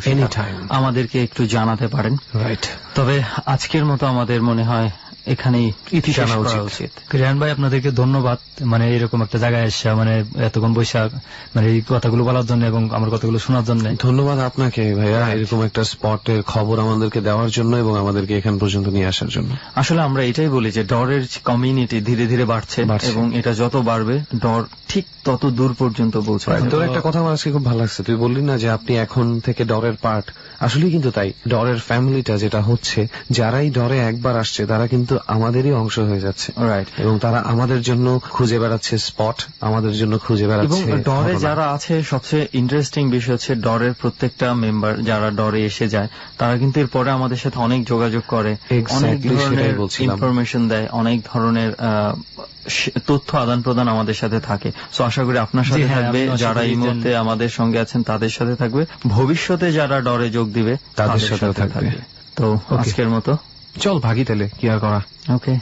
আমাদেরকে একটু জানাতে পারেন। রাইট। তবে আজকের মতো আমাদের মনে হয় এখানেই ইতি টানা উচিত। রিহান ভাই, আপনাদেরকে ধন্যবাদ, মানে এরকম একটা জায়গায় এসে মানে এতক্ষণ বৈশাখ মানে এই কথাগুলো বলার জন্য এবং আমার কথাগুলো শোনার জন্য। ধন্যবাদ আপনাকে ভাইয়া, এরকম একটা স্পটের খবর আমাদেরকে দেওয়ার জন্য এবং আমাদেরকে এখান পর্যন্ত নিয়ে আসার জন্য। আসলে আমরা এটাই বলি যে ডরের কমিউনিটি ধীরে ধীরে বাড়ছে এবং এটা যত বাড়বে ডর ঠিক তত দূর পর্যন্ত পৌঁছাবে। তোর একটা কথা আমার আজকে খুব ভালো লাগছে, তুই বললি না যে আপনি এখন থেকে ডরের পার্ট। আসলে কিন্তু তাই, ডরের ফ্যামিলিটা যেটা হচ্ছে, যারাই ডরে একবার আসছে তারা কিন্তু আমাদেরই অংশ হয়ে যাচ্ছে। রাইট। এবং তারা আমাদের জন্য খুঁজে বেড়াচ্ছে স্পট, আমাদের জন্য খুঁজে বেড়াচ্ছে। এবং ডরে যারা আছে, সবচেয়ে ইন্টারেস্টিং বিষয় হচ্ছে ডরের প্রত্যেকটা মেম্বার যারা ডরে এসে যায় তারা কিন্তু এরপরে আমাদের সাথে অনেক যোগাযোগ করে, অনেক ধরনের ইনফরমেশন দেয়, অনেক ধরনের তথ্য আদান প্রদান আমাদের সাথে থাকে। সো আশা করি আপনার সাথে থাকবে, যারা এই মুহূর্তে আমাদের সঙ্গে আছেন তাদের সাথে থাকবে, ভবিষ্যতে যারা ডরে যোগ দিবে তাদের সাথে থাকবে। তো আজকের মতো চল ভাগি, তাহলে কি আর করা। ওকে।